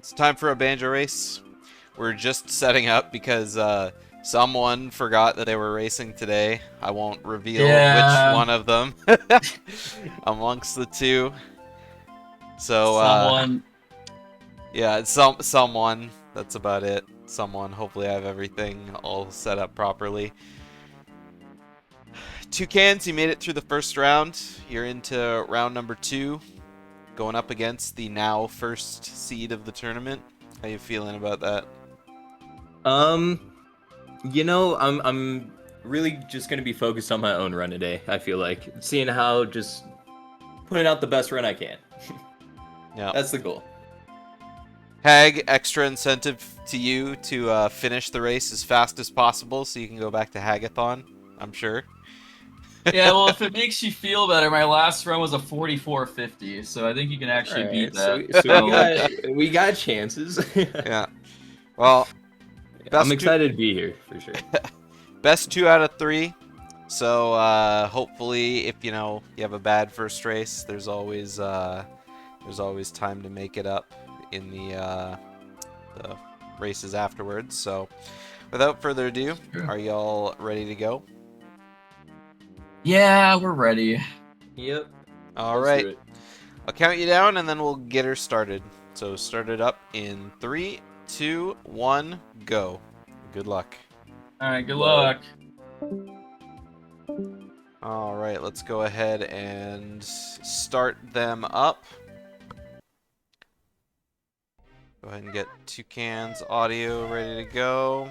It's time for a banjo race. We're just setting up because someone forgot that they were racing today. I won't reveal which Yeah, one of them amongst the two. So someone. yeah, it's someone. That's about it. Someone. Hopefully, I have everything all set up properly. Toucans, you made it through the first round. You're into round number 2, going up against the now first seed of the tournament. How you feeling about that? Um, I'm really just gonna be focused on my own run today. I feel like seeing how just putting out the best run I can. Yeah. That's the goal. Hagg, extra incentive to you to finish the race as fast as possible so you can go back to Haggathon, I'm sure. Yeah, well, if it makes you feel better, my last run was a 44.50, so I think you can All actually beat right, that. so we So, got chances. Yeah. Well, I'm best two, excited to be here for sure. best 2 out of 3. So hopefully, if you have a bad first race, there's always time to make it up in the races afterwards. So, without further ado, are y'all ready to go? yeah, we're ready. Yep. All Let's right. do it. I'll count you down and then we'll get her started. So start it up in 3, 2, 1, go. Good luck. All right, good Love. luck. All right, let's go ahead and start them up. Go ahead and get Toucan's audio ready to go.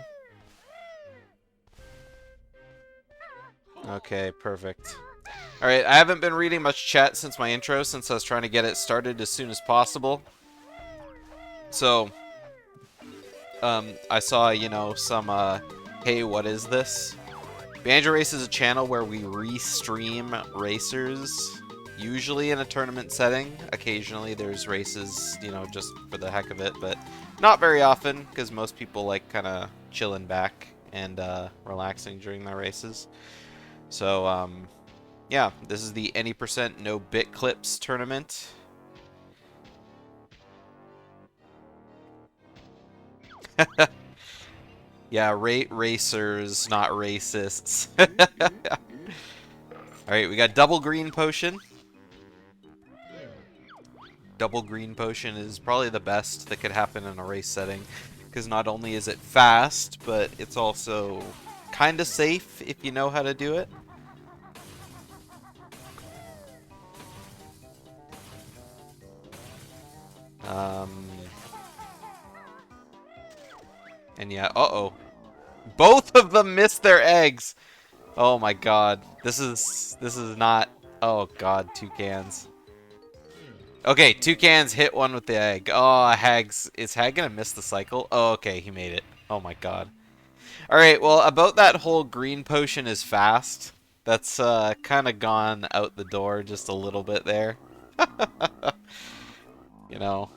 Okay, perfect. All right, I haven't been reading much chat since my intro, since I was trying to get it started as soon as possible. So, I saw, some, hey, what is this? BanjoRace is a channel where we re-stream racers, usually in a tournament setting. Occasionally there's races, just for the heck of it, but not very often, because most people like kind of chilling back and relaxing during their races. So, yeah, this is the any percent no Bitclips tournament. Yeah, racers, not racists. Alright, we got double green potion. Double green potion is probably the best that could happen in a race setting, because not only is it fast, but it's also kind of safe if you know how to do it. And yeah, uh-oh. Both of them missed their eggs! Oh my god. This is not... Oh god, Toucans. Okay, Toucans hit one with the egg. Oh, is Hagg gonna miss the cycle? Oh, okay, he made it. Oh my god. Alright, well, about that whole green potion is fast. That's kind of gone out the door just a little bit there. you know.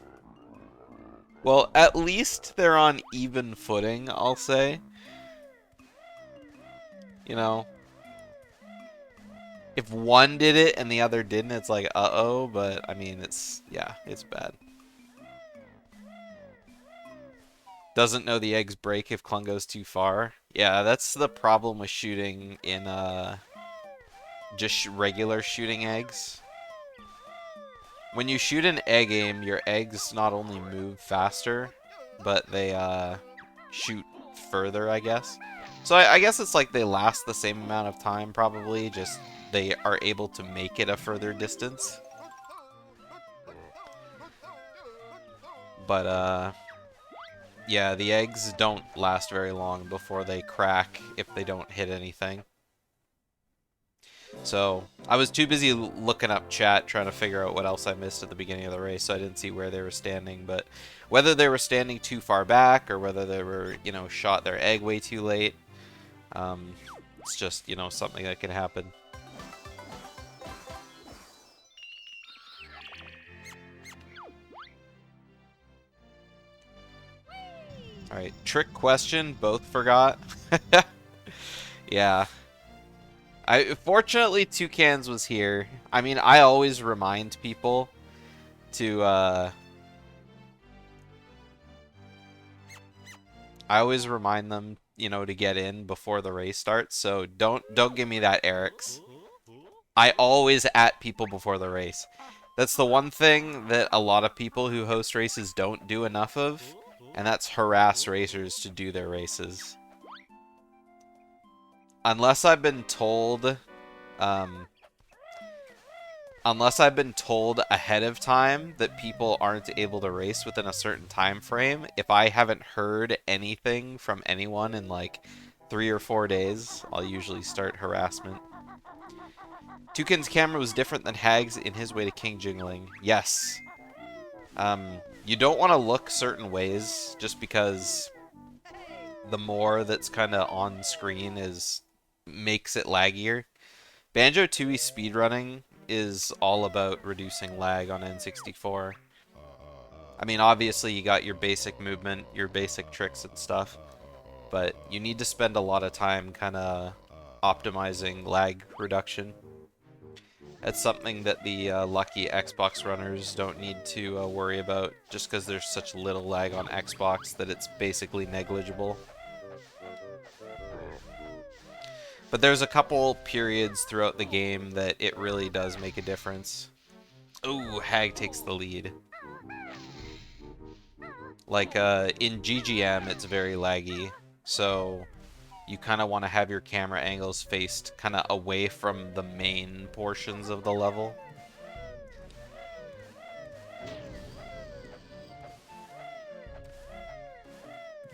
Well, at least they're on even footing, I'll say. You know. If one did it and the other didn't, it's like, uh-oh, but, I mean, it's bad. Doesn't know the eggs break if Klung goes too far. Yeah, that's the problem with shooting in, just regular shooting eggs. When you shoot an egg aim, your eggs not only move faster, but they, shoot further, I guess. So I guess it's like they last the same amount of time, probably, just they are able to make it a further distance. But, yeah, the eggs don't last very long before they crack if they don't hit anything. So, I was too busy looking up chat trying to figure out what else I missed at the beginning of the race, so I didn't see where they were standing. But whether they were standing too far back or whether they were, shot their egg way too late, it's just, something that can happen. Alright, trick question, both forgot. Yeah. Fortunately, Toucans was here. I mean, I always remind people to I always remind them, you know, to get in before the race starts. So don't give me that, Eric's. I always at people before the race. That's the one thing that a lot of people who host races don't do enough of, and that's harass racers to do their races. Unless I've been told, unless I've been told ahead of time that people aren't able to race within a certain time frame, if I haven't heard anything from anyone in like 3 or 4 days, I'll usually start harassment. Toucan's camera was different than Hagg's in his way to king jingling. Yes. You don't want to look certain ways just because the more that's kind of on screen makes it laggier. Banjo-Tooie speedrunning is all about reducing lag on N64. I mean, obviously you got your basic movement, your basic tricks and stuff, but you need to spend a lot of time kind of optimizing lag reduction. That's something that the lucky Xbox runners don't need to worry about, just because there's such little lag on Xbox that it's basically negligible. But there's a couple periods throughout the game that it really does make a difference. Ooh, Hagg takes the lead. Like, in GGM, it's very laggy, so you kind of want to have your camera angles faced kind of away from the main portions of the level.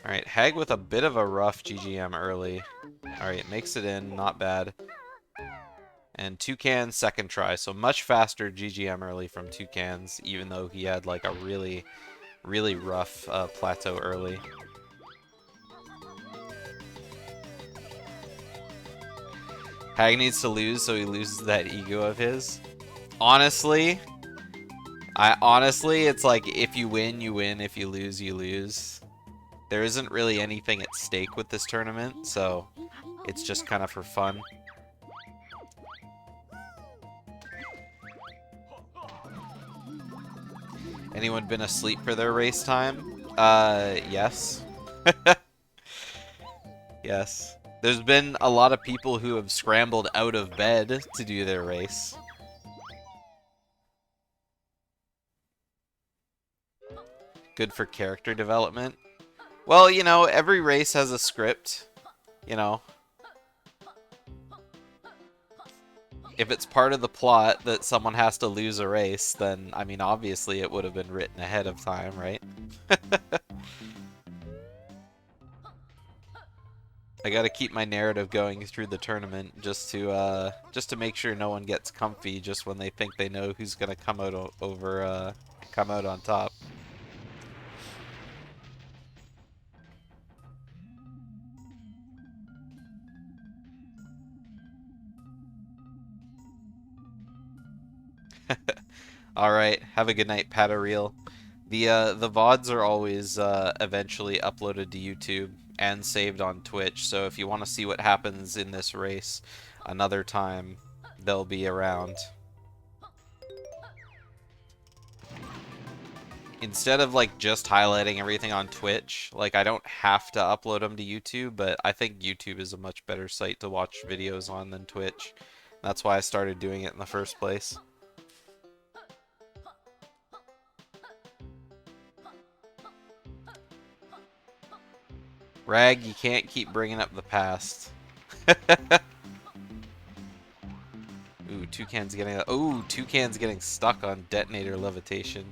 Alright, Hagg with a bit of a rough GGM early. Alright, makes it in, not bad. And Toucan second try, so much faster GGM early from Toucan's, even though he had like a really, really rough plateau early. Hagg needs to lose so he loses that ego of his. Honestly, it's like if you win, you win. If you lose, you lose. There isn't really anything at stake with this tournament, so it's just kind of for fun. Anyone been asleep for their race time? Yes. Yes. There's been a lot of people who have scrambled out of bed to do their race. Good for character development. Well, you know, every race has a script, you know. If it's part of the plot that someone has to lose a race, then, I mean, obviously it would have been written ahead of time, right? I gotta keep my narrative going through the tournament just to make sure no one gets comfy just when they think they know who's gonna come out come out on top. Alright, have a good night, Patareel. The VODs are always eventually uploaded to YouTube and saved on Twitch, so if you want to see what happens in this race another time, they'll be around. Instead of like just highlighting everything on Twitch, like I don't have to upload them to YouTube, but I think YouTube is a much better site to watch videos on than Twitch. That's why I started doing it in the first place. Rag, you can't keep bringing up the past. Ooh, Toucan's getting stuck on detonator levitation.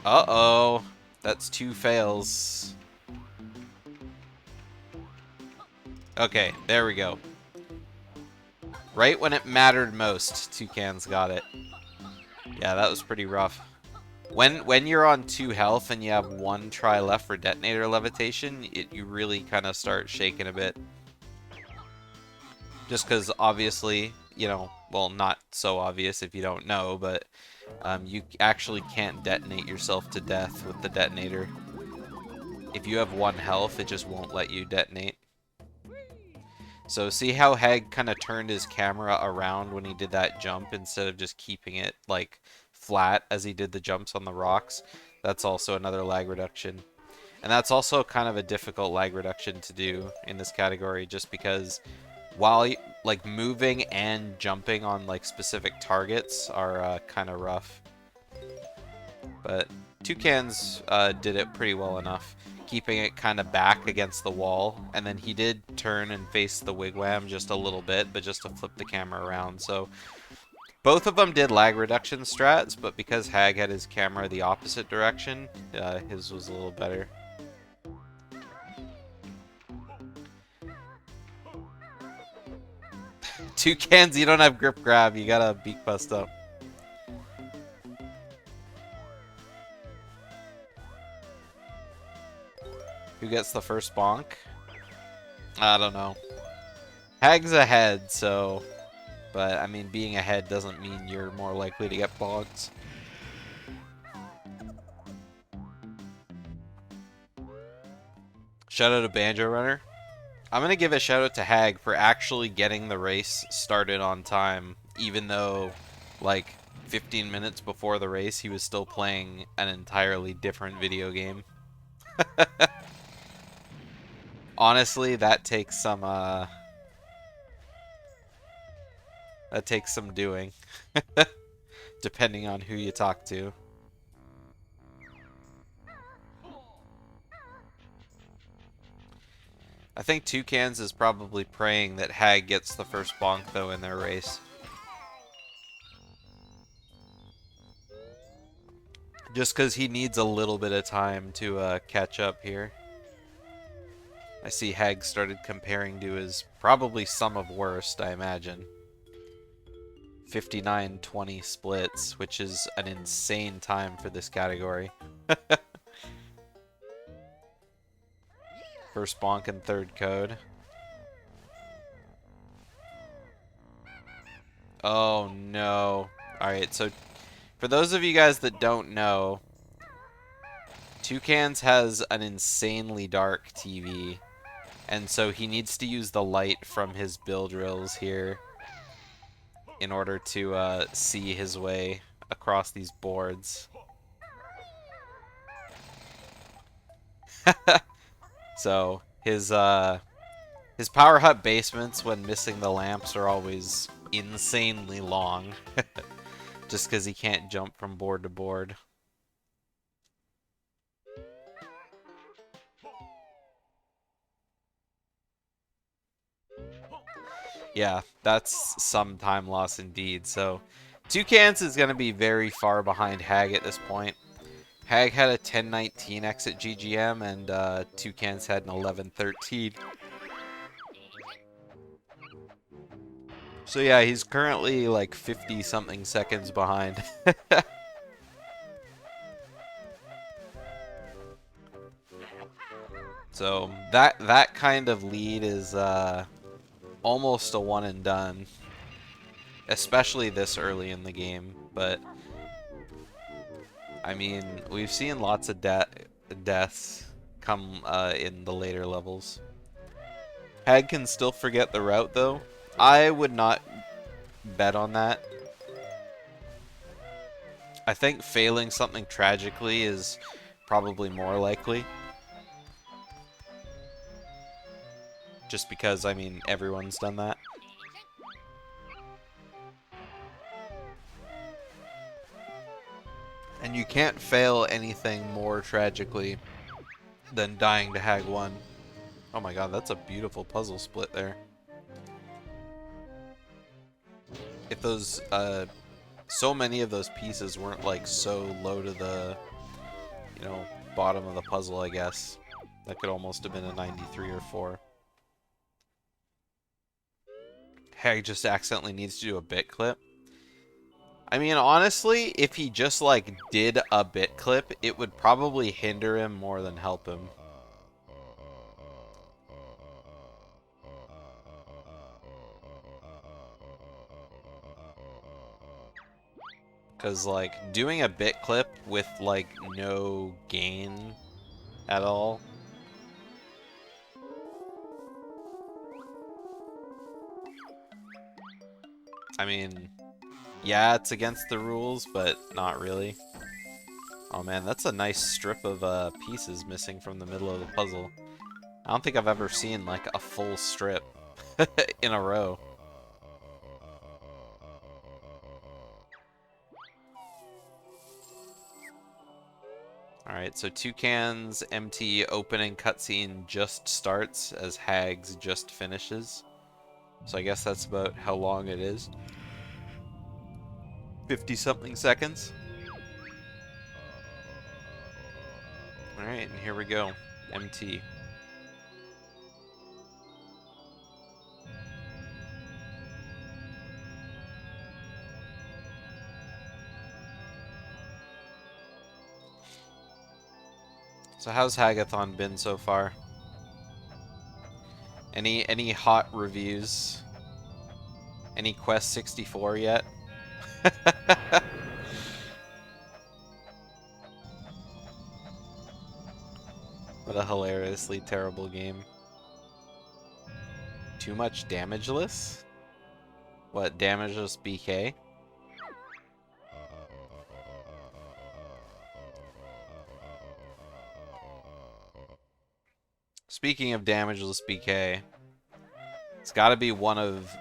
Uh-oh. That's 2 fails. Okay, there we go. Right when it mattered most, Toucan's got it. Yeah, that was pretty rough. When you're on 2 health and you have 1 try left for detonator levitation, you really kind of start shaking a bit. Just because obviously, you know, well, not so obvious if you don't know, but you actually can't detonate yourself to death with the detonator. If you have 1 health, it just won't let you detonate. So see how Hagg kind of turned his camera around when he did that jump instead of just keeping it like flat as he did the jumps on the rocks? That's also another lag reduction. And that's also kind of a difficult lag reduction to do in this category, just because while like moving and jumping on like specific targets are kind of rough. But Toucans did it pretty well enough, keeping it kind of back against the wall, and then he did turn and face the wigwam just a little bit, but just to flip the camera around. So both of them did lag reduction strats, but because Hagg had his camera the opposite direction, his was a little better. Toucans, you don't have grip grab, you gotta beak bust up. Who gets the first bonk? I don't know. Hagg's ahead, so... But, I mean, being ahead doesn't mean you're more likely to get bonks. Shout out to Banjo Runner. I'm gonna give a shout out to Hagg for actually getting the race started on time, even though, like, 15 minutes before the race, he was still playing an entirely different video game. Honestly, that takes some doing, depending on who you talk to. I think Toucans is probably praying that Hagg gets the first bonk, though, in their race. Just because he needs a little bit of time to catch up here. I see Hagg started comparing to his probably sum of worst, I imagine. 59-20 splits, which is an insane time for this category. First bonk and third code. Oh no. Alright, so for those of you guys that don't know, Toucans has an insanely dark TV, and so he needs to use the light from his build drills here in order to see his way across these boards. So his power hut basements, when missing the lamps, are always insanely long, just because he can't jump from board to board. Yeah, that's some time loss indeed. So Toucans is going to be very far behind Hagg at this point. Hagg had a 10-19 exit GGM, and Toucans had an 11-13. So yeah, he's currently like 50-something seconds behind. So that kind of lead is almost a one and done, especially this early in the game. But I mean, we've seen lots of deaths come in the later levels. Hagg can still forget the route, though. I would not bet on that. I think failing something tragically is probably more likely. Just because, I mean, everyone's done that. And you can't fail anything more tragically than dying to Hagg 1. Oh my god, that's a beautiful puzzle split there. If those, so many of those pieces weren't, like, so low to the, you know, bottom of the puzzle, I guess. That could almost have been a 93 or 4. Hagg just accidentally needs to do a bit clip. I mean, honestly, if he just, like, did a bit clip, it would probably hinder him more than help him. Because, like, doing a bit clip with, like, no gain at all. I mean, yeah, it's against the rules, but not really. Oh man, that's a nice strip of pieces missing from the middle of the puzzle. I don't think I've ever seen like a full strip in a row. Alright, so Toucan's empty opening cutscene just starts as Hagg's just finishes. So I guess that's about how long it is. 50-something seconds. Alright, and here we go. MT. So how's Haggathon been so far? Any hot reviews? Any Quest 64 yet? What a hilariously terrible game. Too much damageless? What, damageless BK? Speaking of damageless BK, it's gotta be one of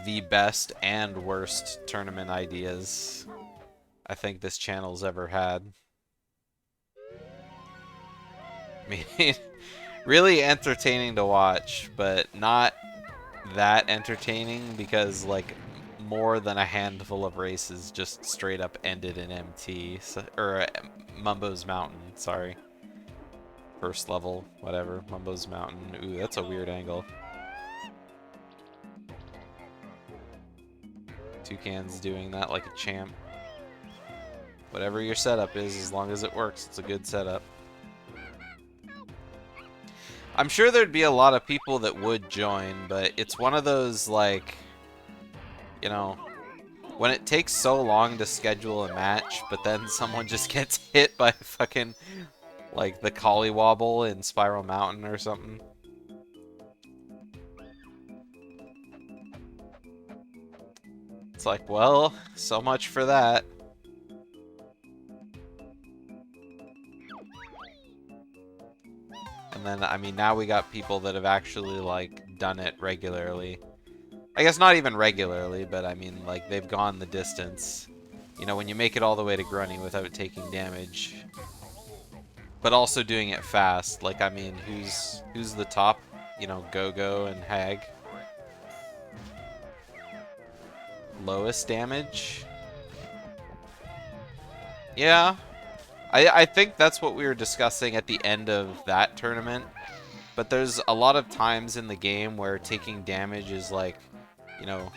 the best and worst tournament ideas I think this channel's ever had. I mean, really entertaining to watch, but not that entertaining because, like, more than a handful of races just straight up ended in MT. So, or Mumbo's Mountain, sorry. First level, whatever. Mumbo's Mountain. Ooh, that's a weird angle. Toucan's doing that like a champ. Whatever your setup is, as long as it works, it's a good setup. I'm sure there'd be a lot of people that would join, but it's one of those, like, you know, when it takes so long to schedule a match, but then someone just gets hit by fucking, like, the Collywobble in Spiral Mountain or something. It's like, well, so much for that. And then, I mean, now we got people that have actually, like, done it regularly. I guess not even regularly, but I mean, like, they've gone the distance. You know, when you make it all the way to Grunny without taking damage. But also doing it fast. Like, I mean, who's the top? You know, Go-Go and Hagg. Lowest damage? Yeah. I think that's what we were discussing at the end of that tournament. But there's a lot of times in the game where taking damage is, like, you know,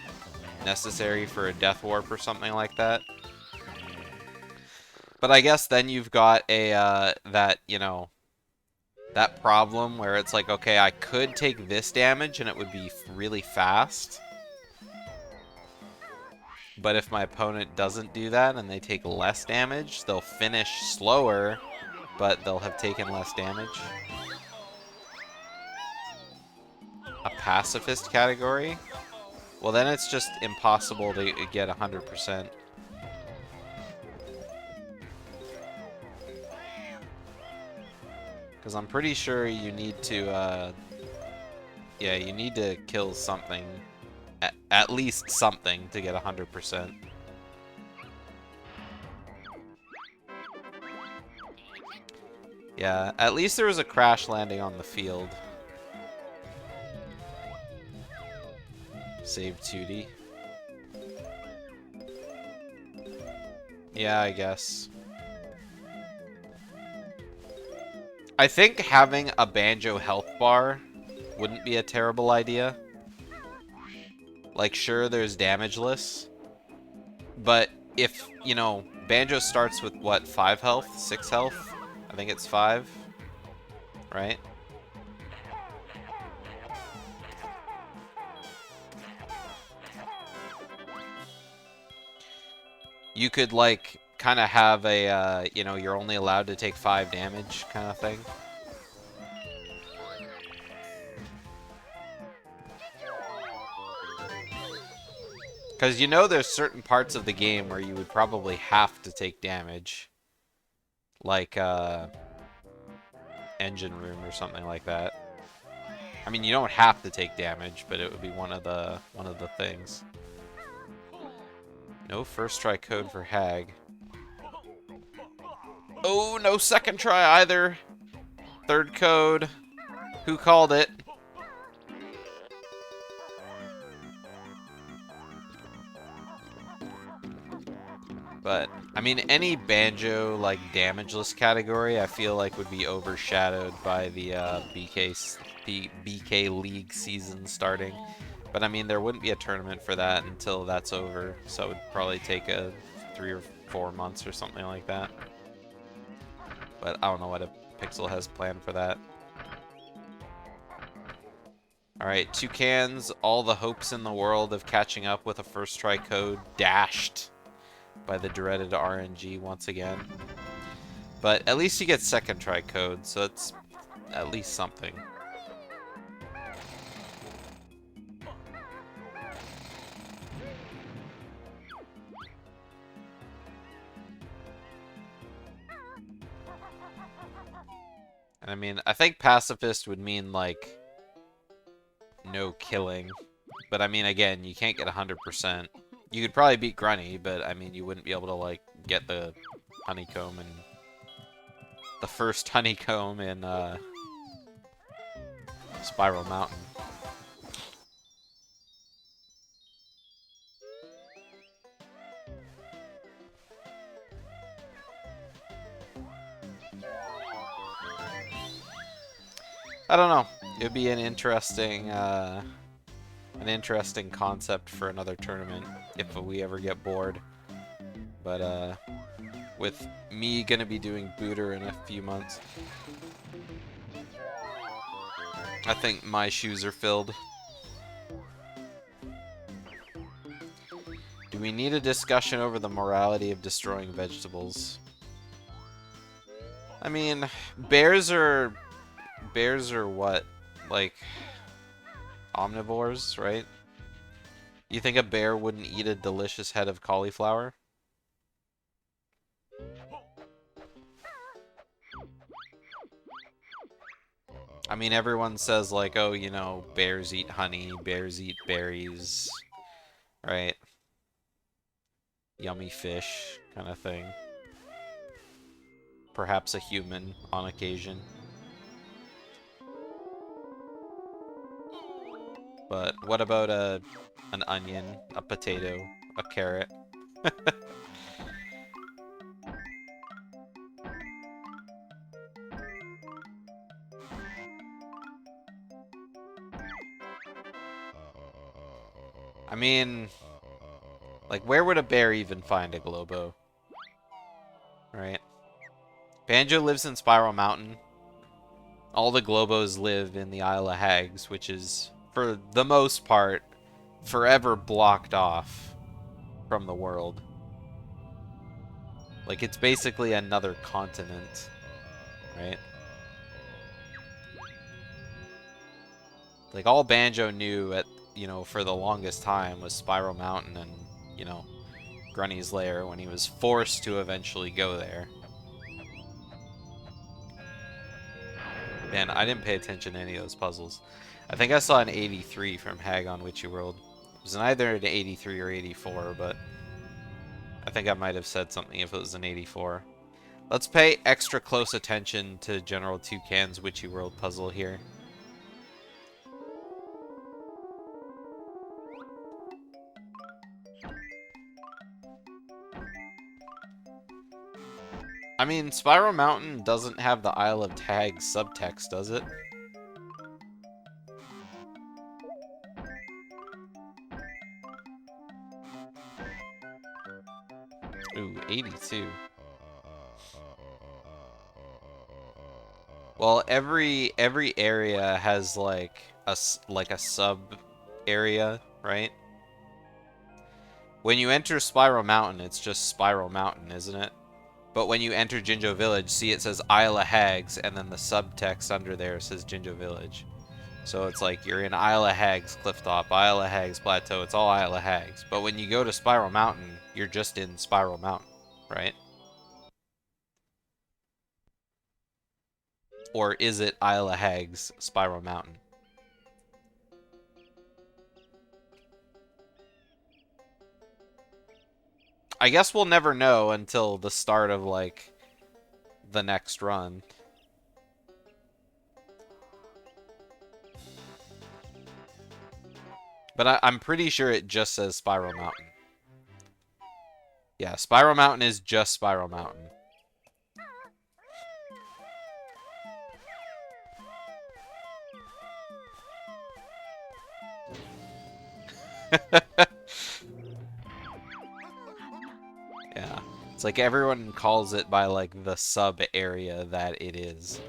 necessary for a death warp or something like that. But I guess then you've got a, that, you know, that problem where it's like, okay, I could take this damage and it would be really fast. But if my opponent doesn't do that and they take less damage, they'll finish slower, but they'll have taken less damage. A pacifist category? Well, then it's just impossible to get 100%. Because I'm pretty sure you need to, yeah, you need to kill something. At least something to get 100%. Yeah, at least there was a crash landing on the field. Save 2D. Yeah, I guess. I think having a Banjo health bar wouldn't be a terrible idea. Like, sure, there's damageless. But if, you know, Banjo starts with, what, 5 health? 6 health? I think it's 5. Right? You could, like, kind of have a, you know, you're only allowed to take 5 damage kind of thing. Because you know there's certain parts of the game where you would probably have to take damage. like engine room or something like that. I mean, you don't have to take damage, but it would be one of the things. No first try code for Hagg. Oh, no second try either. Third code. Who called it? But, I mean, any Banjo, like, damageless category, I feel like would be overshadowed by the BK League season starting. But, I mean, there wouldn't be a tournament for that until that's over, so it would probably take 3 or 4 months or something like that. But I don't know what a Pixel has planned for that. Alright, Toucans, all the hopes in the world of catching up with a first try code dashed by the dreaded RNG once again. But at least you get second try code, so it's at least something. And I mean, I think pacifist would mean, like, no killing. But I mean, again, you can't get 100%. You could probably beat Grunny, but I mean, you wouldn't be able to, like, get the honeycomb and the first honeycomb in Spiral Mountain. I don't know. It would be an interesting concept for another tournament if we ever get bored. But with me gonna be doing Booter in a few months, I think my shoes are filled. Do we need a discussion over the morality of destroying vegetables? I mean, bears are what? Like, omnivores, right? You think a bear wouldn't eat a delicious head of cauliflower? I mean, everyone says, like, oh, you know, bears eat honey, bears eat berries, right? Yummy fish, kind of thing. Perhaps a human on occasion. But what about an onion, a potato, a carrot? I mean, like, where would a bear even find a Globo? Right? Banjo lives in Spiral Mountain. All the Globos live in the Isle of Haggs, which is, for the most part, forever blocked off from the world. Like, it's basically another continent, right? Like, all Banjo knew at, you know, for the longest time was Spiral Mountain and, you know, Grunny's Lair when he was forced to eventually go there. Man, I didn't pay attention to any of those puzzles. I think I saw an 83 from Hagg on Witchy World. It was either an 83 or 84, but I think I might have said something if it was an 84. Let's pay extra close attention to GeneralToucans' Witchy World puzzle here. I mean, Spiral Mountain doesn't have the Isle of Hagg subtext, does it? Ooh, 82. Well, every area has like a sub area, right? When you enter Spiral Mountain, it's just Spiral Mountain, isn't it? But when you enter Jinjo Village, see it says Isle of Haggs, and then the subtext under there says Jinjo Village. So it's like you're in Isle of Haggs Clifftop, Isle of Haggs Plateau, it's all Isle of Haggs. But when you go to Spiral Mountain, you're just in Spiral Mountain, right? Or is it Isla Hagg's Spiral Mountain? I guess we'll never know until the start of, like, the next run. But I'm pretty sure it just says Spiral Mountain. Yeah, Spiral Mountain is just Spiral Mountain. Yeah. It's like everyone calls it by, like, the sub-area that it is.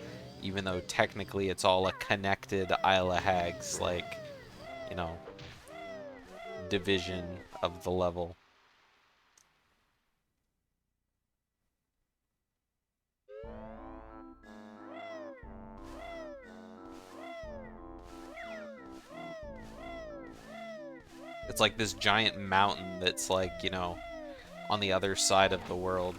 Even though technically it's all a connected Isla Hagg's, like, you know, division of the level. It's like this giant mountain that's, like, you know, on the other side of the world.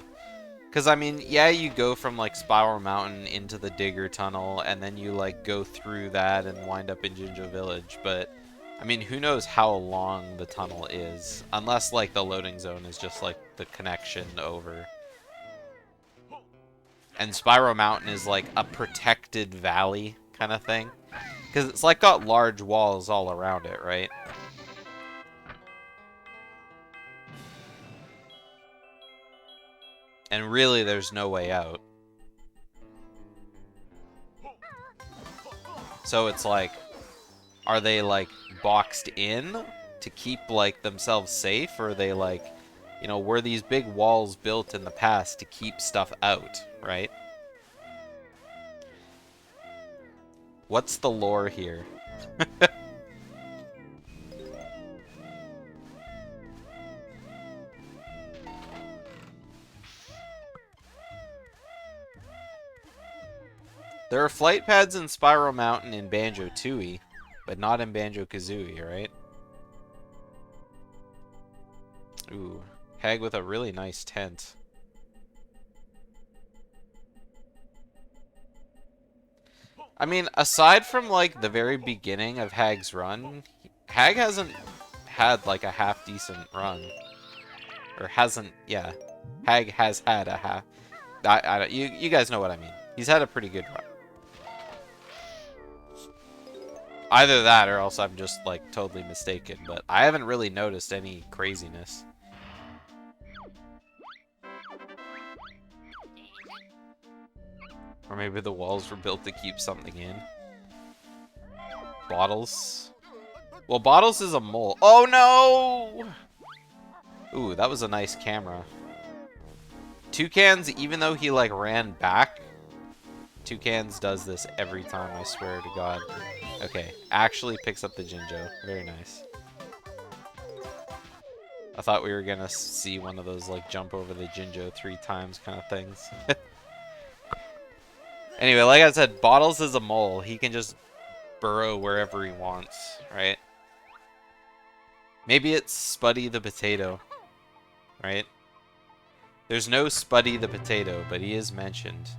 Because, I mean, yeah, you go from, like, Spiral Mountain into the Digger Tunnel, and then you, like, go through that and wind up in Jinjo Village, but, I mean, who knows how long the tunnel is? Unless, like, the loading zone is just, like, the connection over. And Spiral Mountain is, like, a protected valley kind of thing. Because it's, like, got large walls all around it, right? And really, there's no way out. So it's like, are they, like, boxed in to keep, like, themselves safe? Or are they, like, you know, were these big walls built in the past to keep stuff out, right? What's the lore here? There are flight pads in Spiral Mountain in Banjo-Tooie, but not in Banjo-Kazooie, right? Ooh, Hagg with a really nice tent. I mean, aside from, like, the very beginning of Hagg's run, Hagg hasn't had, like, a half-decent run. Or hasn't, yeah. Hagg has had a half. You guys know what I mean. He's had a pretty good run. Either that or else I'm just, like, totally mistaken, but I haven't really noticed any craziness. Or maybe the walls were built to keep something in. Bottles. Well, Bottles is a mole. Oh, no! Ooh, that was a nice camera. Toucans, even though he, like, ran back, Toucans does this every time, I swear to God. Okay, actually picks up the Jinjo. Very nice. I thought we were gonna see one of those, like, jump over the Jinjo 3 times kind of things. Anyway, like I said, Bottles is a mole. He can just burrow wherever he wants, right? Maybe it's Spuddy the Potato, right? There's no Spuddy the Potato, but he is mentioned.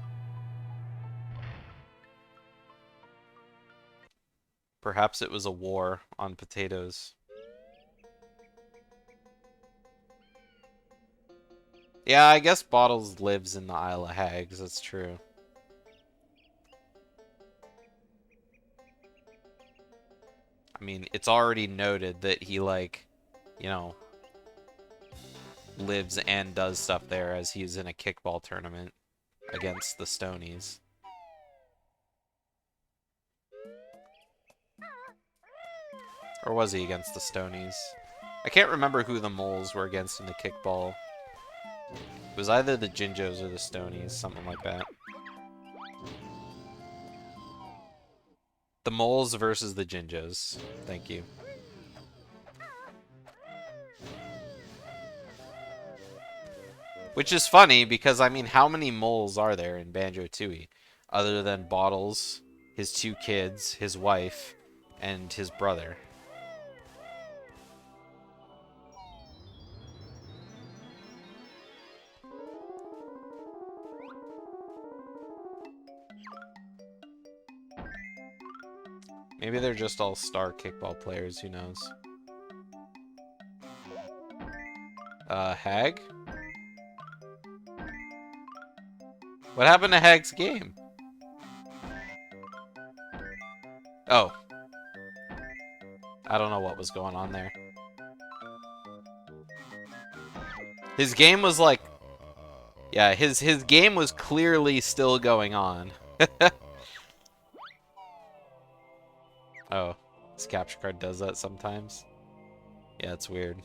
Perhaps it was a war on potatoes. Yeah, I guess Bottles lives in the Isle of Hags, that's true. I mean, it's already noted that he, like, you know, lives and does stuff there as he's in a kickball tournament against the Stonies. Or was he against the Stonies? I can't remember who the moles were against in the kickball. It was either the Jinjos or the Stonies, something like that. The moles versus the Jinjos. Thank you. Which is funny because, I mean, how many moles are there in Banjo-Tooie? Other than Bottles, his 2 kids, his wife, and his brother. Maybe they're just all star kickball players, who knows? Hagg? What happened to Hagg's game? Oh. I don't know what was going on there. His game was like... Yeah, his game was clearly still going on. Oh, this capture card does that sometimes. Yeah, it's weird.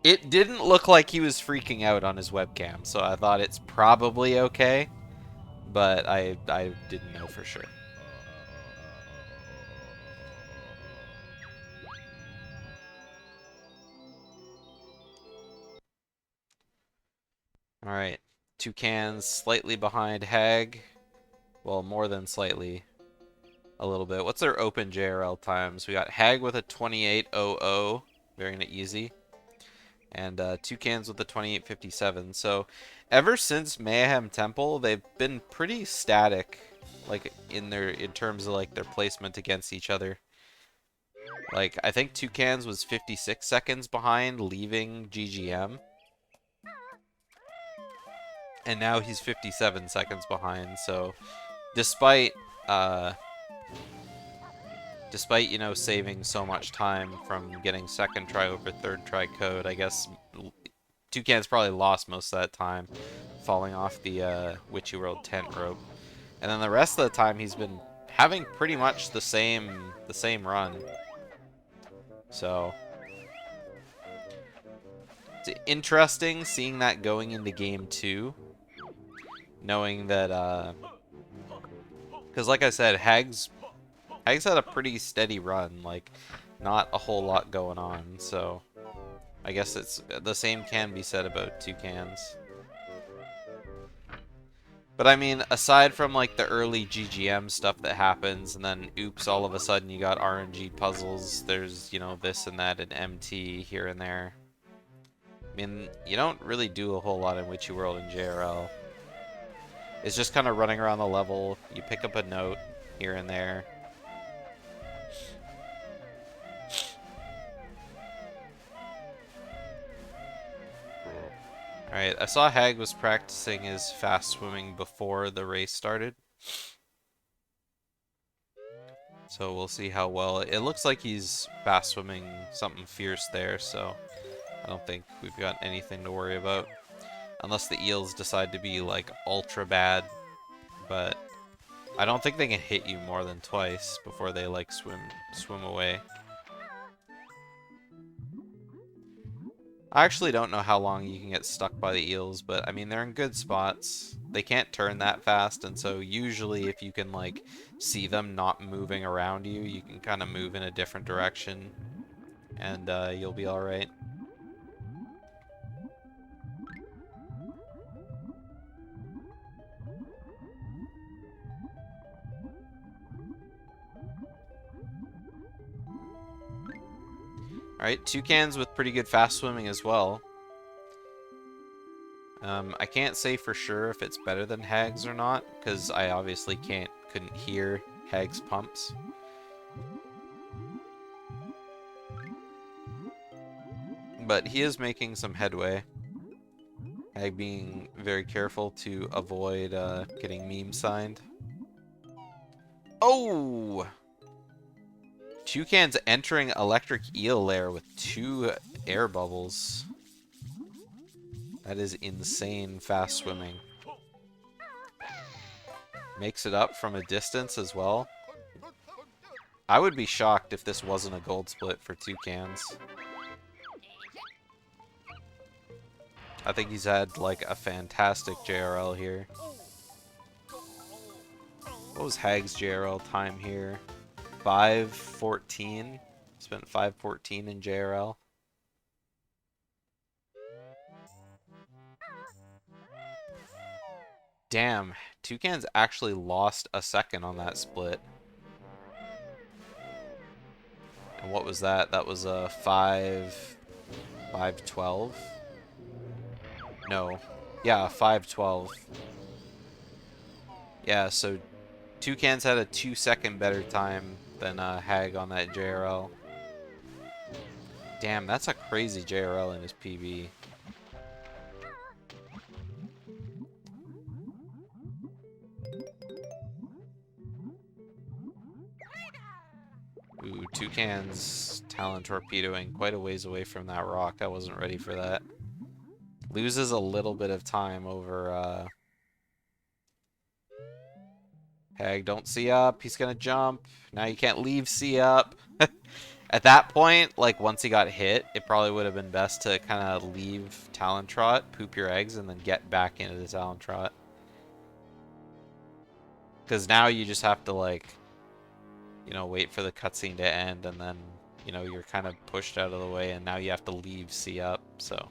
It didn't look like he was freaking out on his webcam, so I thought it's probably okay, but I didn't know for sure. Alright, Toucans slightly behind Hagg. Well, more than slightly. A little bit. What's their open JRL times? We got Hagg with a 28.00, very easy. And Toucans with the 28.57. So ever since Mayhem Temple, they've been pretty static, like in terms of like their placement against each other. Like I think Toucans was 56 seconds behind leaving GGM, and now he's 57 seconds behind. So despite you know, saving so much time from getting second try over third try code, I guess Toucan's probably lost most of that time falling off the Witchy World tent rope. And then the rest of the time he's been having pretty much the same run. So it's interesting seeing that going into game 2. Knowing that because like I said, Hagg's had a pretty steady run, like not a whole lot going on, so I guess it's the same can be said about Toucans. But I mean, aside from like the early GGM stuff that happens, and then oops, all of a sudden you got RNG puzzles, there's, you know, this and that and MT here and there. I mean, you don't really do a whole lot in Witchy World and JRL. It's just kind of running around the level, you pick up a note here and there. Alright, I saw Hagg was practicing his fast swimming before the race started. So we'll see how well. It looks like he's fast swimming something fierce there, so I don't think we've got anything to worry about. Unless the eels decide to be like ultra bad, but I don't think they can hit you more than twice before they like swim away. I actually don't know how long you can get stuck by the eels, but I mean, they're in good spots. They can't turn that fast, and so usually if you can like see them not moving around you, you can kind of move in a different direction, and you'll be alright. Alright, Toucans with pretty good fast swimming as well. I can't say for sure if it's better than Hagg's or not, because I obviously couldn't hear Hagg's pumps. But he is making some headway. Hagg being very careful to avoid getting meme signed. Oh! Toucan's entering Electric Eel Lair with 2 air bubbles. That is insane fast swimming. Makes it up from a distance as well. I would be shocked if this wasn't a gold split for Toucans. I think he's had like a fantastic JRL here. What was Hagg's JRL time here? 5:14. Spent 5:14 in JRL. Damn, Toucans actually lost a second on that split. And what was that? That was a 5:12. No. Yeah, 5:12. Yeah, so Toucans had a 2-second better time than Hagg on that JRL. Damn, that's a crazy JRL in his PB. Ooh, Toucan's talent torpedoing quite a ways away from that rock. I wasn't ready for that. Loses a little bit of time over Hagg. Don't see up. He's gonna jump. Now you can't leave C up. At that point, like once he got hit, it probably would have been best to kind of leave Talon Trot, poop your eggs, and then get back into the Talon Trot. Because now you just have to like, you know, wait for the cutscene to end, and then, you know, you're kind of pushed out of the way, and now you have to leave C up, so.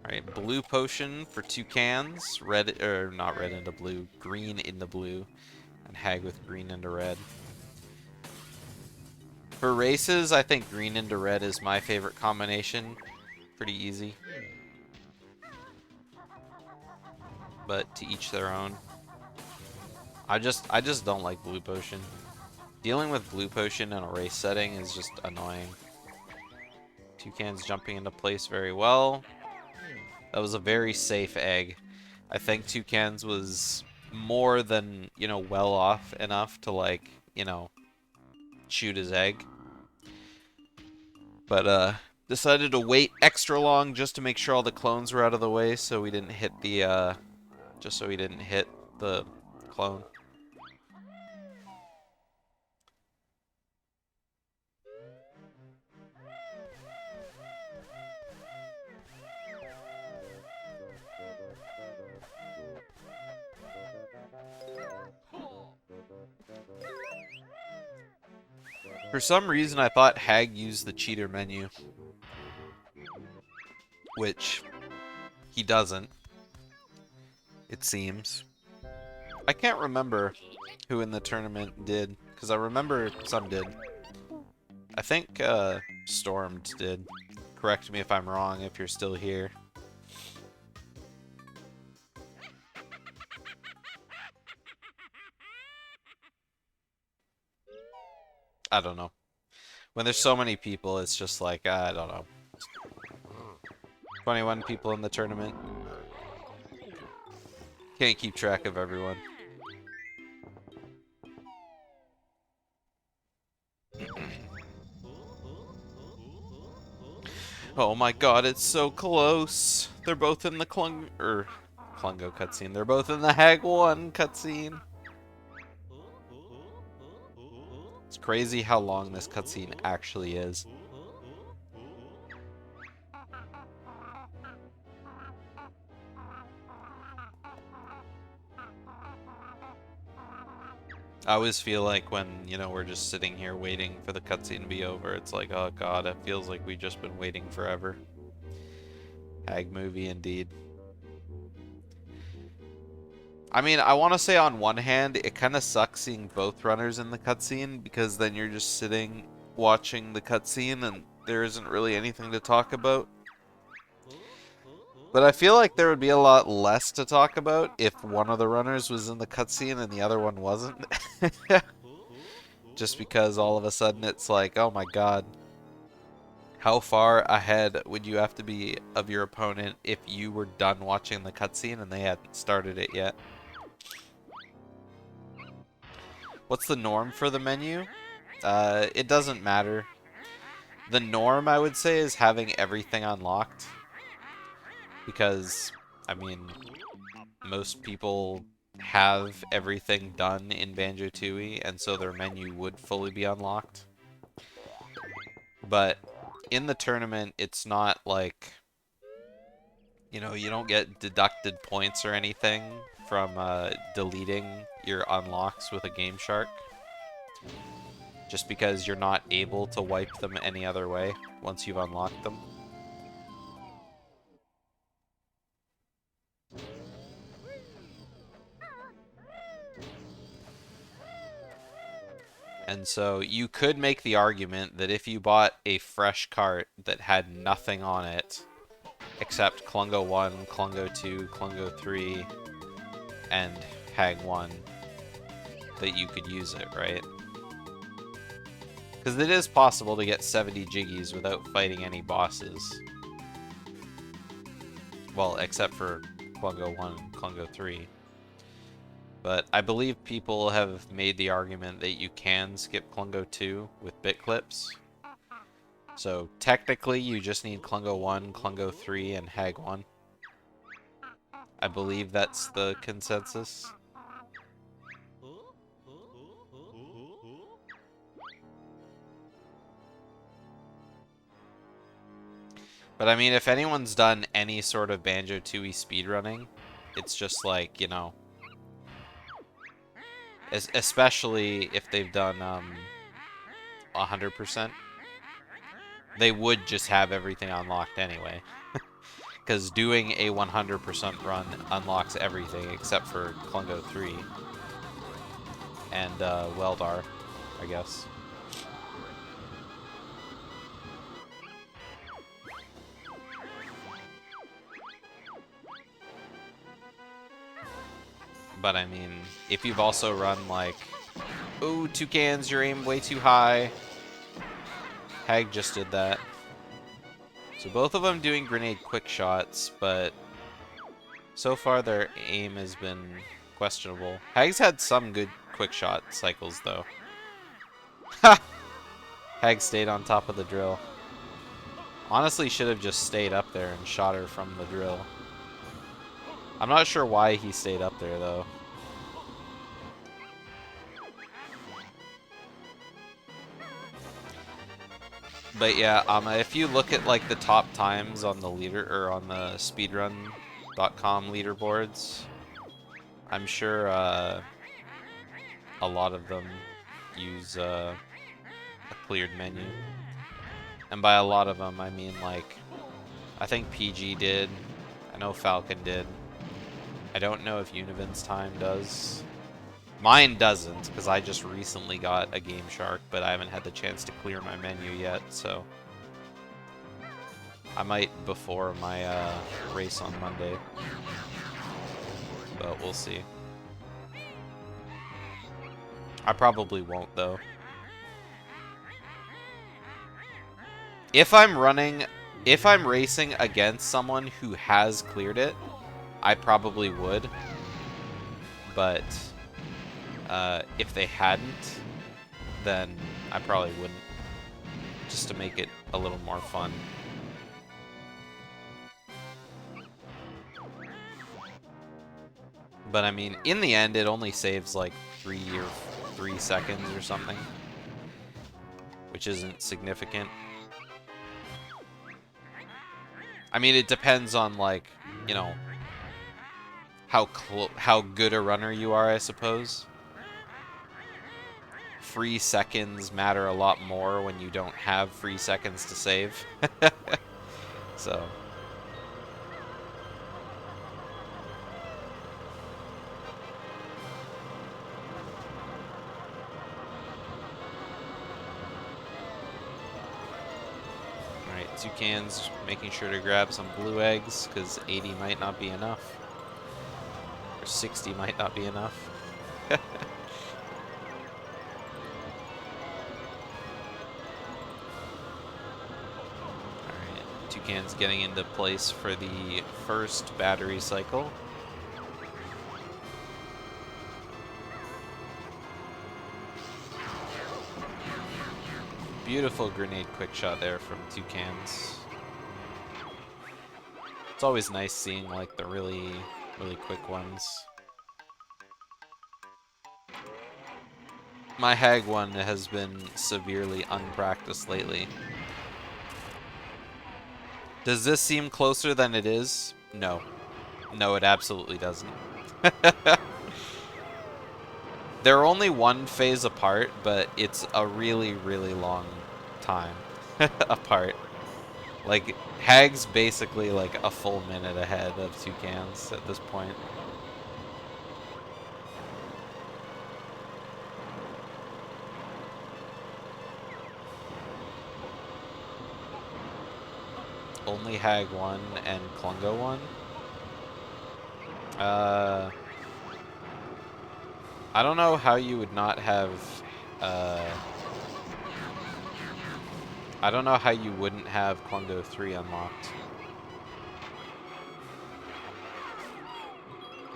Alright, blue potion for Toucans. Red, or not red into blue, green into blue. And Hagg with green into red. For races, I think green into red is my favorite combination. Pretty easy. But to each their own. I just don't like blue potion. Dealing with blue potion in a race setting is just annoying. Toucans jumping into place very well. That was a very safe egg. I think Toucans was more than, you know, well off enough to, like, you know, shoot his egg. But, decided to wait extra long just to make sure all the clones were out of the way so we didn't hit the, just so we didn't hit the clone. For some reason, I thought Hagg used the cheater menu, which he doesn't, it seems. I can't remember who in the tournament did, because I remember some did. I think Stormed did. Correct me if I'm wrong if you're still here. I don't know. When there's so many people, it's just like, I don't know. 21 people in the tournament. Can't keep track of everyone. Oh my god, it's so close. They're both in the Clungo cutscene. They're both in the Hagg 1 cutscene. It's crazy how long this cutscene actually is. I always feel like when, you know, we're just sitting here waiting for the cutscene to be over, it's like, oh god, it feels like we've just been waiting forever. Hagg movie, indeed. I mean, I want to say on one hand, it kind of sucks seeing both runners in the cutscene, because then you're just sitting watching the cutscene and there isn't really anything to talk about. But I feel like there would be a lot less to talk about if one of the runners was in the cutscene and the other one wasn't. Just because all of a sudden it's like, oh my god. How far ahead would you have to be of your opponent if you were done watching the cutscene and they hadn't started it yet? What's the norm for the menu? It doesn't matter. The norm, I would say, is having everything unlocked. Because, I mean, most people have everything done in Banjo-Tooie, and so their menu would fully be unlocked. But in the tournament, it's not like, you know, you don't get deducted points or anything from deleting your unlocks with a Game Shark. Just because you're not able to wipe them any other way once you've unlocked them. And so you could make the argument that if you bought a fresh cart that had nothing on it except Clungo 1, Clungo 2, Clungo 3, and Hagg 1 that you could use it, right? Because it is possible to get 70 Jiggies without fighting any bosses. Well, except for Klungo 1 and Klungo 3. But I believe people have made the argument that you can skip Klungo 2 with Bitclips. So technically you just need Klungo 1, Klungo 3, and Hagg 1. I believe that's the consensus. But I mean, if anyone's done any sort of Banjo-Tooie speedrunning, it's just like, you know, especially if they've done 100%, they would just have everything unlocked anyway. Because doing a 100% run unlocks everything except for Klungo 3 and Weldar, I guess. But I mean, if you've also run like, ooh, Toucans, you're aimed way too high. Hagg just did that. So both of them doing grenade quick shots, but so far their aim has been questionable. Hagg's had some good quick shot cycles though. Ha! Hagg stayed on top of the drill. Honestly, should have just stayed up there and shot her from the drill. I'm not sure why he stayed up there though. But yeah, if you look at like the top times on the on the speedrun.com leaderboards, I'm sure a lot of them use a cleared menu. And by a lot of them, I mean like, I think PG did. I know Falcon did. I don't know if Univin's time does. Mine doesn't, because I just recently got a Game Shark, but I haven't had the chance to clear my menu yet, so I might before my race on Monday, but we'll see. I probably won't, though. If I'm racing against someone who has cleared it, I probably would, but if they hadn't, then I probably wouldn't, just to make it a little more fun. But I mean, in the end, it only saves like 3 seconds or something, which isn't significant. I mean, it depends on, like, you know, how good a runner you are, I suppose. Free seconds matter a lot more when you don't have free seconds to save. So. Alright, Toucans making sure to grab some blue eggs, because 80 might not be enough. Or 60 might not be enough. Toucans getting into place for the first battery cycle. Beautiful grenade quick shot there from Toucans. It's always nice seeing like the really quick ones. My Hagg one has been severely unpracticed lately. Does this seem closer than it is? No. No, it absolutely doesn't. They're only one phase apart, but it's a really long time apart. Like, Hagg's basically like a full minute ahead of Toucans at this point. Only Hagg 1 and Klungo 1? I don't know how you would not have, I don't know how you wouldn't have Klungo 3 unlocked.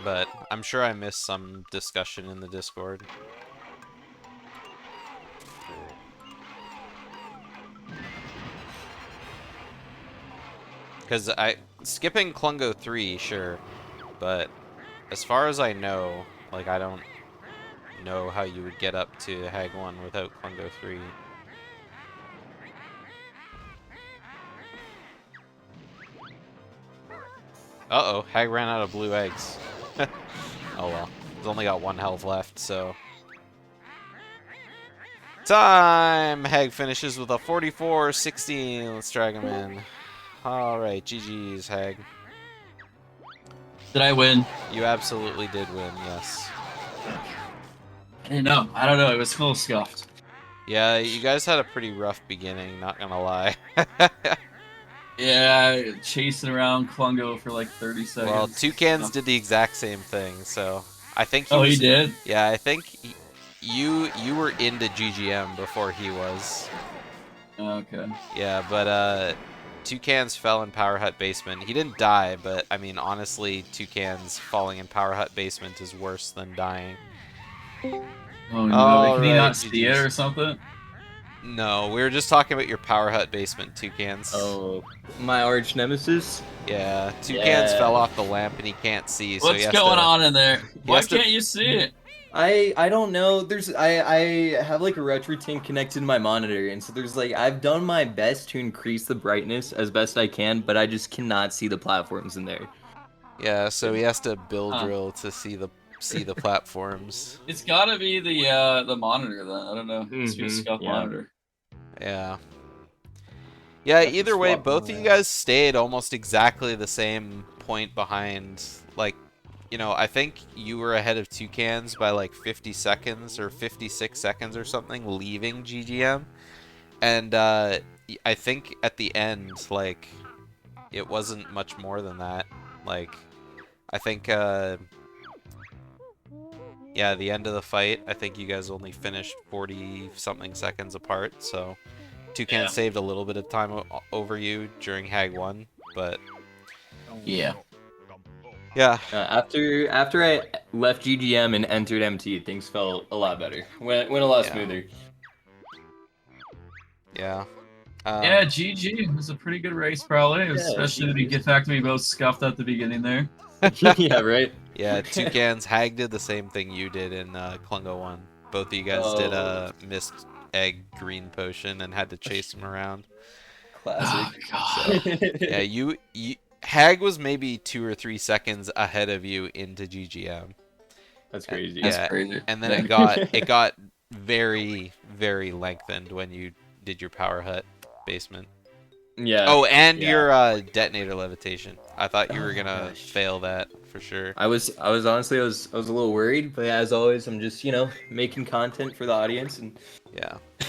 But I'm sure I missed some discussion in the Discord. Because skipping Klungo 3, sure, but as far as I know, like, I don't know how you would get up to Hagg 1 without Klungo 3. Uh-oh, Hagg ran out of blue eggs. Oh well, he's only got 1 health left, so... Time! Hagg finishes with a 44-16. Let's drag him in. Alright, GG's, Hagg. Did I win? You absolutely did win, yes. I didn't know. I don't know. It was a little scuffed. Yeah, you guys had a pretty rough beginning, not gonna lie. Yeah, chasing around Klungo for like 30 seconds. Well, Toucans did the exact same thing, so I think he did? Yeah, I think you were into GGM before he was. Okay. Yeah, but Toucans fell in Power Hut basement. He didn't die, but I mean honestly, Toucans falling in Power Hut basement is worse than dying. Oh no, can he not see it or something? No, we were just talking about your Power Hut basement, Toucans. Oh, my arch nemesis? Yeah, Toucans fell off the lamp and he can't see, so What's going on in there? Why can't you see it? I don't know. I have like a retro tin connected to my monitor, and so there's like I've done my best to increase the brightness as best I can, but I just cannot see the platforms in there. Yeah, so he has to build drill to see the platforms. It's gotta be the monitor then. I don't know. It's a scuff monitor. Yeah. Yeah, either way, both of you guys stayed almost exactly the same point behind. Like, you know, I think you were ahead of Toucans by like 50 seconds or 56 seconds or something, leaving GGM. And I think at the end, like, it wasn't much more than that. Like, I think, yeah, the end of the fight, I think you guys only finished 40-something seconds apart, so Toucan saved a little bit of time over you during Hagg 1, but... Yeah. Yeah. After I left GGM and entered MT, things felt a lot better. Went a lot smoother. Yeah. Yeah, GG. It was a pretty good race, probably, especially to get back to me both scuffed at the beginning there. Yeah, right? Yeah, Toucans, Hagg did the same thing you did in Klungo 1. Both of you guys did a missed egg green potion and had to chase him around. Classic. Oh, God. So, yeah, Hagg was maybe 2 or 3 seconds ahead of you into GGM. That's crazy. That's crazy. And then it got very, very lengthened when you did your Power Hut basement. Yeah. Oh, and your detonator levitation. I thought you were gonna fail that for sure. I was honestly I was a little worried, but as always, I'm just making content for the audience and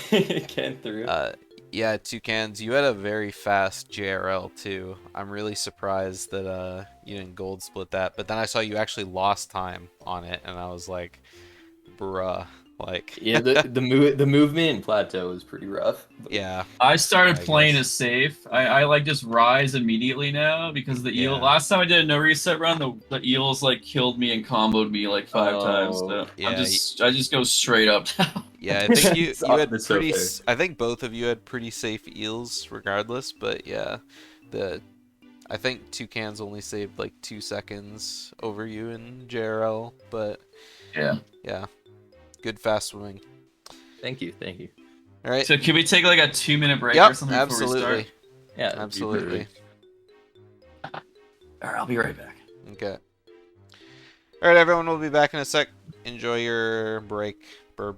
getting through. Yeah, Toucans, you had a very fast JRL too. I'm really surprised that you didn't gold split that. But then I saw you actually lost time on it, and I was like, bruh. Like yeah, the movement in plateau was pretty rough. Yeah. I started playing as safe. I like just rise immediately now because the eel. Last time I did a no reset run, the eels like killed me and comboed me like 5 times. So yeah, I just go straight up now. Yeah, I think you had pretty. I think both of you had pretty safe eels, regardless. But yeah, I think Toucans only saved like 2 seconds over you in JRL, but yeah. Good fast swimming. Thank you. All right. So can we take like a 2-minute break or something before we start? Yeah, absolutely. All right, I'll be right back. Okay. All right, everyone. We'll be back in a sec. Enjoy your break, Burb.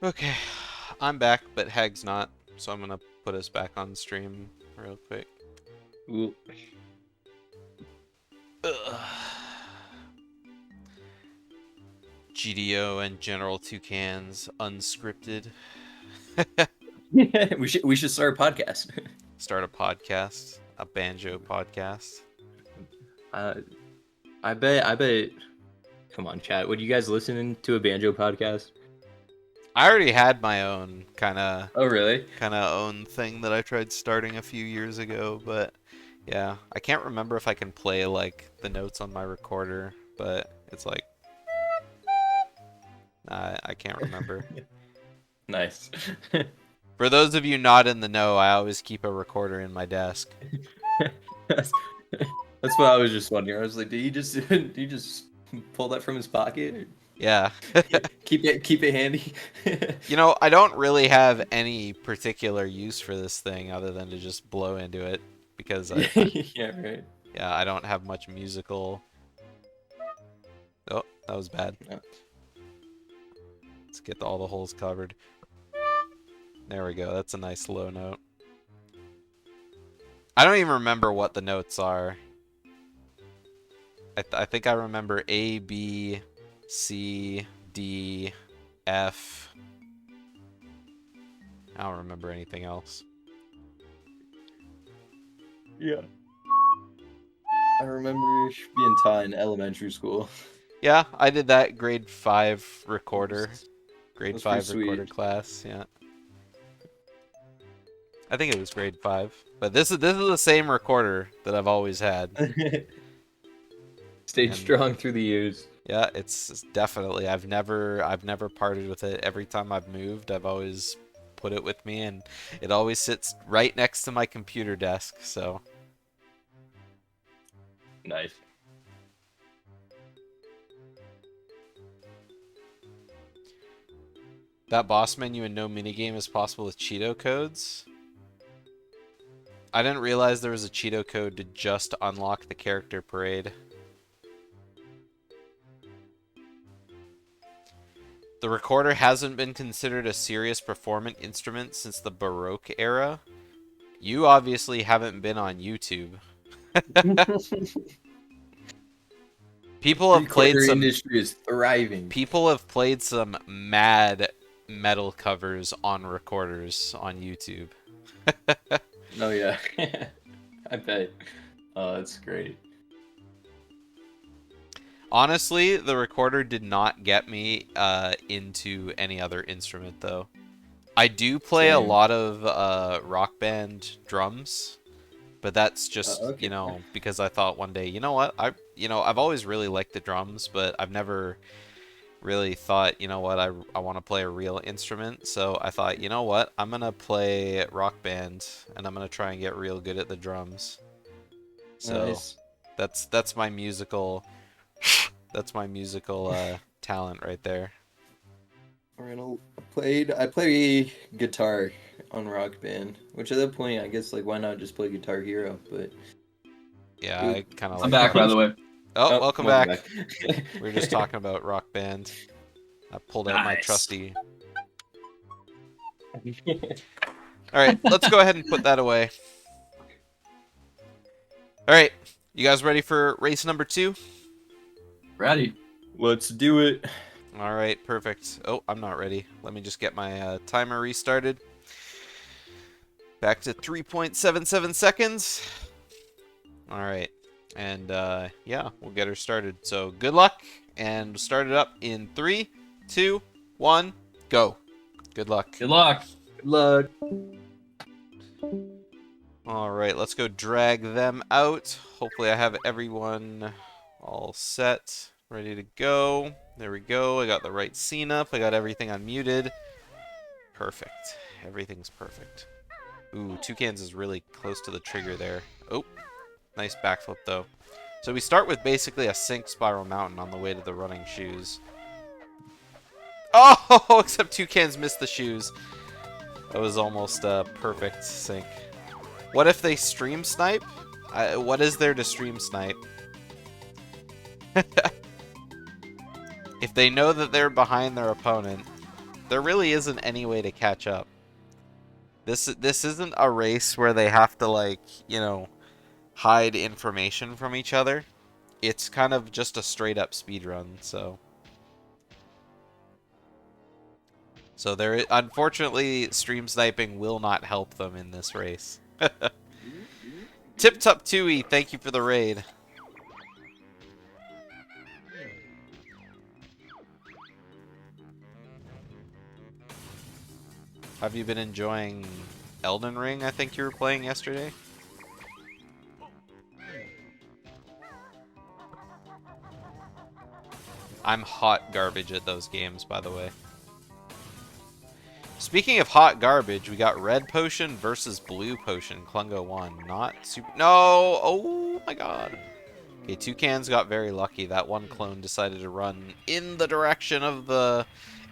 Okay, I'm back, but Hagg's not, so I'm gonna put us back on stream real quick. Ooh. Ugh. GDO and GeneralToucans unscripted. we should start a podcast. Start a podcast, a banjo podcast. I bet. Come on, chat. Would you guys listen to a banjo podcast? I already had my own kind of Oh, really? own thing that I tried starting a few years ago, but yeah, I can't remember if I can play like the notes on my recorder, but it's like I can't remember. Nice. For those of you not in the know, I always keep a recorder in my desk. That's what I was just wondering. I was like, did he just pull that from his pocket? Yeah. keep it handy. You know, I don't really have any particular use for this thing other than to just blow into it because Yeah, right. yeah, I don't have much musical. Oh, that was bad. Yeah. Let's get all the holes covered. There we go. That's a nice low note. I don't even remember what the notes are. I think I remember A, B, C, D, F. I don't remember anything else. Yeah. I remember being taught in elementary school. Yeah, I did that grade 5 recorder. Grade That's 5 pretty recorder sweet. class, yeah. I think it was grade 5. But this is the same recorder that I've always had. Stayed And- strong through the years. Yeah, it's definitely. I've never parted with it. Every time I've moved, I've always put it with me, and it always sits right next to my computer desk. So Nice. that boss menu and no minigame is possible with Cheeto codes. I didn't realize there was a Cheeto code to just unlock the character parade. The recorder hasn't been considered a serious performance instrument since the Baroque era. You obviously haven't been on YouTube. People have played Recorder some. industry is thriving. People have played some mad metal covers on recorders on YouTube. Oh yeah, I bet. Oh, that's great. Honestly, the recorder did not get me into any other instrument though. I do play a Same. lot of rock band drums, but that's just Okay. you know, because I thought one day, you know what, I've always really liked the drums, but I've never really thought, you know what, I want to play a real instrument. So I thought, you know what, I'm gonna play rock band and I'm gonna try and get real good at the drums. So Nice. that's my musical talent right there. I play guitar on Rock Band, which at that point I guess like why not just play Guitar Hero? But Yeah, I kind of like I'm back, that. by the way. Oh, welcome back. back. We were just talking about Rock Band. I pulled out my Nice. trusty. Alright, let's go ahead and put that away. Alright, you guys ready for race number 2? Ready. Let's do it. Alright, perfect. Oh, I'm not ready. Let me just get my timer restarted. Back to 3.77 seconds. Alright, and yeah, we'll get her started. So good luck, and we'll start it up in 3, 2, 1, go. Good luck. Good luck. Good luck. Alright, let's go drag them out. Hopefully I have everyone all set, ready to go. There we go. I got the right scene up. I got everything unmuted. Perfect. Everything's perfect. Ooh, Toucans is really close to the trigger there. Oh, nice backflip though. So we start with basically a sync spiral mountain on the way to the running shoes. Oh, except Toucans missed the shoes. That was almost a perfect sync. What if they stream snipe? What is there to stream snipe? If they know that they're behind their opponent, There really isn't any way to catch up. This isn't a race where they have to, like, you know, hide information from each other. It's kind of just a straight up speed run, so there, unfortunately, stream sniping will not help them in this race. Tourney, thank you for the raid. Have you been enjoying Elden Ring? I think you were playing yesterday. I'm hot garbage at those games, by the way. Speaking of hot garbage, we got Red Potion versus Blue Potion, Klungo 1. Not super... No! Oh my god. Okay, Toucans got very lucky. That one clone decided to run in the direction of the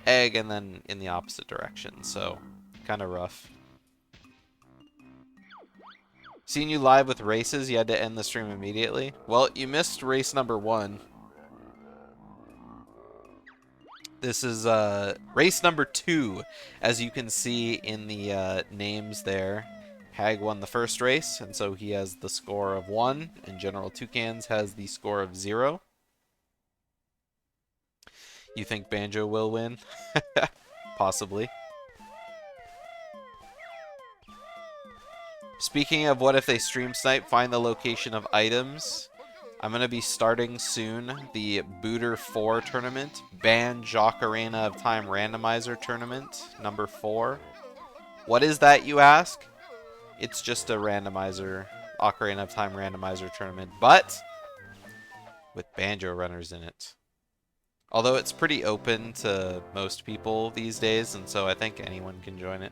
egg and then in the opposite direction, so kind of rough. Seeing you live with races, you had to end the stream immediately. Well, you missed race number 1. This is race number 2, as you can see in the names there. Hagg won the first race, and so he has the score of 1, and GeneralToucans has the score of 0. You think Banjo will win? Possibly. Speaking of what if they stream snipe, find the location of items. I'm going to be starting soon the Booter 4 tournament, Banjo-Ocarina of Time Randomizer tournament, number 4. What is that, you ask? It's just a randomizer, Ocarina of Time randomizer tournament, but with banjo runners in it. Although it's pretty open to most people these days, and so I think anyone can join it.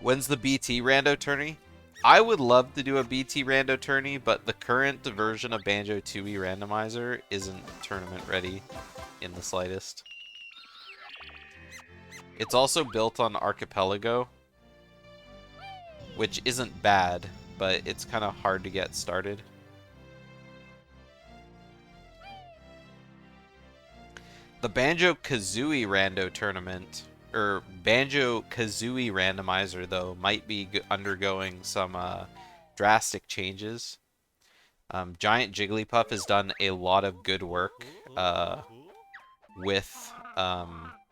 When's the BT Rando Tourney? I would love to do a BT Rando Tourney, but the current version of Banjo-Tooie randomizer isn't tournament ready in the slightest. It's also built on Archipelago, which isn't bad, but it's kind of hard to get started. The Banjo-Kazooie Rando Tournament, or Banjo-Kazooie Randomizer, though, might be undergoing some drastic changes. Giant Jigglypuff has done a lot of good work with Banjo-Kazooie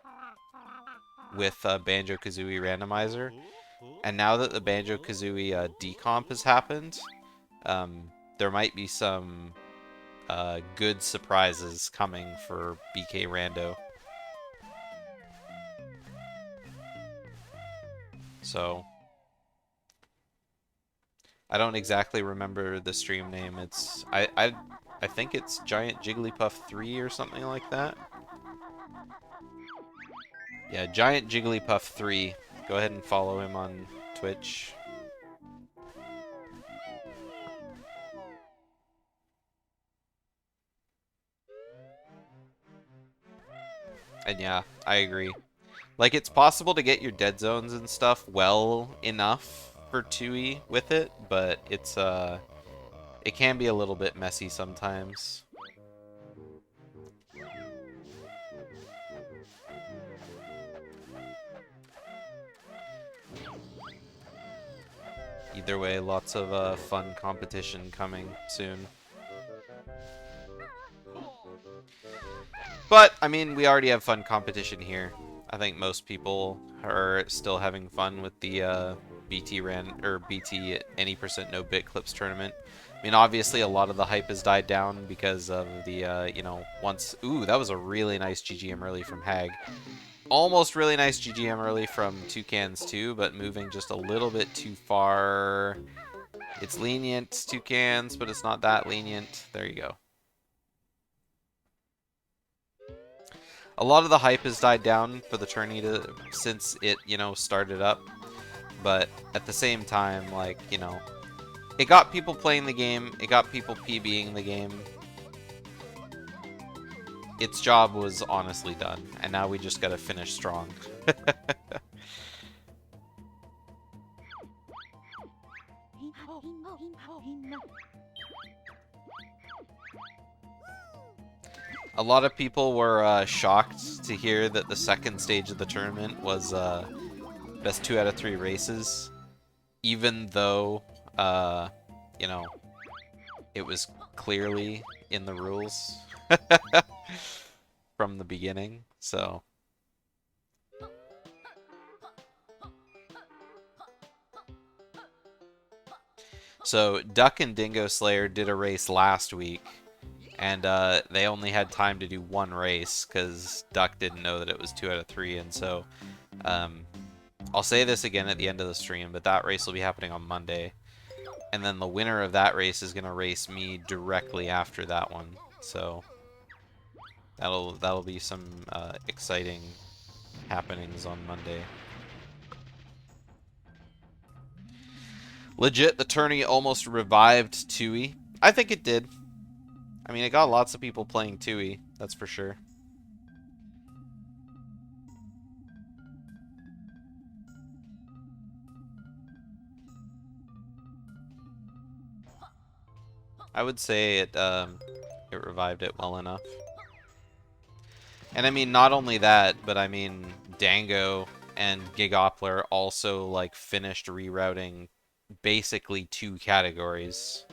Randomizer. And now that the Banjo-Kazooie decomp has happened, there might be some good surprises coming for BK Rando. So, I don't exactly remember the stream name. It's I think it's Giant Jigglypuff 3 or something like that. Yeah, Giant Jigglypuff 3. Go ahead and follow him on Twitch. And yeah, I agree. Like, it's possible to get your dead zones and stuff well enough for Tooie with it, but it's it can be a little bit messy sometimes. Either way, lots of fun competition coming soon. But, I mean, we already have fun competition here. I think most people are still having fun with the BT any percent no Bitclips tournament. I mean, obviously a lot of the hype has died down because of the, you know, once... Ooh, that was a really nice GGM early from Hagg. Almost really nice GGM early from Toucans too, but moving just a little bit too far. It's lenient, Toucans, but it's not that lenient. There you go. A lot of the hype has died down for the tourney since it, you know, started up. But at the same time, like, you know, it got people playing the game. It got people PBing the game. Its job was honestly done. And now we just gotta finish strong. A lot of people were shocked to hear that the second stage of the tournament was best 2 out of 3 races, even though, you know, it was clearly in the rules from the beginning, so... So, Duck and Dingo Slayer did a race last week, and they only had time to do 1 race, because Duck didn't know that it was 2 out of 3, and so... I'll say this again at the end of the stream, but that race will be happening on Monday. And then the winner of that race is going to race me directly after that one. So that'll be some exciting happenings on Monday. Legit, the tourney almost revived Tooie. I think it did. I mean, it got lots of people playing Tooie, that's for sure. I would say it revived it well enough. And I mean, not only that, but I mean, Dango and Gigoppler also like finished rerouting basically 2 categories.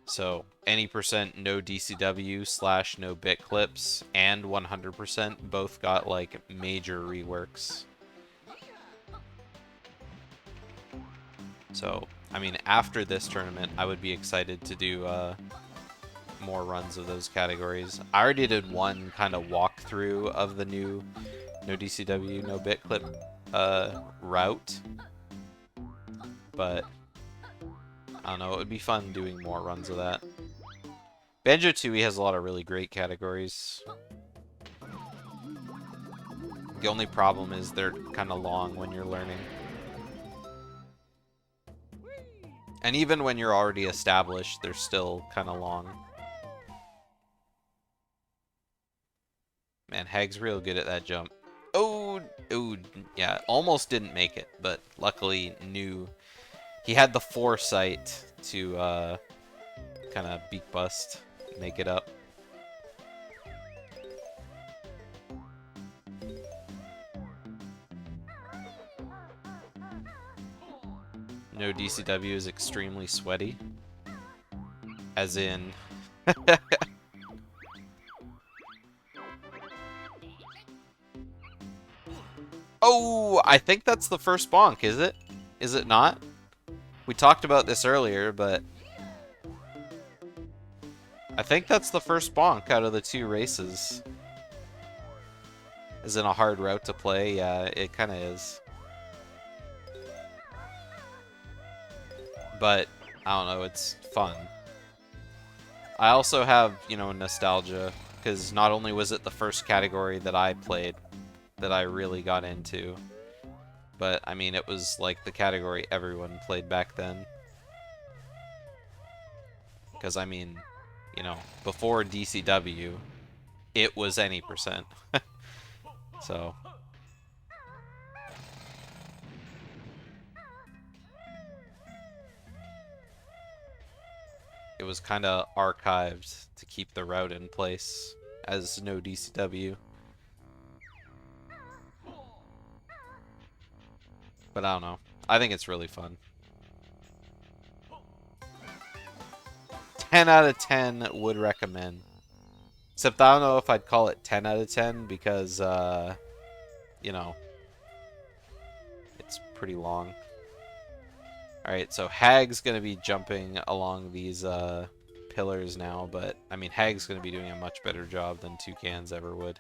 So any percent no DCW / no Bitclips and 100% both got like major reworks. So I mean, after this tournament, I would be excited to do more runs of those categories. I already did one kind of walkthrough of the new no DCW, no Bitclip route, but I don't know, it would be fun doing more runs of that. Banjo-Tooie has a lot of really great categories. The only problem is they're kind of long when you're learning. And even when you're already established, they're still kind of long. Man, Hagg's real good at that jump. Oh, yeah, almost didn't make it, but luckily knew he had the foresight to kind of beak bust, make it up. No DCW is extremely sweaty. As in... Oh, I think that's the first bonk, is it? Is it not? We talked about this earlier, but... I think that's the first bonk out of the 2 races. Is in a hard route to play? Yeah, it kind of is. But, I don't know, it's fun. I also have, you know, nostalgia, because not only was it the first category that I played, that I really got into, but, I mean, it was, like, the category everyone played back then. Because, I mean, you know, before DCW, it was any percent. So... it was kind of archived to keep the route in place as no DCW. But I don't know. I think it's really fun. 10 out of 10 would recommend. Except I don't know if I'd call it 10 out of 10 because, you know, it's pretty long. Alright, so Hagg's going to be jumping along these pillars now, but, I mean, Hagg's going to be doing a much better job than Toucans ever would.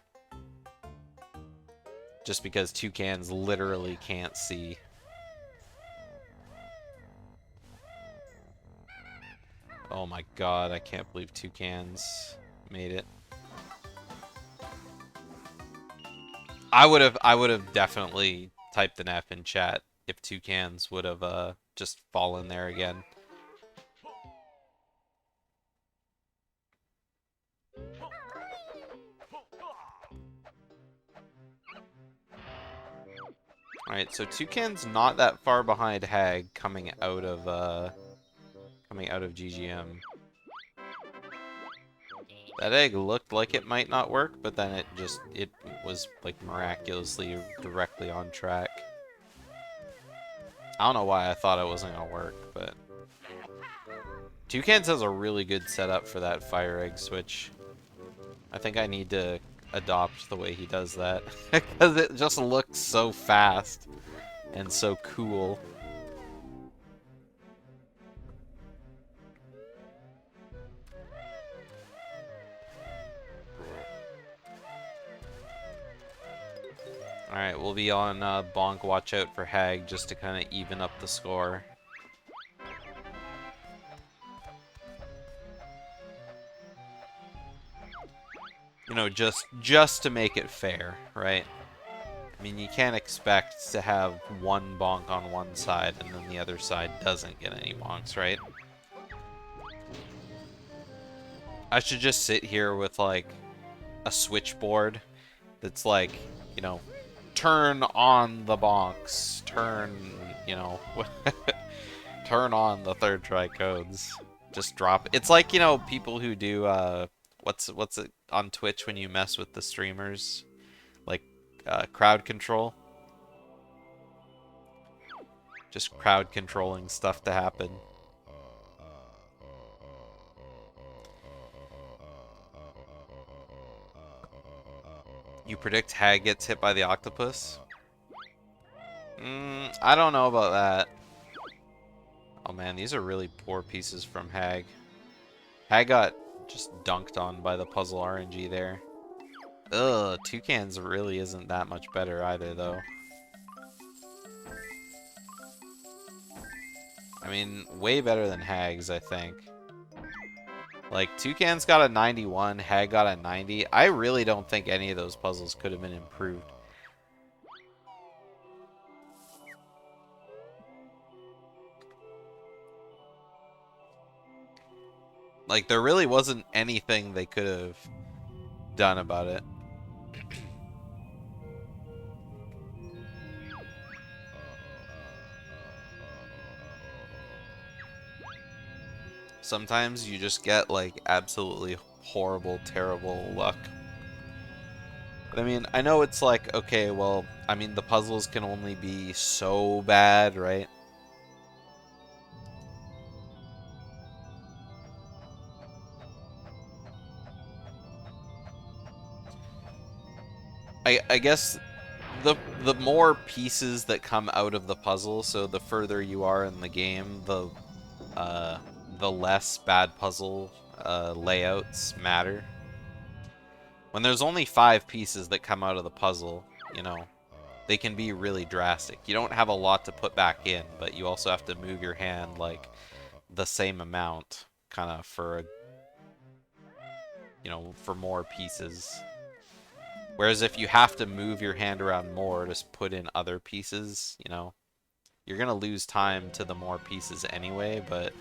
Just because Toucans literally can't see. Oh my god, I can't believe Toucans made it. I would have definitely typed an F in chat if Toucans would have just fallen there again. Alright, so Toucan's not that far behind Hagg coming out of GGM. That egg looked like it might not work, but then it was like miraculously directly on track. I don't know why I thought it wasn't gonna work, but Toucans has a really good setup for that fire egg switch. I think I need to adopt the way he does that because it just looks so fast and so cool. Alright, we'll be on Bonk watch out for Hagg just to kind of even up the score. You know, just to make it fair, right? I mean, you can't expect to have one bonk on one side and then the other side doesn't get any bonks, right? I should just sit here with, like, a switchboard that's like, you know, turn on the bonks, turn, you know, turn on the third try codes. Just drop it. It's like, you know, people who do, what's it on Twitch when you mess with the streamers? Like, crowd control. Just crowd controlling stuff to happen. You predict Hagg gets hit by the octopus? I don't know about that. Oh man, these are really poor pieces from Hagg. Hagg got just dunked on by the puzzle RNG there. Ugh, Toucans really isn't that much better either, though. I mean, way better than Hagg's, I think. Like, Toucan's got a 91, Hagg got a 90. I really don't think any of those puzzles could have been improved. Like, there really wasn't anything they could have done about it. Sometimes you just get, like, absolutely horrible, terrible luck. But, I mean, I know it's like, okay, well, I mean, the puzzles can only be so bad, right? I guess the more pieces that come out of the puzzle, so the further you are in the game, the less bad puzzle layouts matter. When there's only 5 pieces that come out of the puzzle, you know, they can be really drastic. You don't have a lot to put back in, but you also have to move your hand like the same amount, kind of for, you know, for more pieces. Whereas if you have to move your hand around more to put in other pieces, you know, you're gonna lose time to the more pieces anyway, but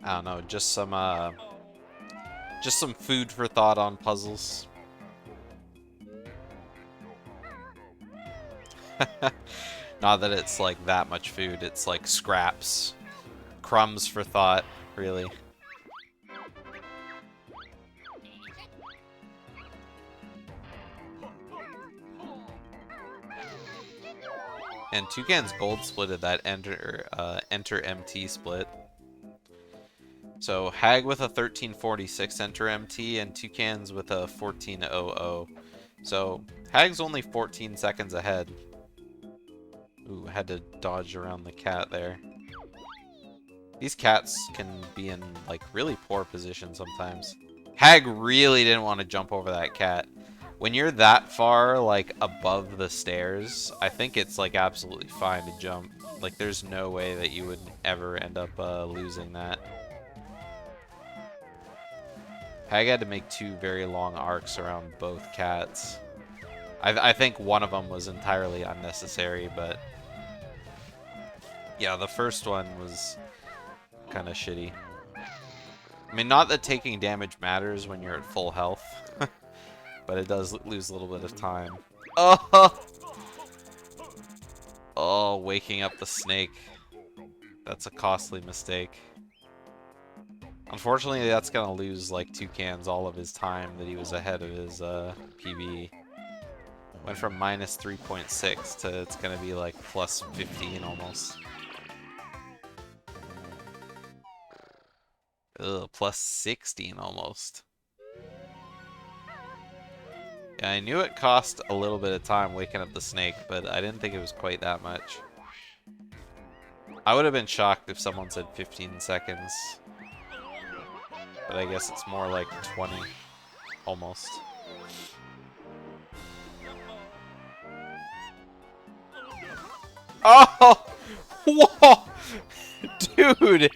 I don't know, just some food for thought on puzzles. Not that it's like that much food, it's like scraps. Crumbs for thought, really. And Toucan's gold splitted that enter MT split. So Hagg with a 1346 enter MT and Toucan's with a 1400. So Hagg's only 14 seconds ahead. Ooh, had to dodge around the cat there. These cats can be in like really poor position sometimes. Hagg really didn't want to jump over that cat. When you're that far like above the stairs, I think it's like absolutely fine to jump. Like there's no way that you would ever end up losing that. Hagg had to make 2 very long arcs around both cats. I think one of them was entirely unnecessary, but yeah, the first one was kind of shitty. I mean, not that taking damage matters when you're at full health, but it does lose a little bit of time. Oh! Oh, waking up the snake. That's a costly mistake. Unfortunately, that's gonna lose, like, Toucans all of his time that he was ahead of his, PB. Went from minus 3.6 to it's gonna be, like, plus 15 almost. Ugh, plus 16 almost. Yeah, I knew it cost a little bit of time waking up the snake, but I didn't think it was quite that much. I would have been shocked if someone said 15 seconds. But I guess it's more like 20. Almost. Oh! Whoa! Dude!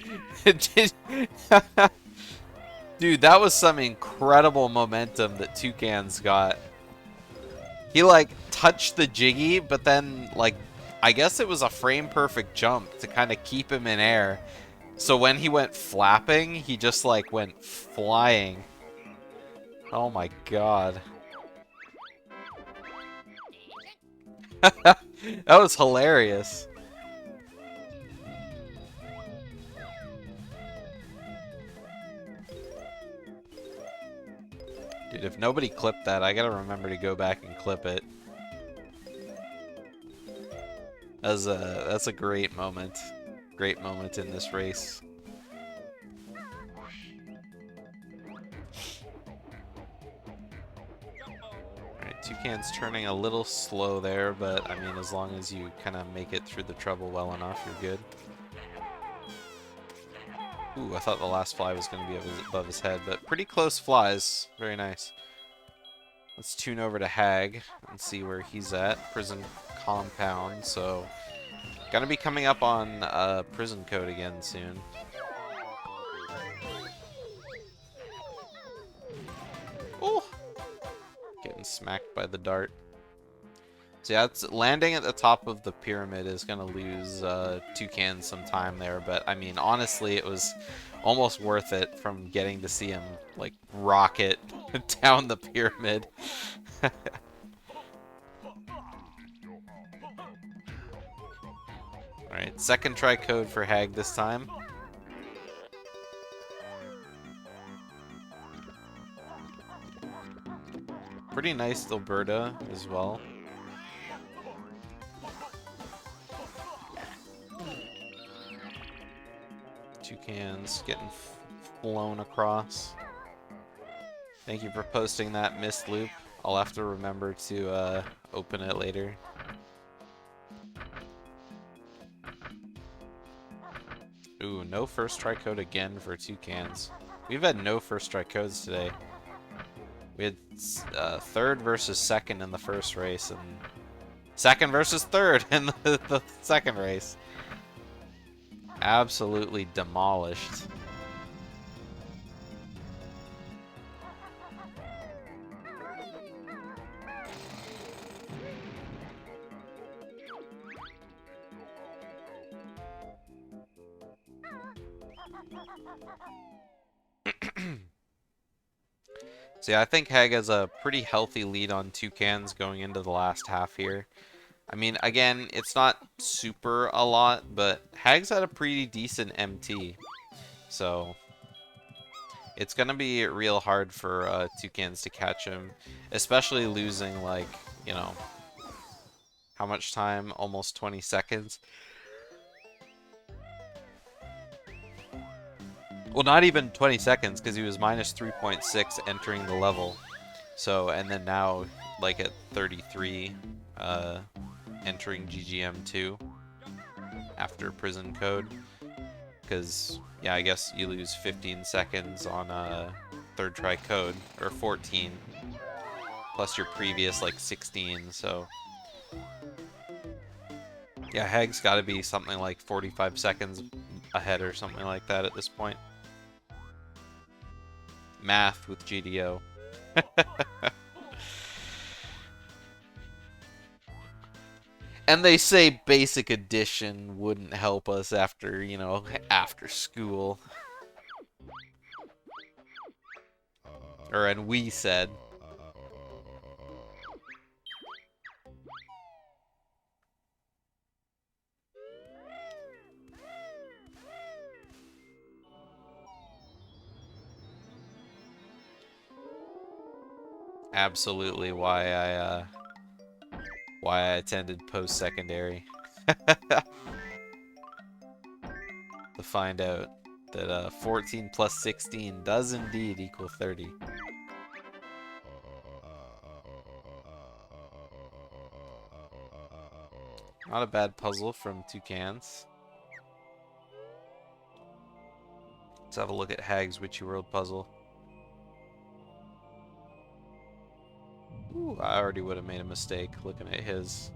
Dude, that was some incredible momentum that Toucans got. He, like, touched the Jiggy, but then, like, I guess it was a frame-perfect jump to kind of keep him in air. So when he went flapping, he just, like, went flying. Oh my god. That was hilarious. Dude, if nobody clipped that, I gotta remember to go back and clip it. That's a great moment. Great moment in this race. Alright, Toucan's turning a little slow there, but I mean, as long as you kind of make it through the trouble well enough, you're good. Ooh, I thought the last fly was going to be above his head, but pretty close flies. Very nice. Let's tune over to Hagg and see where he's at. Prison compound, so gonna be coming up on prison code again soon. Oh, getting smacked by the dart. So yeah, it's landing at the top of the pyramid is gonna lose Toucan some time there, but I mean, honestly, it was almost worth it from getting to see him like rocket down the pyramid. Alright, second try code for Hagg this time. Pretty nice Alberta as well. Toucans getting flown across. Thank you for posting that missed loop. I'll have to remember to open it later. Ooh, no first try code again for Toucans. We've had no first try codes today. We had third versus second in the first race, and second versus third in the second race. Absolutely demolished. So yeah, I think Hagg has a pretty healthy lead on Toucans going into the last half here. I mean, again, it's not super a lot, but Hagg's had a pretty decent MT. So it's going to be real hard for Toucans to catch him, especially losing, like, you know, how much time? Almost 20 seconds. Well, not even 20 seconds, because he was minus 3.6 entering the level. So, and then now, like at 33, entering GGM2 after prison code. Because, yeah, I guess you lose 15 seconds on a third try code, or 14, plus your previous, like, 16, so... Yeah, Hagg's got to be something like 45 seconds ahead or something like that at this point. Math with GDO. And they say basic addition wouldn't help us after, you know, after school. Or, and we said. Absolutely why I attended post-secondary. To find out that 14 plus 16 does indeed equal 30. Not a bad puzzle from Toucans. Let's have a look at Hagg's Witchy World puzzle. Ooh, I already would have made a mistake looking at his.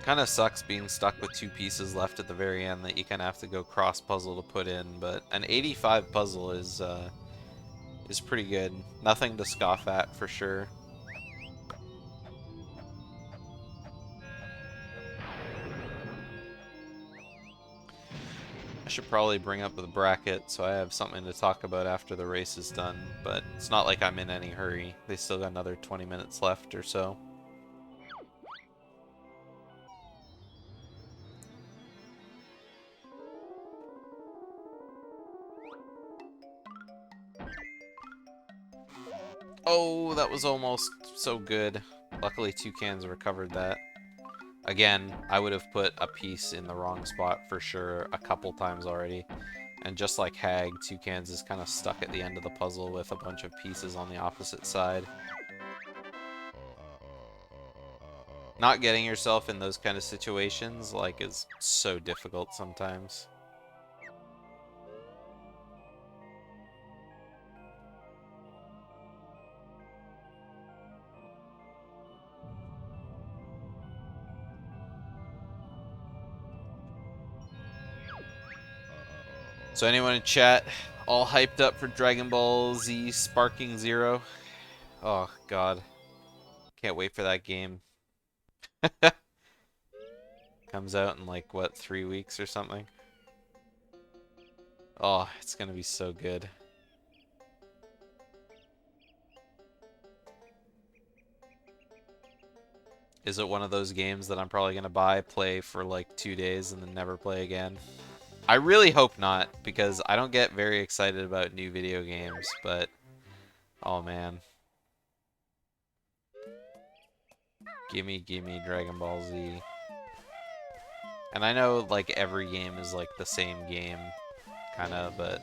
Kind of sucks being stuck with 2 pieces left at the very end that you kind of have to go cross puzzle to put in, but an 85 puzzle is pretty good. Nothing to scoff at for sure. I should probably bring up the bracket so I have something to talk about after the race is done, but it's not like I'm in any hurry. They still got another 20 minutes left or so. Oh, that was almost so good. Luckily, Toucans recovered that. Again, I would have put a piece in the wrong spot for sure a couple times already. And just like Hagg, Toucans is kind of stuck at the end of the puzzle with a bunch of pieces on the opposite side. Not getting yourself in those kind of situations, like, is so difficult sometimes. So anyone in chat all hyped up for Dragon Ball Z Sparking Zero? Oh god. Can't wait for that game. Comes out in like, what, 3 weeks or something? Oh, it's gonna be so good. Is it one of those games that I'm probably gonna buy, play for like 2 days, and then never play again? I really hope not, because I don't get very excited about new video games, but... oh man. Gimme, gimme Dragon Ball Z. And I know, like, every game is, like, the same game, kinda, but...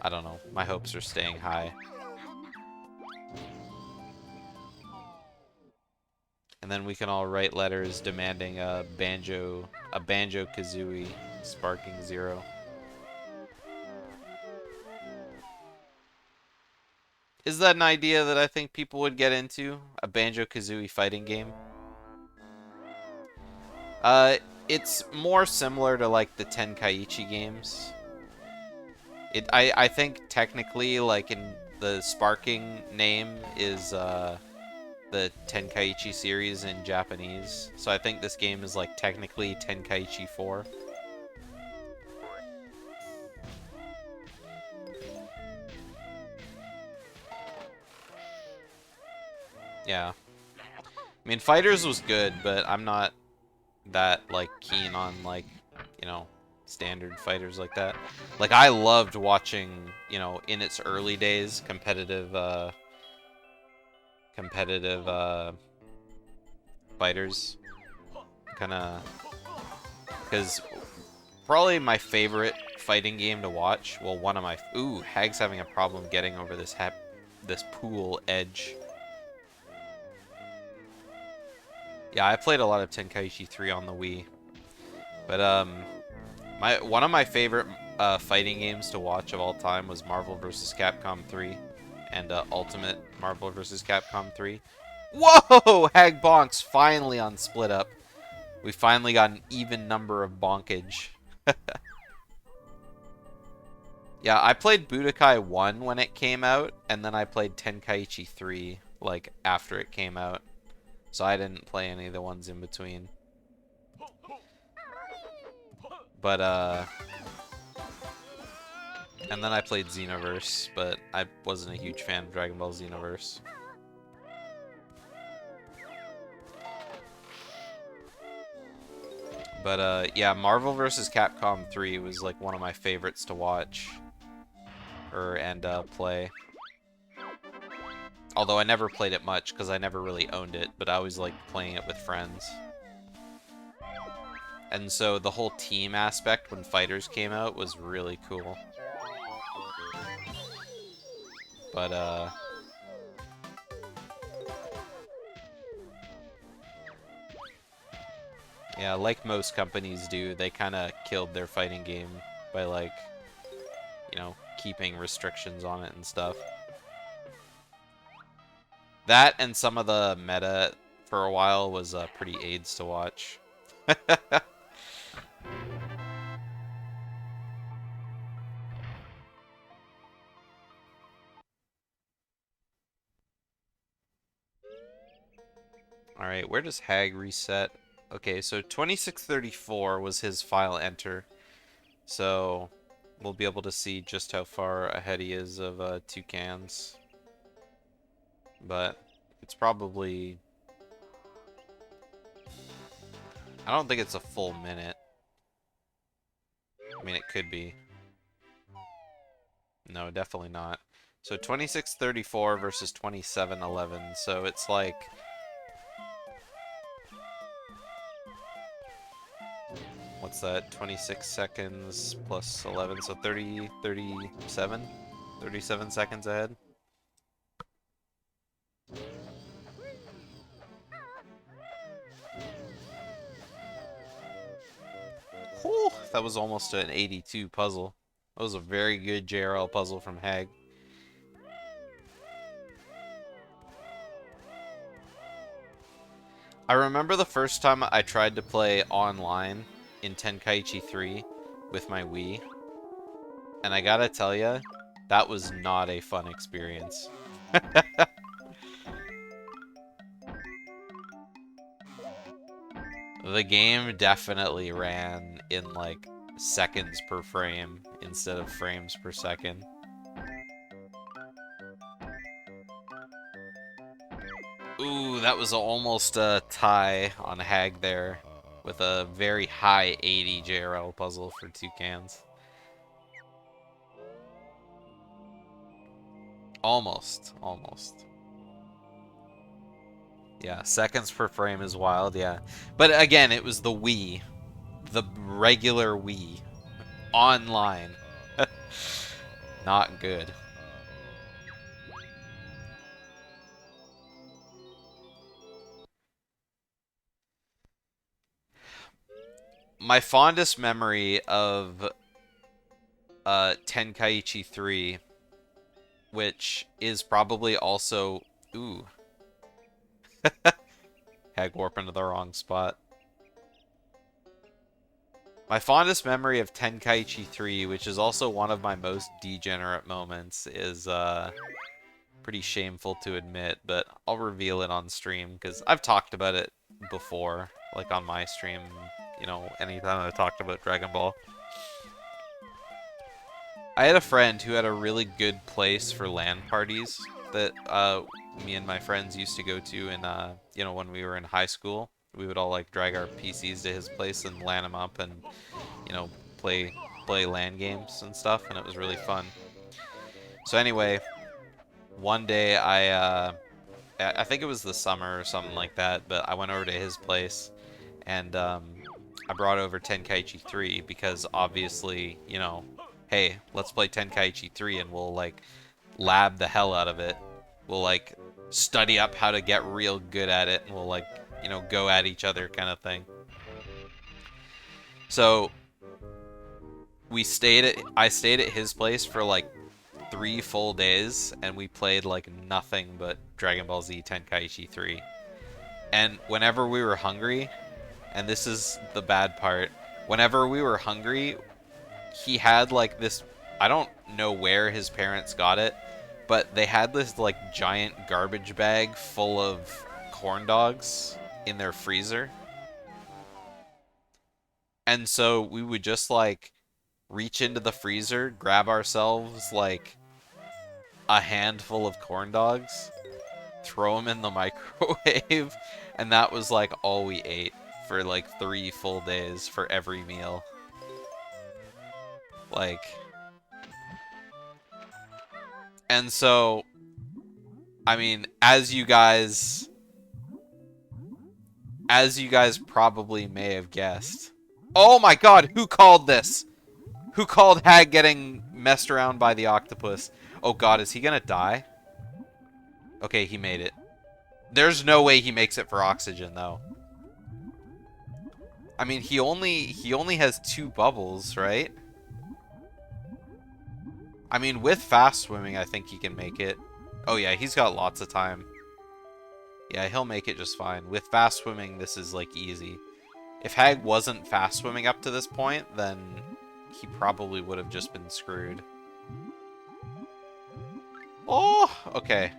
I don't know. My hopes are staying high. And then we can all write letters demanding a Banjo-Kazooie Sparking Zero. Is that an idea that I think people would get into? A Banjo-Kazooie fighting game? It's more similar to, like, the Tenkaichi games. I think technically, like, in the Sparking name is, the Tenkaichi series in Japanese. So I think this game is, like, technically Tenkaichi 4. Yeah. I mean, Fighters was good, but I'm not that, like, keen on, like, you know, standard fighters like that. Like, I loved watching, you know, in its early days, competitive fighters. Kinda... because probably my favorite fighting game to watch, well, one of my... ooh, Hagg's having a problem getting over this pool edge. Yeah, I played a lot of Tenkaichi 3 on the Wii. But, one of my favorite fighting games to watch of all time was Marvel vs. Capcom 3 and Ultimate Marvel vs. Capcom 3. Whoa! Hagg bonks finally on Split Up. We finally got an even number of bonkage. Yeah, I played Budokai 1 when it came out, and then I played Tenkaichi 3, like, after it came out. So I didn't play any of the ones in between. But, And then I played Xenoverse, but I wasn't a huge fan of Dragon Ball Xenoverse. But yeah, Marvel vs. Capcom 3 was like one of my favorites to watch and play. Although I never played it much because I never really owned it, but I always liked playing it with friends. And so the whole team aspect when Fighters came out was really cool. But yeah, like most companies do, they kind of killed their fighting game by, like, you know, keeping restrictions on it and stuff. That and some of the meta for a while was pretty AIDS to watch. Alright, where does Hagg reset? Okay, so 2634 was his file enter. So we'll be able to see just how far ahead he is of Toucans. But it's probably... I don't think it's a full minute. I mean, it could be. No, definitely not. So 2634 versus 2711. So it's like... What's that? 26 seconds plus 11, so 30, 37? 37 seconds ahead. Whew, that was almost an 82 puzzle. That was a very good JRL puzzle from Hagg. I remember the first time I tried to play online in Tenkaichi 3 with my Wii, and I gotta tell ya, that was not a fun experience. The game definitely ran in like seconds per frame instead of frames per second. Ooh, that was almost a tie on Hagg there with a very high 80 JRL puzzle for Toucans. Almost. Yeah, seconds per frame is wild, yeah. But again, it was the Wii. The regular Wii. Online. Not good. My fondest memory of Tenkaichi 3, which is probably also... Ooh. Hagg warp into the wrong spot. My fondest memory of Tenkaichi 3, which is also one of my most degenerate moments, is pretty shameful to admit, but I'll reveal it on stream, because I've talked about it before, like on my stream, you know, anytime I've talked about Dragon Ball. I had a friend who had a really good place for LAN parties that me and my friends used to go to in, you know, when we were in high school. We would all like drag our PCs to his place and LAN them up and, you know, play LAN games and stuff, and it was really fun. So anyway, one day I think it was the summer or something like that, but I went over to his place and I brought over Tenkaichi 3 because obviously, you know, hey, let's play Tenkaichi 3 and we'll like lab the hell out of it. We'll like study up how to get real good at it and we'll like, you know, go at each other kind of thing. So I stayed at his place for like 3 full days and we played like nothing but Dragon Ball Z Tenkaichi 3. And whenever we were hungry, and this is the bad part, whenever we were hungry, he had like this, I don't know where his parents got it, but they had this like giant garbage bag full of corn dogs in their freezer. And so we would just like reach into the freezer, grab ourselves, like, a handful of corn dogs, throw them in the microwave, and that was, like, all we ate for, like, 3 full days for every meal. Like... And so... I mean, as you guys probably may have guessed. Oh my god, who called this? Who called Hagg getting messed around by the octopus? Oh god, is he gonna die? Okay, he made it. There's no way he makes it for oxygen, though. I mean, he only has 2 bubbles, right? I mean, with fast swimming, I think he can make it. Oh yeah, he's got lots of time. Yeah, he'll make it just fine. With fast swimming, this is, like, easy. If Hagg wasn't fast swimming up to this point, then he probably would have just been screwed. Oh, okay.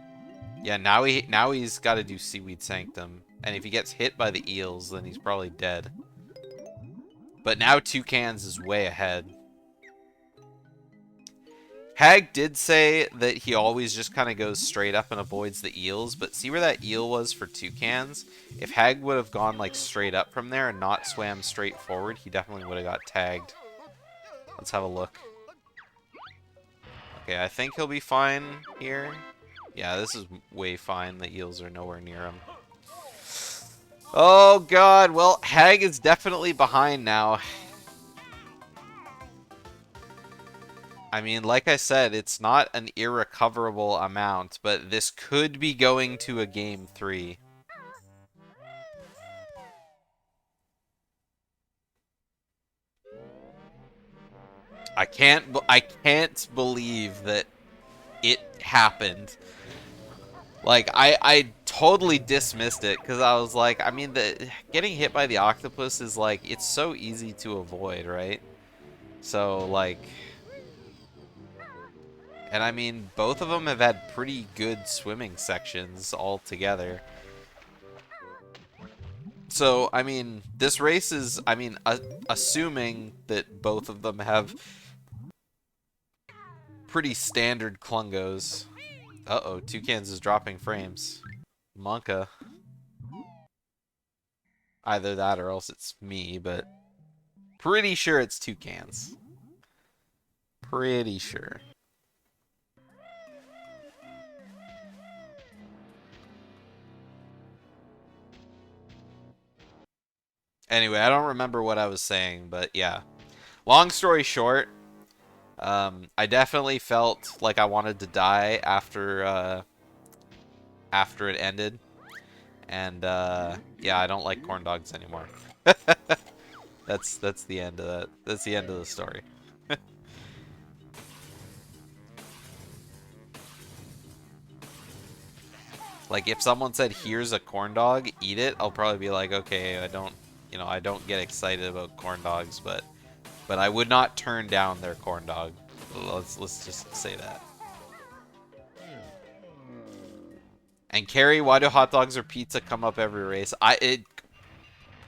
Yeah, now he's got to do Seaweed Sanctum. And if he gets hit by the eels, then he's probably dead. But now Toucans is way ahead. Hagg did say that he always just kind of goes straight up and avoids the eels, but see where that eel was for Toucans? If Hagg would have gone like straight up from there and not swam straight forward, he definitely would have got tagged. Let's have a look. Okay, I think he'll be fine here. Yeah, this is way fine. The eels are nowhere near him. Oh god, well, Hagg is definitely behind now. I mean, like I said, it's not an irrecoverable amount, but this could be going to a game 3. I can't believe that it happened. Like, I totally dismissed it, because I was like, I mean, getting hit by the octopus is, like, it's so easy to avoid, right? So, like... And I mean, both of them have had pretty good swimming sections all together. So, I mean, this race is, I mean, assuming that both of them have pretty standard clungos. Uh-oh, Toucans is dropping frames. Monka. Either that or else it's me, but pretty sure it's Toucans. Pretty sure. Anyway, I don't remember what I was saying, but yeah. Long story short, I definitely felt like I wanted to die after it ended. And yeah, I don't like corn dogs anymore. That's the end of that. That's the end of the story. Like, if someone said, here's a corn dog, eat it, I'll probably be like, okay, I don't get excited about corn dogs, but I would not turn down their corn dog. Let's just say that. And Carrie, why do hot dogs or pizza come up every race?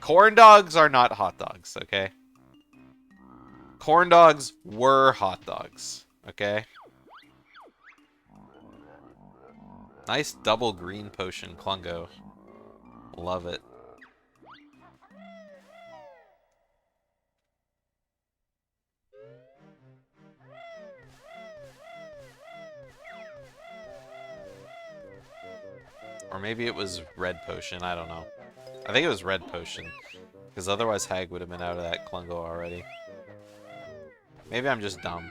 Corn dogs are not hot dogs, okay? Corn dogs were hot dogs, okay? Nice double green potion clungo. Love it. Or maybe it was red potion, I don't know. I think it was red potion. Because otherwise Hagg would have been out of that clungo already. Maybe I'm just dumb.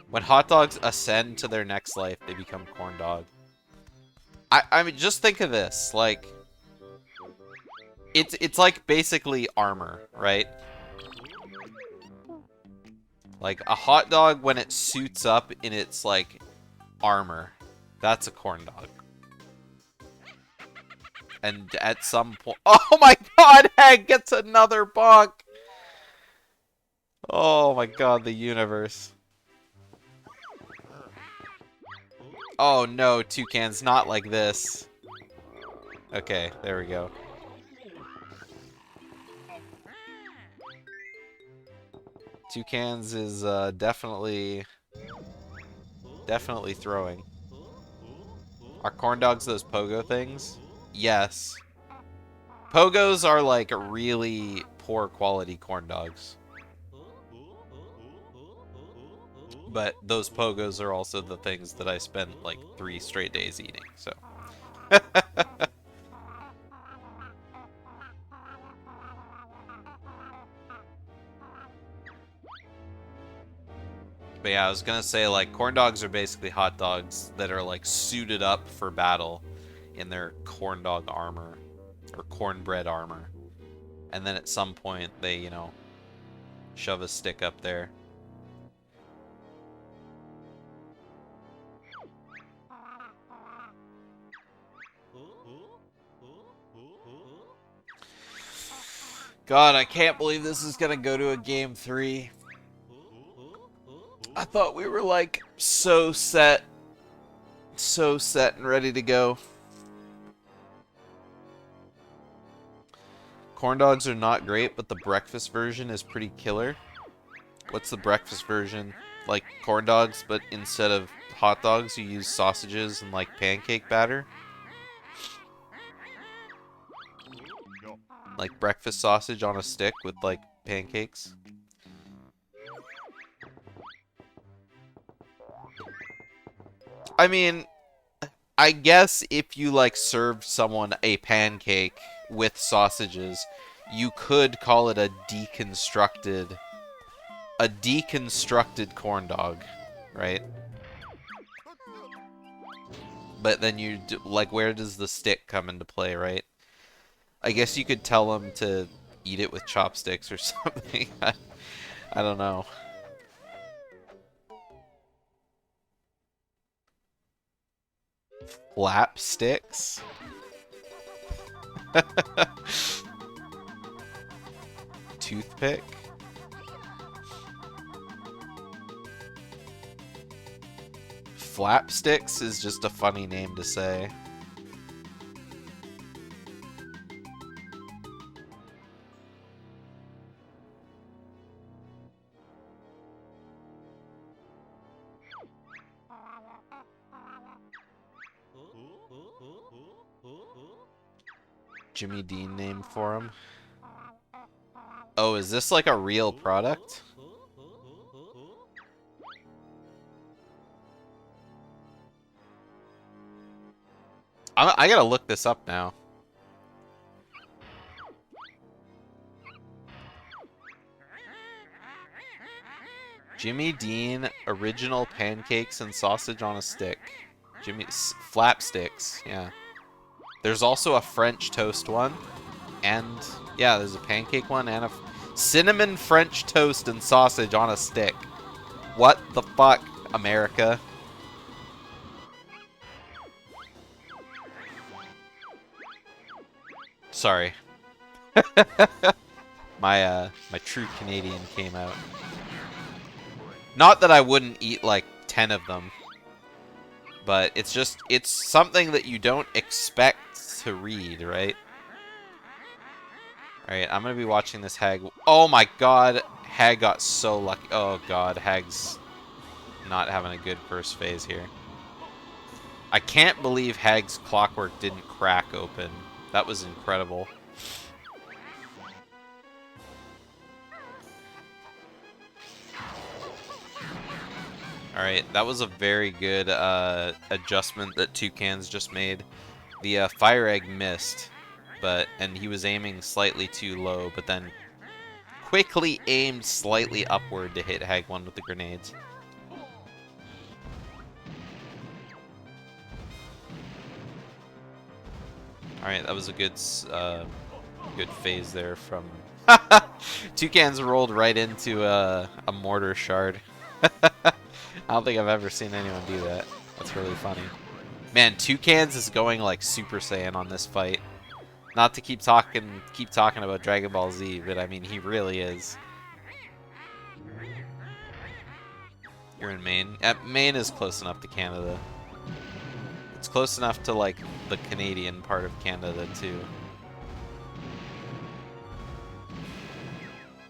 When hot dogs ascend to their next life, they become corn dog. I mean, just think of this. Like, it's like basically armor, right? Like, a hot dog, when it suits up in its, like, armor, that's a corn dog. And at some point... Oh my god! Hagg gets another bonk! Oh my god, the universe. Oh no, Toucans, not like this. Okay, there we go. Toucans is definitely throwing. Are corn dogs those pogo things? Yes. Pogos are like really poor quality corn dogs. But those pogos are also the things that I spent like 3 straight days eating, so. But yeah, I was gonna say, like, corn dogs are basically hot dogs that are, like, suited up for battle in their corn dog armor, or cornbread armor. And then at some point, they, you know, shove a stick up there. God, I can't believe this is gonna go to a game 3. I thought we were, like, so set and ready to go. Corn dogs are not great, but the breakfast version is pretty killer. What's the breakfast version? Like corn dogs, but instead of hot dogs, you use sausages and like pancake batter? Like breakfast sausage on a stick with like pancakes? I mean, I guess if you like served someone a pancake with sausages, you could call it a deconstructed corn dog, right? But then you do, like, where does the stick come into play, right? I guess you could tell them to eat it with chopsticks or something. I don't know. Flap sticks? Toothpick? Flapsticks is just a funny name to say. Jimmy Dean name for him. Oh, is this like a real product? I gotta look this up now. Jimmy Dean original pancakes and sausage on a stick. Flap sticks, yeah. There's also a French toast one. And, yeah, there's a pancake one and a cinnamon French toast and sausage on a stick. What the fuck, America? Sorry. My true Canadian came out. Not that I wouldn't eat like 10 of them. But it's just, it's something that you don't expect to read, right? Alright, I'm gonna be watching this Hagg. Oh my god, Hagg got so lucky. Oh god, Hagg's not having a good first phase here. I can't believe Hagg's clockwork didn't crack open. That was incredible. Alright, that was a very good adjustment that Toucans just made. The fire egg missed, and he was aiming slightly too low, but then quickly aimed slightly upward to hit Hagg 1 with the grenades. Alright, that was a good phase there from... Toucans rolled right into a mortar shard. I don't think I've ever seen anyone do that. That's really funny. Man, Toucans is going like Super Saiyan on this fight. Not to keep talking about Dragon Ball Z, but I mean he really is. You're in Maine. Maine is close enough to Canada. It's close enough to like the Canadian part of Canada too.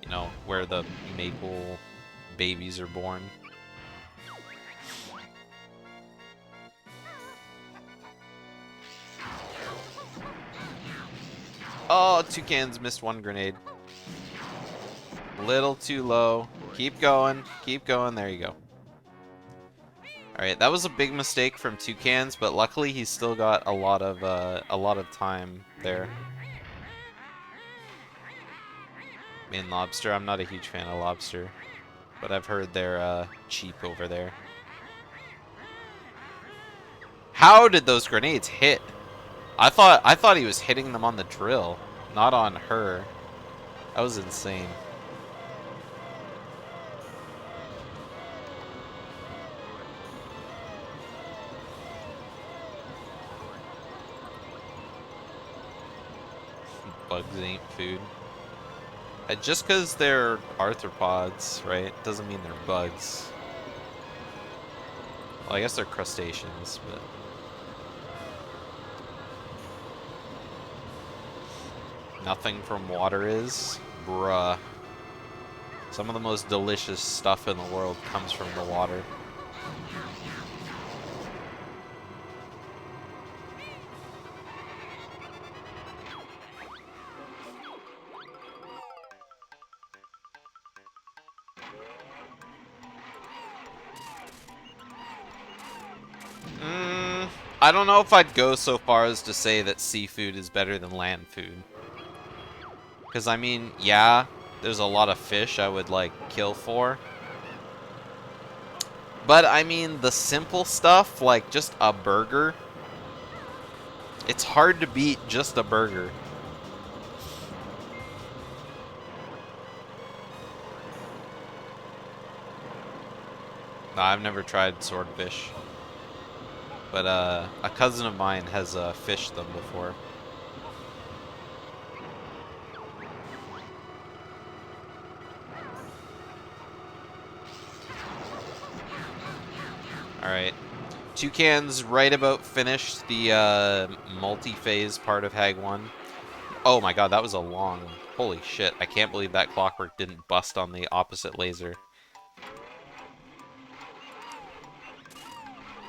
You know, where the maple babies are born. Oh, Toucans missed one grenade. Little too low. Keep going. Keep going. There you go. Alright, that was a big mistake from Toucans, but luckily he's still got a lot of time there. Main lobster. I'm not a huge fan of lobster, but I've heard they're cheap over there. How did those grenades hit? I thought he was hitting them on the drill, not on her. That was insane. Bugs ain't food. Just because they're arthropods, right, doesn't mean they're bugs. Well, I guess they're crustaceans, but... Nothing from water is? Bruh. Some of the most delicious stuff in the world comes from the water. I don't know if I'd go so far as to say that seafood is better than land food. Because, I mean, yeah, there's a lot of fish I would, like, kill for. But, I mean, the simple stuff, like just a burger, it's hard to beat just a burger. Nah, I've never tried swordfish. But a cousin of mine has fished them before. Alright. Toucans right about finished the multi-phase part of Hagg 1. Oh my god, that was a long... Holy shit, I can't believe that clockwork didn't bust on the opposite laser.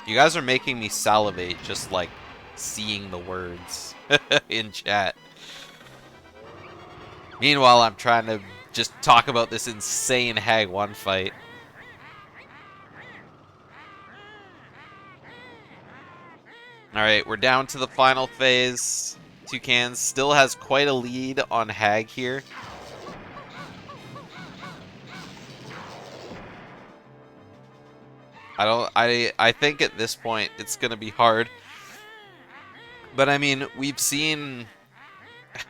You guys are making me salivate just, like, seeing the words in chat. Meanwhile, I'm trying to just talk about this insane Hagg 1 fight. Alright, we're down to the final phase. Toucans still has quite a lead on Hagg here. I think at this point it's gonna be hard. But I mean, we've seen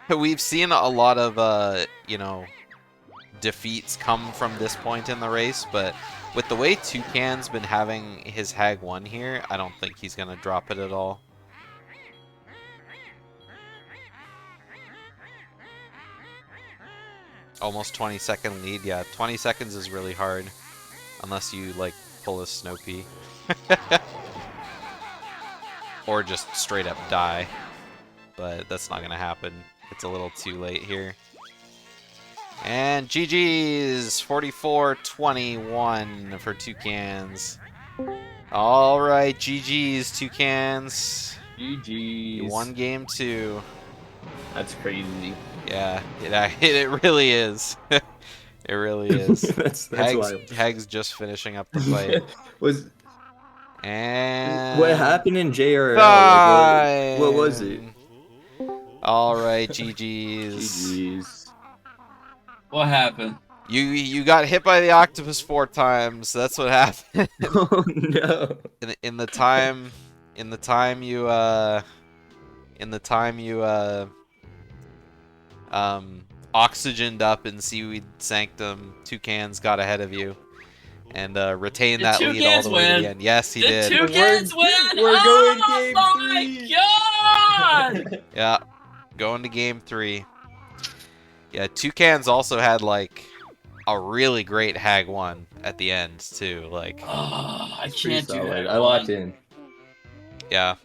a lot of you know, defeats come from this point in the race, but with the way Toucan's been having his Hagg 1 here, I don't think he's gonna drop it at all. Almost 20-second lead, yeah. 20 seconds is really hard. Unless you, like, pull a snow pea. Or just straight up die. But that's not gonna happen. It's a little too late here. And GG's! 44-21 for Toucans. Alright, GG's, Toucans. GG's. You won game 2. That's crazy. Yeah, it really is. It really is. that's wild. Hagg's just finishing up the fight. And what happened in JRL? Like, what was it? All right, GG's. GG's. What happened? You got hit by the octopus 4 times. That's what happened. Oh no. In the time you oxygened up in Seaweed Sanctum, Toucans got ahead of you and retained that lead all the way to the end. Yes, he did. Toucans win! We're going game 3. Oh my god! Yeah, going to game 3. Yeah, Toucans also had like a really great Hagg 1 at the end too. Like, I can't do that. I locked in. Yeah,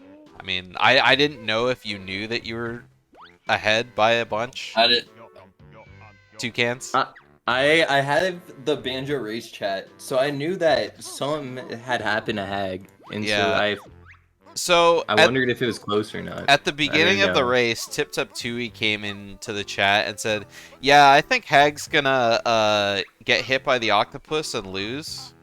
I mean, I didn't know if you knew that you were ahead by a bunch. I did. Toucans. I had the Banjo Race chat, so I knew that something had happened to Hagg, and Yeah. so So I wondered if it was close or not. at the I beginning didn't of the know. race, Tourney came into the chat and said, "Yeah, I think Hagg's gonna get hit by the octopus and lose."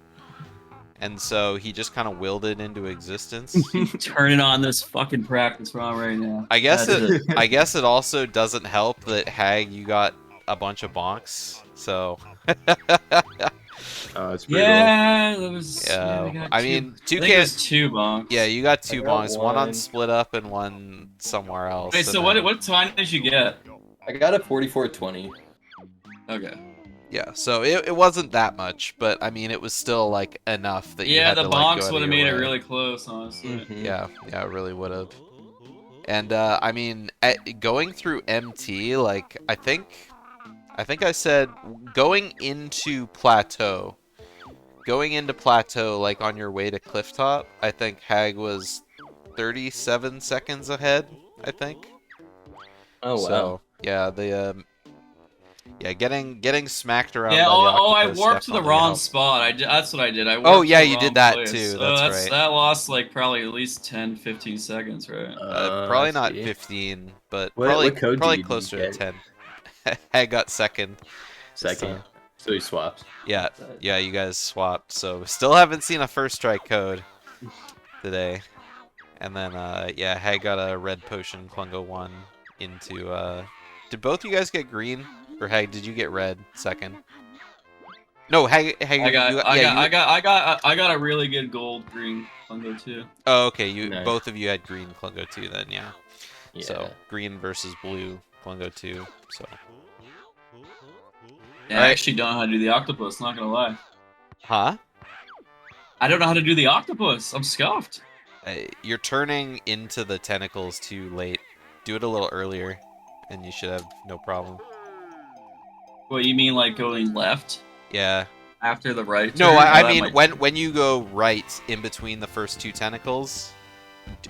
And so he just kind of willed it into existence. Turning on this fucking practice ROM right now. I guess That's it. I guess it also doesn't help that Hagg, you got a bunch of bonks. So Oh, it's brutal. Yeah, there was. yeah, we got I two. mean, I think it was 2 bonks. yeah, you got I 2 got bonks, one on one. Split Up and one somewhere else. Wait, so and what? then- What time did you get? I got a 44-20. Okay. Yeah, so it wasn't that much, but I mean, it was still like enough that you Yeah, had the to like go bonks out would of have your made it way. really close, honestly. Mhm. Yeah, it really would have. And I mean, going through MT, like I think I said going into plateau, like on your way to clifftop. I think Hagg was 37 seconds ahead. I think. Oh wow. So yeah, the yeah, getting smacked around Yeah. by the I octopus warped to the definitely wrong helped. spot. That's what I did. I warped Oh, yeah, to the you did wrong that place. too, Oh, that's right. That lost like probably at least 10, 15 seconds, right? Probably I not see. 15, but What code probably did you closer to get? 10. I got second. Second. So he swapped. Yeah, you guys swapped. So still haven't seen a first strike code today. And then yeah, Hagg got a red potion Klungo 1 into did both you guys get green? Or Hagg, did you get red second? No, Hagg I got a really good gold green Fungo too. Oh, okay, Nice. both of you had green Klungo 2 then, yeah. Yeah. So, green versus blue Klungo 2. So, Yeah, Alright. I actually don't know how to do the octopus, not gonna lie. huh? I don't know how to do the octopus. I'm scuffed. You're turning into the tentacles too late. Do it a little earlier, and you should have no problem. What, you mean like going left Yeah. after the right No, turn? I that mean might- when you go right in between the first 2 tentacles.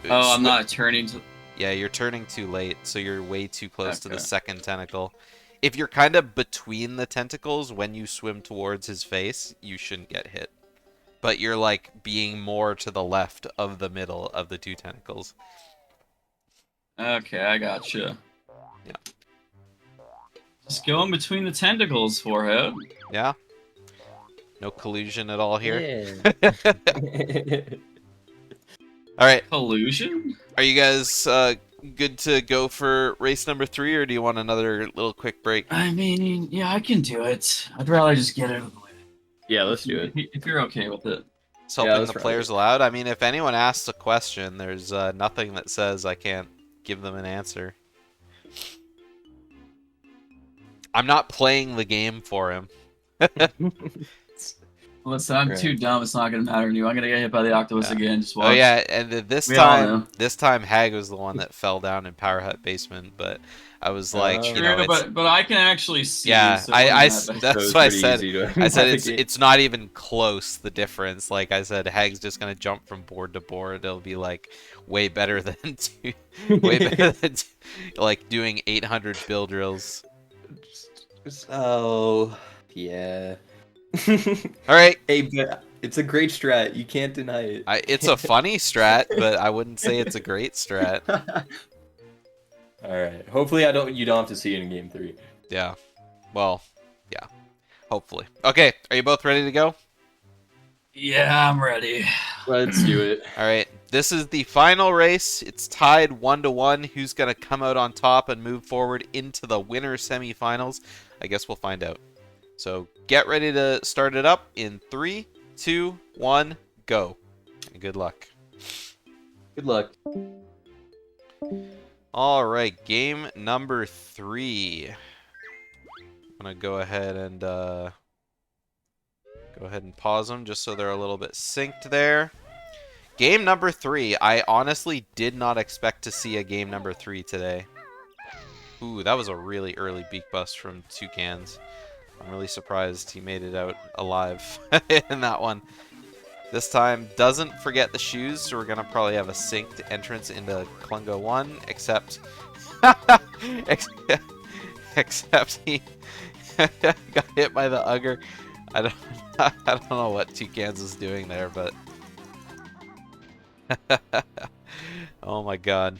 Oh, I'm not turning to... Yeah, you're turning too late, so you're way too close to the Okay. second tentacle. If you're kind of between the tentacles when you swim towards his face, you shouldn't get hit. But you're like being more to the left of the middle of the 2 tentacles. Okay, I gotcha. Yeah. Just go in between the tentacles, forehead. Yeah? No collusion at all here? Yeah. Alright, Collusion? are you guys good to go for race number 3, or do you want another little quick break? I mean, yeah, I can do it. I'd rather just get it out of the way. Yeah, let's do it. If you're okay with it. It's Yeah, helping let's the ride players it. aloud. I mean, if anyone asks a question, there's nothing that says I can't give them an answer. I'm not playing the game for him. Listen, I'm Right. too dumb. It's not gonna matter to you. I'm gonna get hit by the octopus Yeah. again. Just watch. Oh yeah, and this We all know. time Hagg was the one that fell down in Power Hut basement, but I was like, you know, True, it's, but I can actually see. yeah, so it wasn't that bad. that's So it's what I pretty said. easy to I said navigate. it's not even close, the difference. Like I said, Hagg's just gonna jump from board to board. It'll be like way better than like doing 800 bill drills. Oh, yeah. All right, Hey, but it's a great strat. You can't deny it. it's a funny strat, but I wouldn't say it's a great strat. All right. Hopefully, you don't have to see it in game 3. Yeah. Well, yeah. Hopefully. Okay, are you both ready to go? Yeah, I'm ready. Let's do it. All right. This is the final race. It's tied 1-1. Who's going to come out on top and move forward into the winner semifinals? I guess we'll find out. So get ready to start it up in 3, 2, 1, go. And good luck. Good luck. All right, game number 3. I'm going to go ahead and pause them just so they're a little bit synced there. Game number 3. I honestly did not expect to see a game number 3 today. Ooh, that was a really early beak bust from Toucans. I'm really surprised he made it out alive in that one. This time, doesn't forget the shoes, so we're going to probably have a synced entrance into Klungo 1, except... except Got hit by the Ugger. I don't, I don't know what Toucans is doing there, but... Oh my god.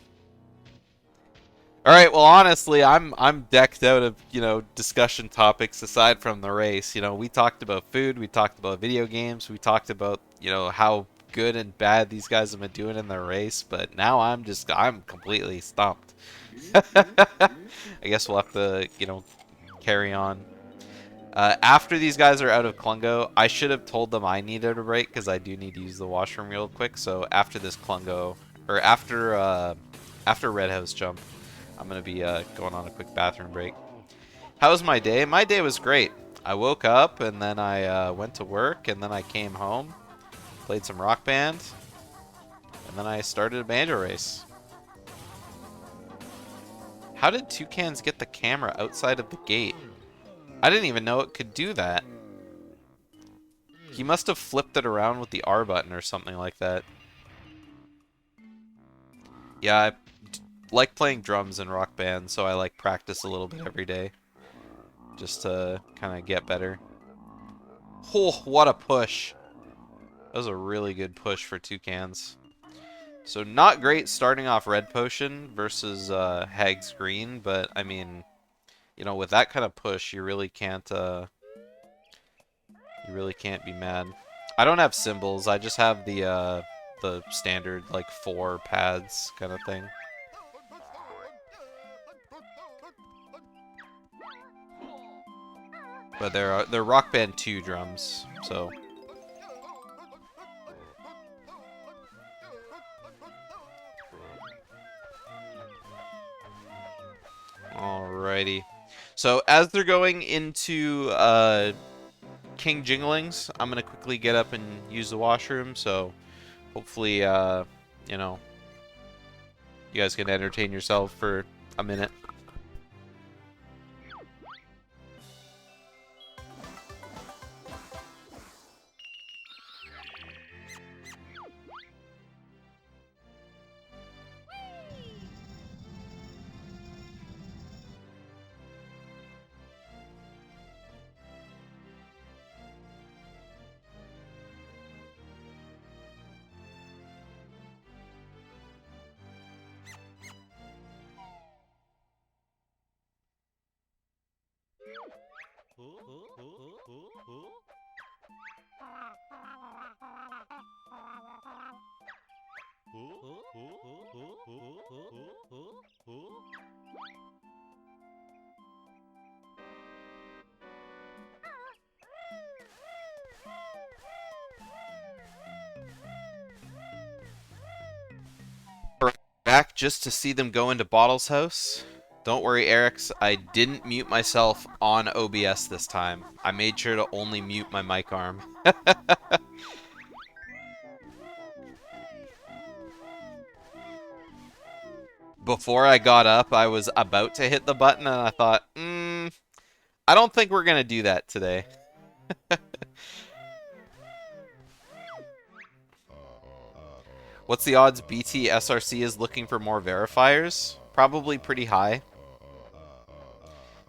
Alright, well honestly, I'm decked out of, you know, discussion topics aside from the race. You know, we talked about food, we talked about video games, we talked about, you know, how good and bad these guys have been doing in their race, but now I'm completely stumped. I guess we'll have to, you know, carry on. After these guys are out of Klungo, I should have told them I needed a break because I do need to use the washroom real quick. So after this Klungo, or after Red House jump, I'm gonna be going on a quick bathroom break. How was my day? My day was great. I woke up and then I went to work and then I came home, played some Rock Band, and then I started a banjo race. How did Toucans get the camera outside of the gate? I didn't even know it could do that. He must have flipped it around with the R button or something like that. Yeah, I like playing drums in Rock Band, so I like practice a little bit every day. Just to kind of get better. Oh, what a push. That was a really good push for Toucans. So not great starting off Red Potion versus Hagg's Green, but I mean, you know, with that kind of push, you really can't be mad. I don't have symbols. I just have the standard like 4 pads kind of thing. But they're Rock Band 2 drums, so. Alrighty. So as they're going into King Jinglings, I'm gonna quickly get up and use the washroom. So hopefully, you know, you guys can entertain yourself for a minute. Back just to see them go into Bottle's house. Don't worry, Eric's. I didn't mute myself on OBS this time. I made sure to only mute my mic arm. Before I got up, I was about to hit the button, and I thought, I don't think we're going to do that today. What's the odds BT SRC is looking for more verifiers? Probably pretty high.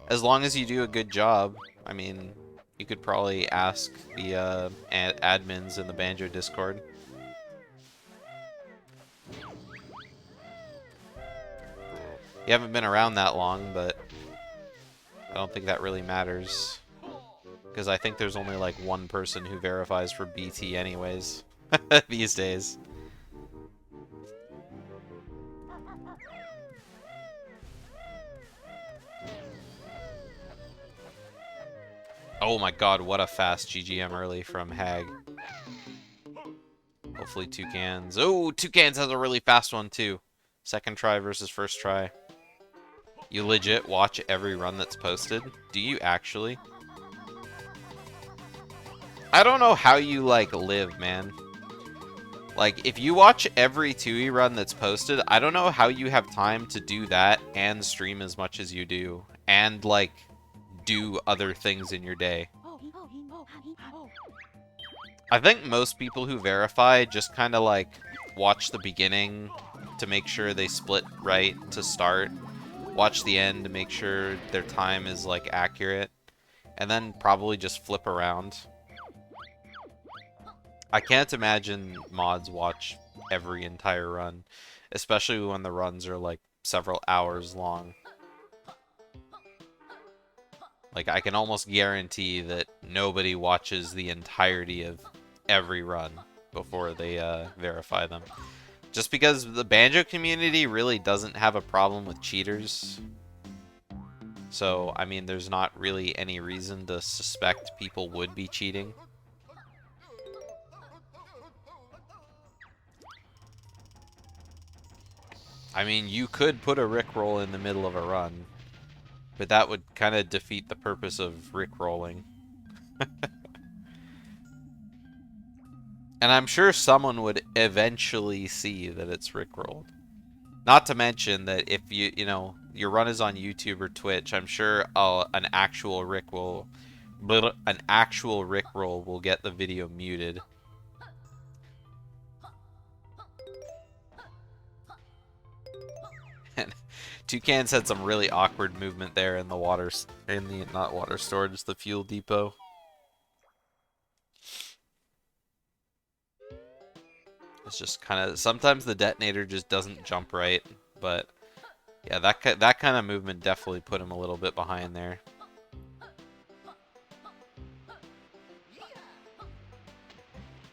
As long as you do a good job. I mean, you could probably ask the admins in the Banjo Discord. You haven't been around that long, but I don't think that really matters. Because I think there's only like one person who verifies for BT anyways, these days. Oh my god, what a fast GGM early from Hagg. Hopefully Toucans. Oh, Toucans has a really fast one too. Second try versus first try. You legit watch every run that's posted? Do you actually? I don't know how you, like, live, man. Like, if you watch every Tooie run that's posted, I don't know how you have time to do that and stream as much as you do. And, like, do other things in your day. I think most people who verify just kind of, like, watch the beginning to make sure they split right to start. Watch the end to make sure their time is, like, accurate. And then probably just flip around. I can't imagine mods watch every entire run, especially when the runs are like several hours long. Like, I can almost guarantee that nobody watches the entirety of every run before they verify them. Just because the Banjo community really doesn't have a problem with cheaters. So, I mean, there's not really any reason to suspect people would be cheating. I mean, you could put a Rickroll in the middle of a run, but that would kind of defeat the purpose of Rickrolling. And I'm sure someone would eventually see that it's Rickrolled. Not to mention that if you know, your run is on YouTube or Twitch, I'm sure an actual Rickroll will get the video muted. And Toucans had some really awkward movement there in the not water storage, the fuel depot. It's just kind of, sometimes the detonator just doesn't jump right, but yeah, that kind of movement definitely put him a little bit behind there.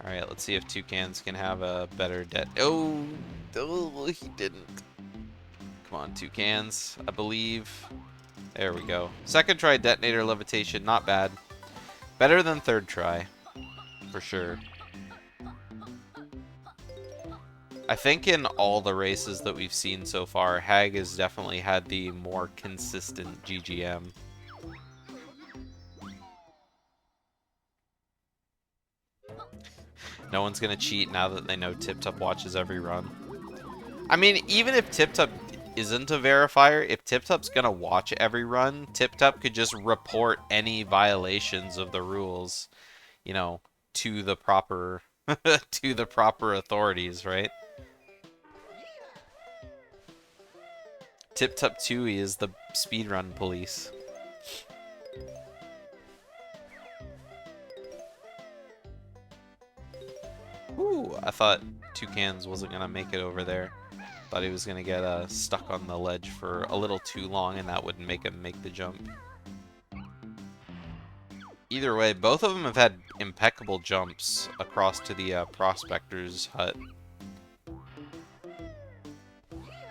All right, let's see if Toucans can have a better oh, he didn't. Come on, Toucans, I believe. There we go. Second try detonator levitation, not bad. Better than third try, for sure. I think in all the races that we've seen so far, Hagg has definitely had the more consistent GGM. No one's gonna cheat now that they know TipTup watches every run. I mean, even if TipTup isn't a verifier, if TipTup's gonna watch every run, TipTup could just report any violations of the rules, you know, to the proper to the proper authorities, right? Tourney is the speedrun police. Ooh, I thought Toucans wasn't gonna make it over there. Thought he was gonna get stuck on the ledge for a little too long, and that wouldn't make him make the jump. Either way, both of them have had impeccable jumps across to the prospector's hut.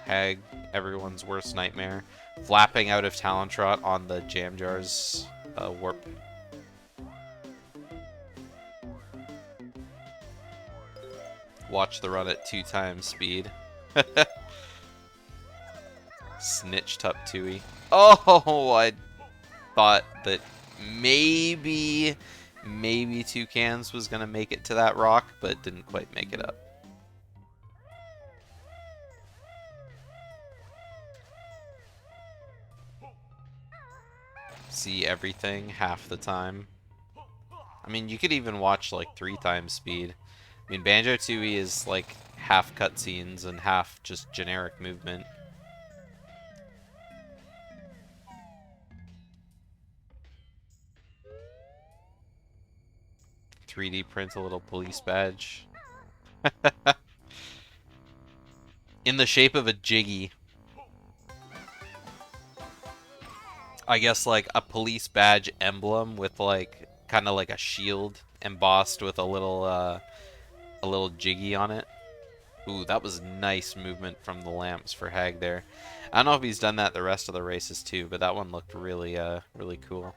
Hagg, everyone's worst nightmare, flapping out of Talon Trot on the Jam Jar's warp. Watch the run at 2 times speed. Snitched up Tooie. Oh, I thought that maybe Toucans was gonna make it to that rock, but didn't quite make it up. See everything half the time. I mean, you could even watch like 3 times speed. I mean, Banjo-Tooie is like half cutscenes and half just generic movement. .3D print a little police badge. In the shape of a Jiggy. I guess like a police badge emblem with like kind of like a shield embossed with a little Jiggy on it. Ooh, that was nice movement from the lamps for Hagg there. I don't know if he's done that the rest of the races too, but that one looked really really cool.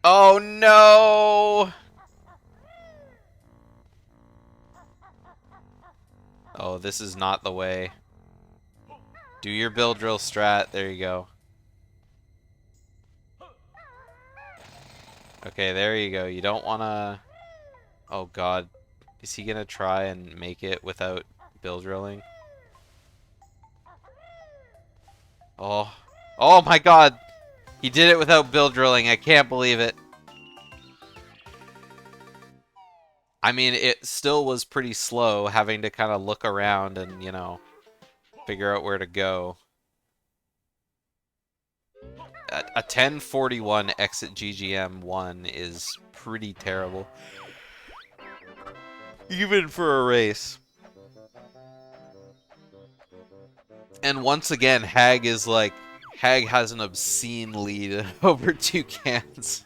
Oh no! Oh, this is not the way. Do your build drill strat. There you go. Okay, there you go. You don't want to... Oh god. Is he going to try and make it without build drilling? Oh. Oh my god! He did it without build drilling. I can't believe it. I mean, it still was pretty slow, having to kind of look around and, you know, figure out where to go. A 10:41 exit GGM1 is pretty terrible. Even for a race. And once again, Hagg has an obscene lead over Toucans.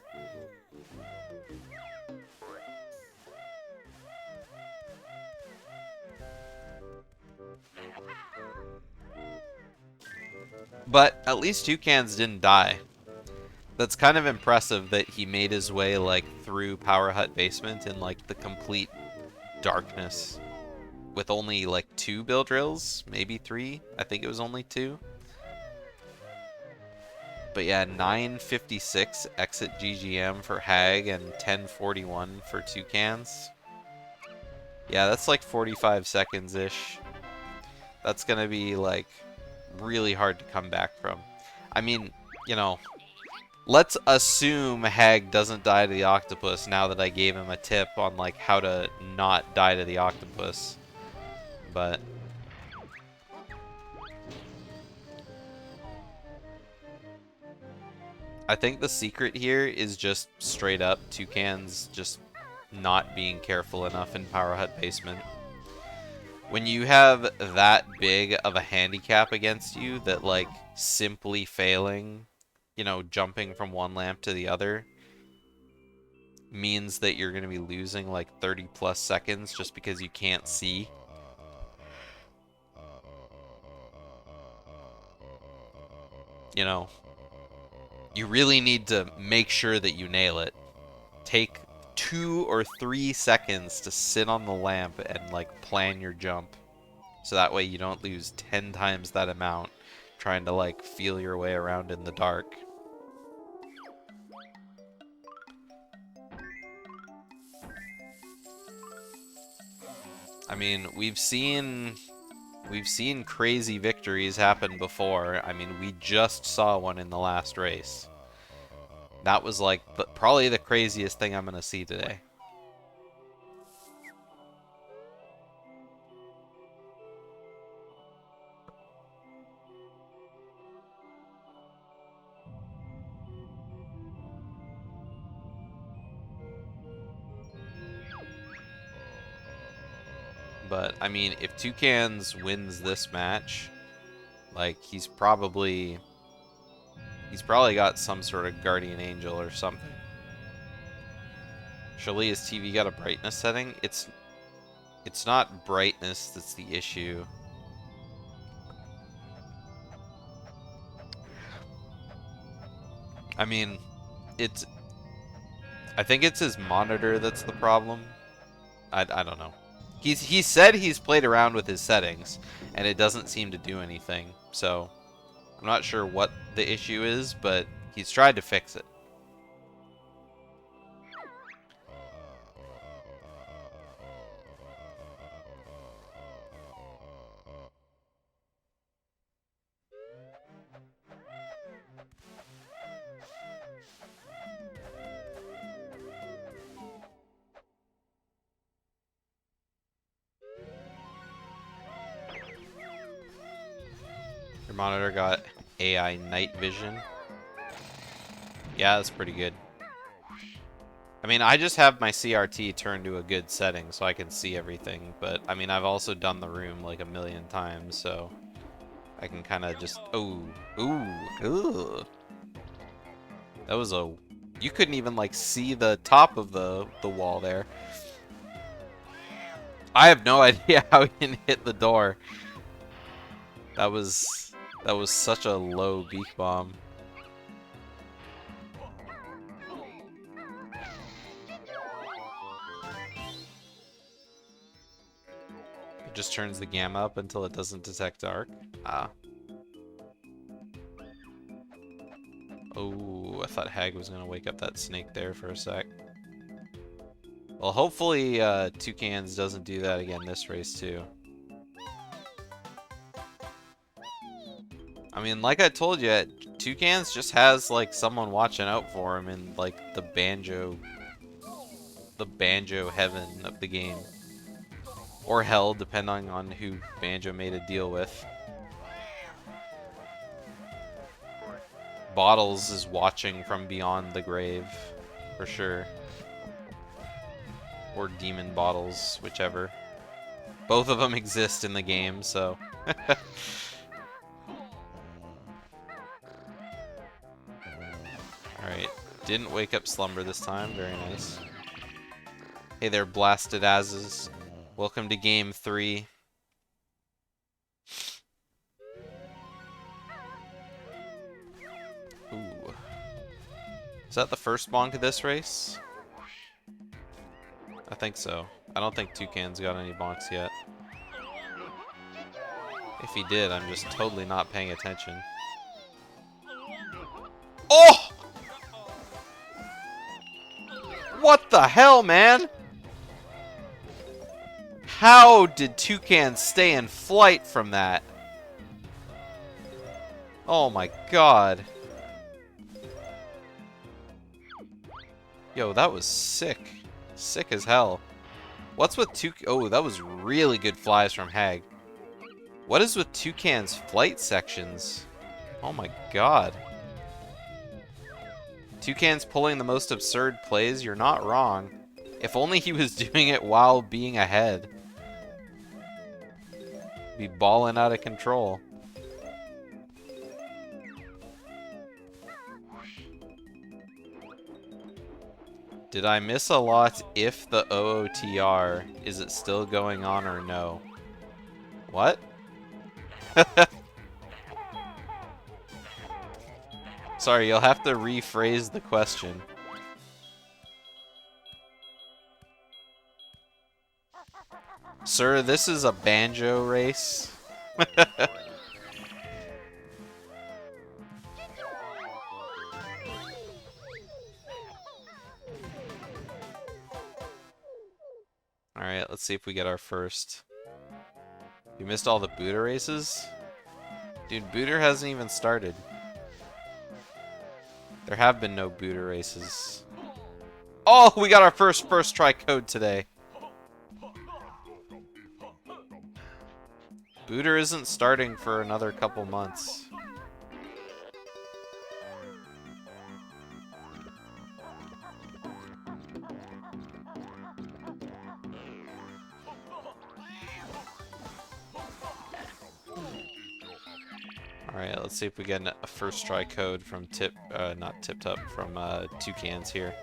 But at least Toucans didn't die. That's kind of impressive that he made his way, like, through Power Hut Basement in, like, the complete darkness. With only, like, 2 build drills? Maybe 3? I think it was only 2. But yeah, 9:56 exit GGM for Hagg and 10:41 for Toucans. Yeah, that's like 45 seconds-ish. That's gonna be, like, really hard to come back from. I mean, you know, let's assume Hagg doesn't die to the octopus now that I gave him a tip on, like, how to not die to the octopus. But I think the secret here is just straight up Toucans just not being careful enough in Power Hut Basement. When you have that big of a handicap against you that, like, simply failing, you know, jumping from one lamp to the other means that you're going to be losing like 30 plus seconds just because you can't see. You know, you really need to make sure that you nail it. Take 2 or 3 seconds to sit on the lamp and, like, plan your jump. So that way you don't lose 10 times that amount trying to, like, feel your way around in the dark. I mean, we've seen crazy victories happen before. I mean, we just saw one in the last race. That was, like, probably the craziest thing I'm going to see today. But, I mean, if Toucans wins this match, like, he's probably got some sort of guardian angel or something. Shalia's TV got a brightness setting? It's not brightness that's the issue. I mean, I think it's his monitor that's the problem. I don't know. He said he's played around with his settings, and it doesn't seem to do anything. So, I'm not sure what the issue is, but he's tried to fix it. Your monitor got AI night vision. Yeah, that's pretty good. I mean, I just have my CRT turned to a good setting so I can see everything, but I mean, I've also done the room like a million times, so I can kind of just... Ooh. That was a... You couldn't even, like, see the top of the wall there. I have no idea how he didn't hit the door. That was such a low beak bomb. It just turns the gamma up until it doesn't detect dark. Ah. Oh, I thought Hagg was gonna wake up that snake there for a sec. Well, hopefully Toucans doesn't do that again this race too. I mean, like I told you, Toucans just has, like, someone watching out for him in, like, the Banjo the banjo heaven of the game. Or hell, depending on who Banjo made a deal with. Bottles is watching from beyond the grave, for sure. Or Demon Bottles, whichever. Both of them exist in the game, so... Alright, didn't wake up Slumber this time, very nice. Hey there, blasted asses. Welcome to game 3. Ooh. Is that the first bonk of this race? I think so. I don't think Toucan's got any bonks yet. If he did, I'm just totally not paying attention. Oh! What the hell, man? How did Toucan stay in flight from that? Oh my god. Yo, that was sick. Sick as hell. What's with Toucan? Oh, that was really good flies from Hagg. What is with Toucan's flight sections? Oh my god. Toucan's pulling the most absurd plays. You're not wrong. If only he was doing it while being ahead. Be balling out of control. Did I miss a lot if the OOTR? Is it still going on or no? What? Sorry, you'll have to rephrase the question. Sir, this is a banjo race. Alright, let's see if we get our first. You missed all the Buddha races? Dude, Buddha hasn't even started. There have been no Buddha races. Oh, we got our first try code today. Buddha isn't starting for another couple months. Alright, let's see if we get a first try code from from Toucans here.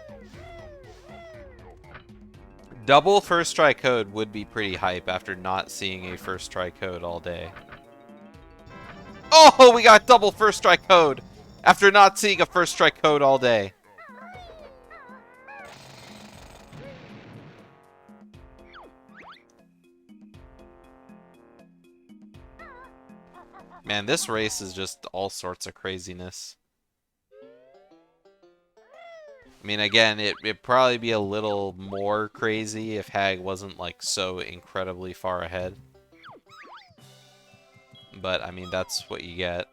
Double first try code would be pretty hype after not seeing a first try code all day. Oh, we got double first try code after not seeing a first try code all day. Man, this race is just all sorts of craziness. I mean, again, it'd probably be a little more crazy if Hagg wasn't, like, so incredibly far ahead. But, I mean, that's what you get.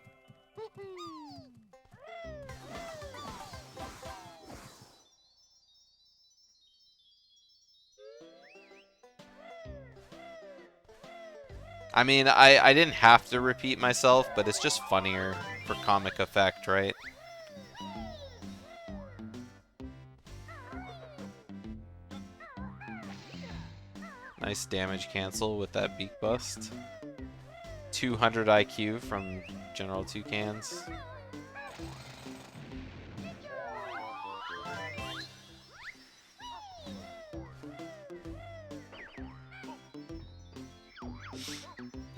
I mean, I didn't have to repeat myself, but it's just funnier for comic effect, right? Nice damage cancel with that beak bust. 200 IQ from GeneralToucans.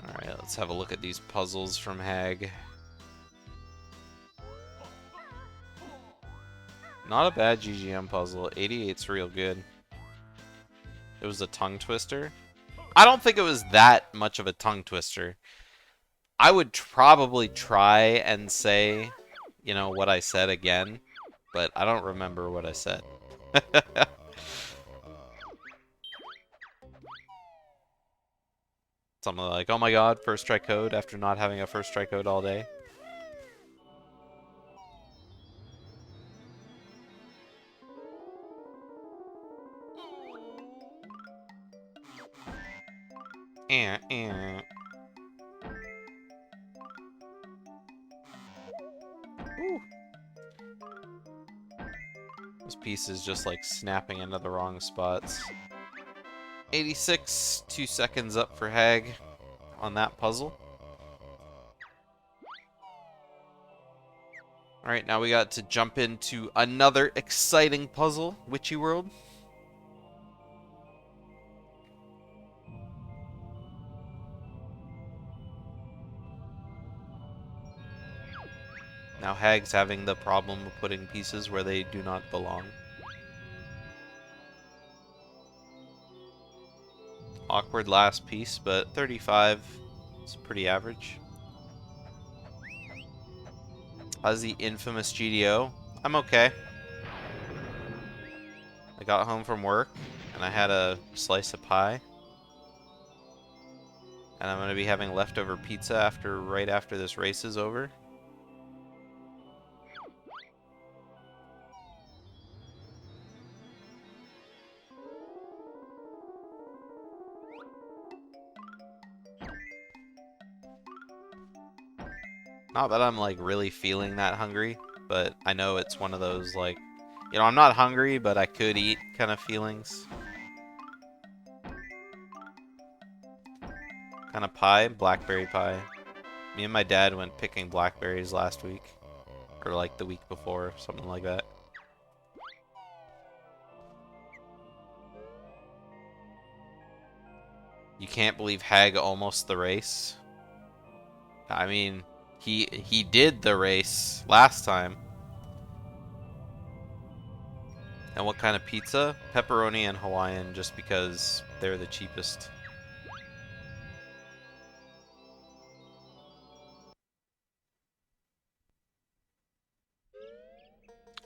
Alright, let's have a look at these puzzles from Hagg. Not a bad GGM puzzle. 88's real good. It was a tongue twister. I don't think it was that much of a tongue twister. I would probably try and say, you know, what I said again, but I don't remember what I said. Something like, oh my god, first try code after not having a first try code all day. Ooh. This piece is just like snapping into the wrong spots. 86, 2 seconds up for Hagg on that puzzle. Alright, now we got to jump into another exciting puzzle, Witchy World. Now Hagg's having the problem of putting pieces where they do not belong. Awkward last piece, but 35 is pretty average. How's the infamous GDO? I'm okay. I got home from work, and I had a slice of pie. And I'm going to be having leftover pizza right after this race is over. Not that I'm, like, really feeling that hungry, but I know it's one of those, like, you know, I'm not hungry, but I could eat kind of feelings. Kind of pie? Blackberry pie. Me and my dad went picking blackberries last week. Or, like, the week before, something like that. You can't believe Hagg almost the race. I mean, he did the race last time. And what kind of pizza? Pepperoni and Hawaiian, just because they're the cheapest.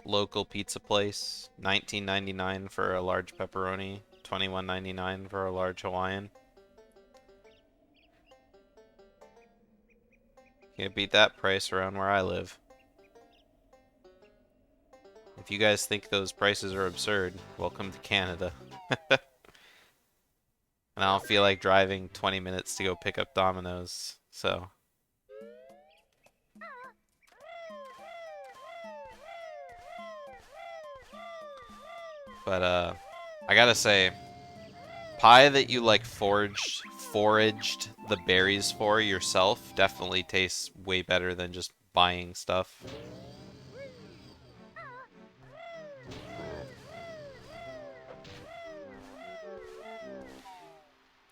Local pizza place, $19.99 for a large pepperoni, $21.99 for a large Hawaiian. Can't beat that price around where I live. If you guys think those prices are absurd, welcome to Canada. And I don't feel like driving 20 minutes to go pick up Domino's, so. But, I gotta say, pie that you, like, foraged the berries for yourself definitely tastes way better than just buying stuff.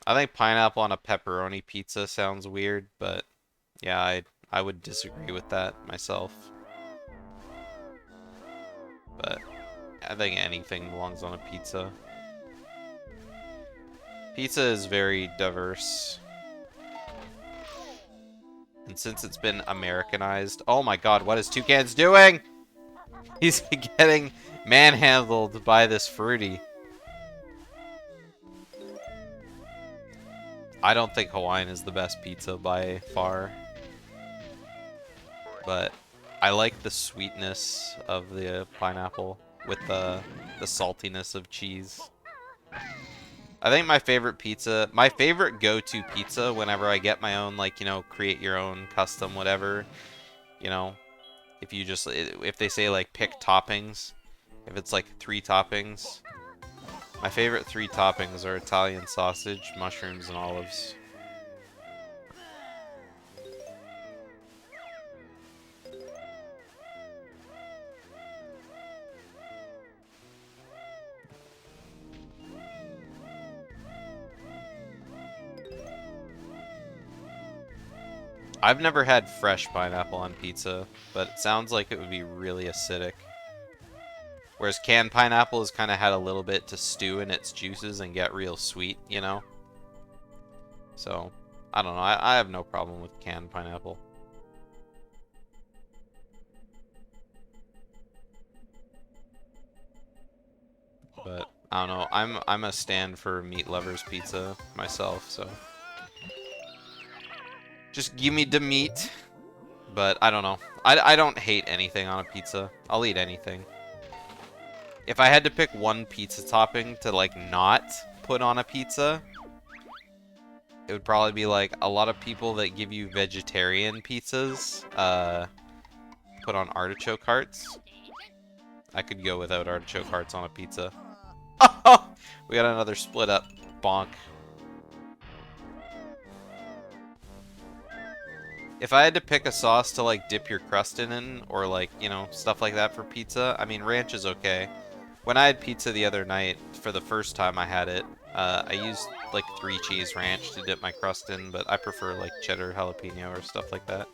I think pineapple on a pepperoni pizza sounds weird, but yeah, I would disagree with that myself. But I think anything belongs on a pizza. Pizza is very diverse. And since it's been Americanized... Oh my god, what is Toucan's doing? He's getting manhandled by this fruity. I don't think Hawaiian is the best pizza by far. But I like the sweetness of the pineapple with the saltiness of cheese. I think my favorite go-to pizza whenever I get my own, like, you know, create your own custom whatever, you know, if they say, like, pick toppings, if it's, like, 3 toppings, my favorite 3 toppings are Italian sausage, mushrooms, and olives. I've never had fresh pineapple on pizza, but it sounds like it would be really acidic. Whereas canned pineapple has kind of had a little bit to stew in its juices and get real sweet, you know? So, I don't know. I have no problem with canned pineapple. But, I don't know. I'm a stand for meat lovers pizza myself, so... Just give me the meat. But, I don't know. I don't hate anything on a pizza. I'll eat anything. If I had to pick one pizza topping to, like, not put on a pizza, it would probably be like a lot of people that give you vegetarian pizzas, put on artichoke hearts. I could go without artichoke hearts on a pizza. Oh, we got another split up. Bonk. If I had to pick a sauce to like dip your crust in, or like, you know, stuff like that for pizza, I mean, ranch is okay. When I had pizza the other night, for the first time I had it, I used like 3 cheese ranch to dip my crust in, but I prefer like cheddar jalapeno or stuff like that.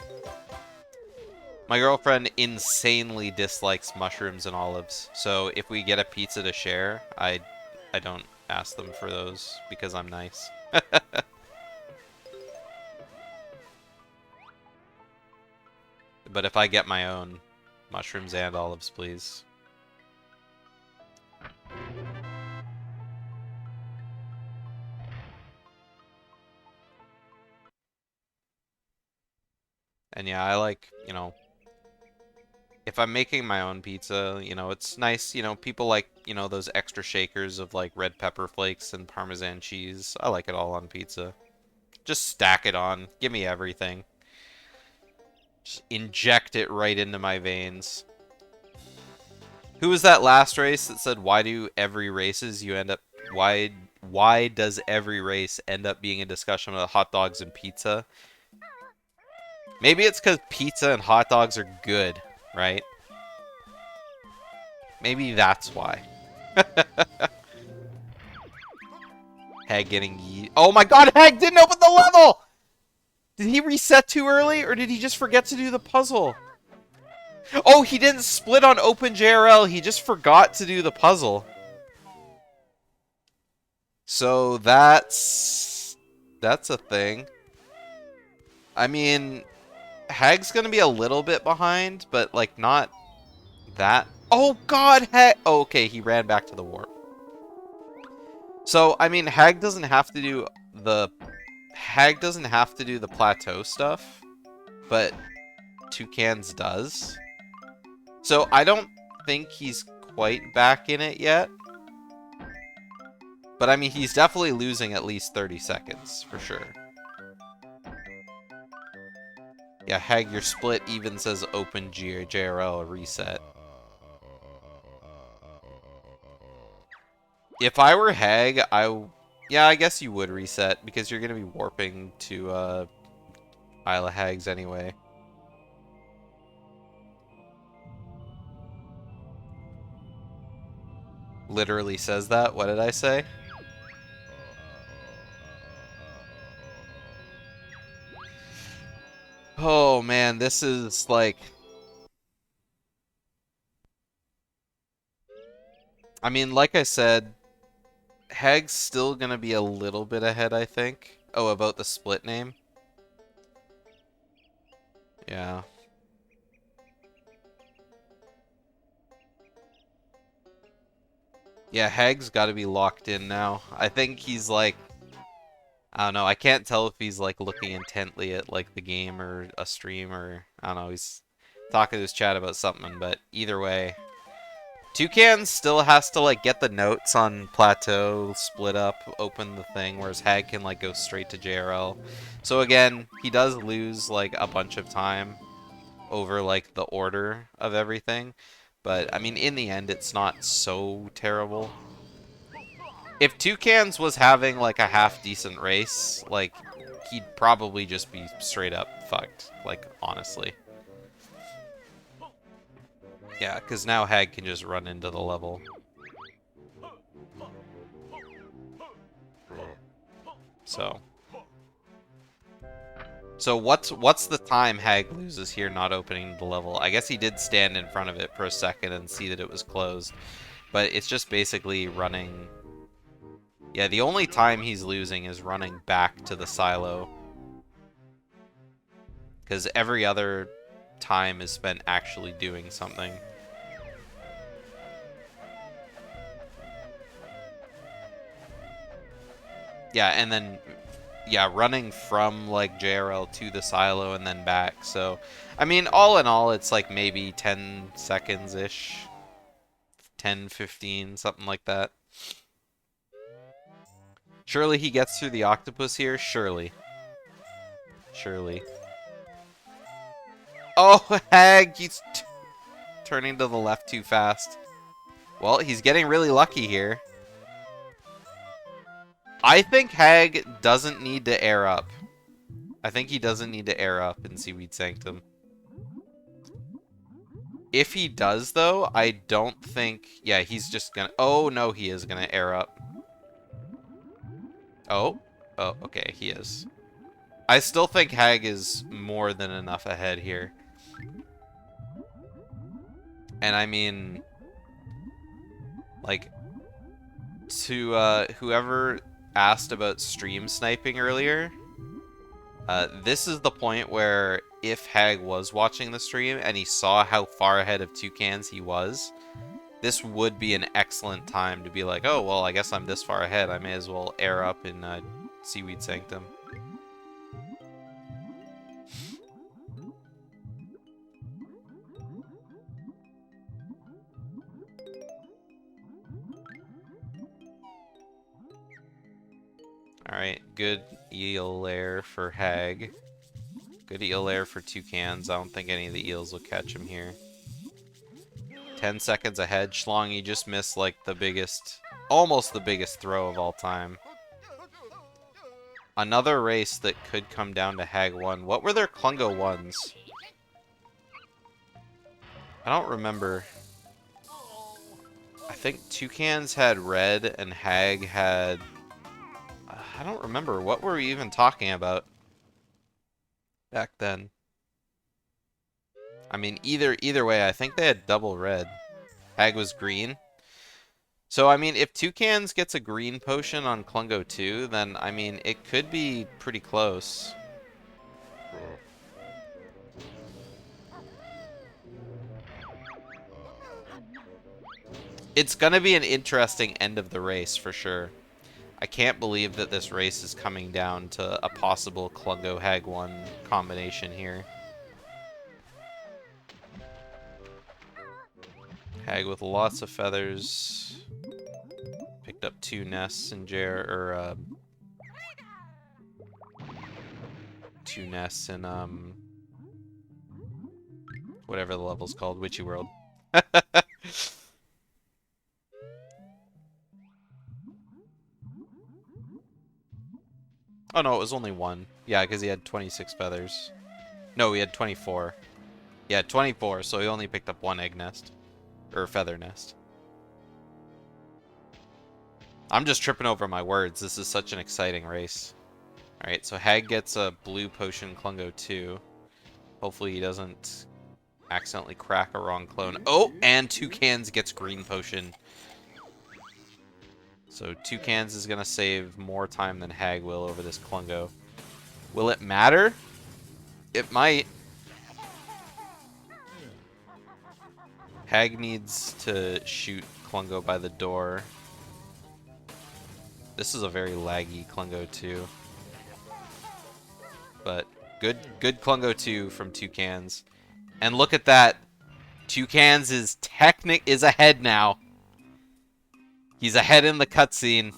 My girlfriend insanely dislikes mushrooms and olives, so if we get a pizza to share, I don't ask them for those because I'm nice. But if I get my own, mushrooms and olives, please. And yeah, I like, you know, if I'm making my own pizza, you know, it's nice, you know, people like, you know, those extra shakers of like red pepper flakes and Parmesan cheese. I like it all on pizza. Just stack it on. Give me everything. Just inject it right into my veins. Who was that last race that said, why do every races you end up, why does every race end up being a discussion about hot dogs and pizza? Maybe it's because pizza and hot dogs are good, right? Maybe that's why. Hagg getting yeet. Oh my god, Hagg didn't open the level! Did he reset too early, or did he just forget to do the puzzle? Oh, he didn't split on open JRL, he just forgot to do the puzzle. So that's a thing. I mean, Hagg's gonna be a little bit behind, but like not that. Oh god, Hagg. Oh, okay, he ran back to the warp. So I mean, Hagg doesn't have to do the plateau stuff, but Toucans does. So I don't think he's quite back in it yet. But I mean, he's definitely losing at least 30 seconds, for sure. Yeah, Hagg, your split even says open JRL reset. If I were Hagg, yeah, I guess you would reset, because you're going to be warping to Isle of Hags anyway. Literally says that? What did I say? Oh man, this is like... I mean, like I said, Hagg's still gonna be a little bit ahead, I think. Oh, about the split name? Yeah. Yeah, Hagg's gotta be locked in now. I think he's like... I don't know, I can't tell if he's like looking intently at like the game or a stream, or... I don't know, he's talking to his chat about something, but either way... Toucan still has to like get the notes on plateau, split up, open the thing, whereas Hagg can like go straight to JRL. So again, he does lose like a bunch of time over like the order of everything. But I mean, in the end, it's not so terrible. If Toucans was having like a half decent race, like he'd probably just be straight up fucked, like honestly. Yeah, because now Hagg can just run into the level. So what's the time Hagg loses here not opening the level? I guess he did stand in front of it for a second and see that it was closed. But it's just basically running... Yeah, the only time he's losing is running back to the silo. Because every other time is spent actually doing something. Yeah, and then... Yeah, running from, like, JRL to the silo and then back. So, I mean, all in all, it's, like, maybe 10 seconds-ish. 10, 15, something like that. Surely he gets through the octopus here? Surely. Surely. Oh, Hagg! He's turning to the left too fast. Well, he's getting really lucky here. I think Hagg doesn't need to air up. I think he doesn't need to air up in Seaweed Sanctum. If he does, though, I don't think... Yeah, he's just gonna... Oh, no, he is gonna air up. Oh. Oh, okay, he is. I still think Hagg is more than enough ahead here. And I mean... Like... To, whoever asked about stream sniping earlier... this is the point where if Hagg was watching the stream and he saw how far ahead of Toucans he was, this would be an excellent time to be like, oh, well, I guess I'm this far ahead. I may as well air up in Seaweed Sanctum. Alright, good eel lair for Hagg. Good eel lair for Toucans. I don't think any of the eels will catch him here. 10 seconds ahead. Schlong, you just missed like the biggest, almost the biggest throw of all time. Another race that could come down to Hagg 1. What were their Klungo 1s? I don't remember. I think Toucans had red and Hagg had... I don't remember. What were we even talking about back then? I mean, either way, I think they had double red. Hagg was green. So, I mean, if Toucans gets a green potion on Klungo 2, then, I mean, it could be pretty close. It's gonna be an interesting end of the race, for sure. I can't believe that this race is coming down to a possible Klungo Hagg 1 combination here. Hagg with lots of feathers. Picked up 2 nests in 2 nests in whatever the level's called, Witchy World. Oh no, it was only 1. Yeah, because he had 26 feathers. No, he had 24. He had 24, so he only picked up 1 egg nest. Or feather nest. I'm just tripping over my words. This is such an exciting race. Alright, so Hagg gets a blue potion Klungo 2. Hopefully he doesn't accidentally crack a wrong clone. Oh, and Toucans gets green potion. So Toucans is going to save more time than Hagg will over this Klungo. Will it matter? It might. Hagg needs to shoot Klungo by the door. This is a very laggy Klungo 2. But good Klungo 2 from Toucans. And look at that. Toucans is ahead now. He's ahead in the cutscene.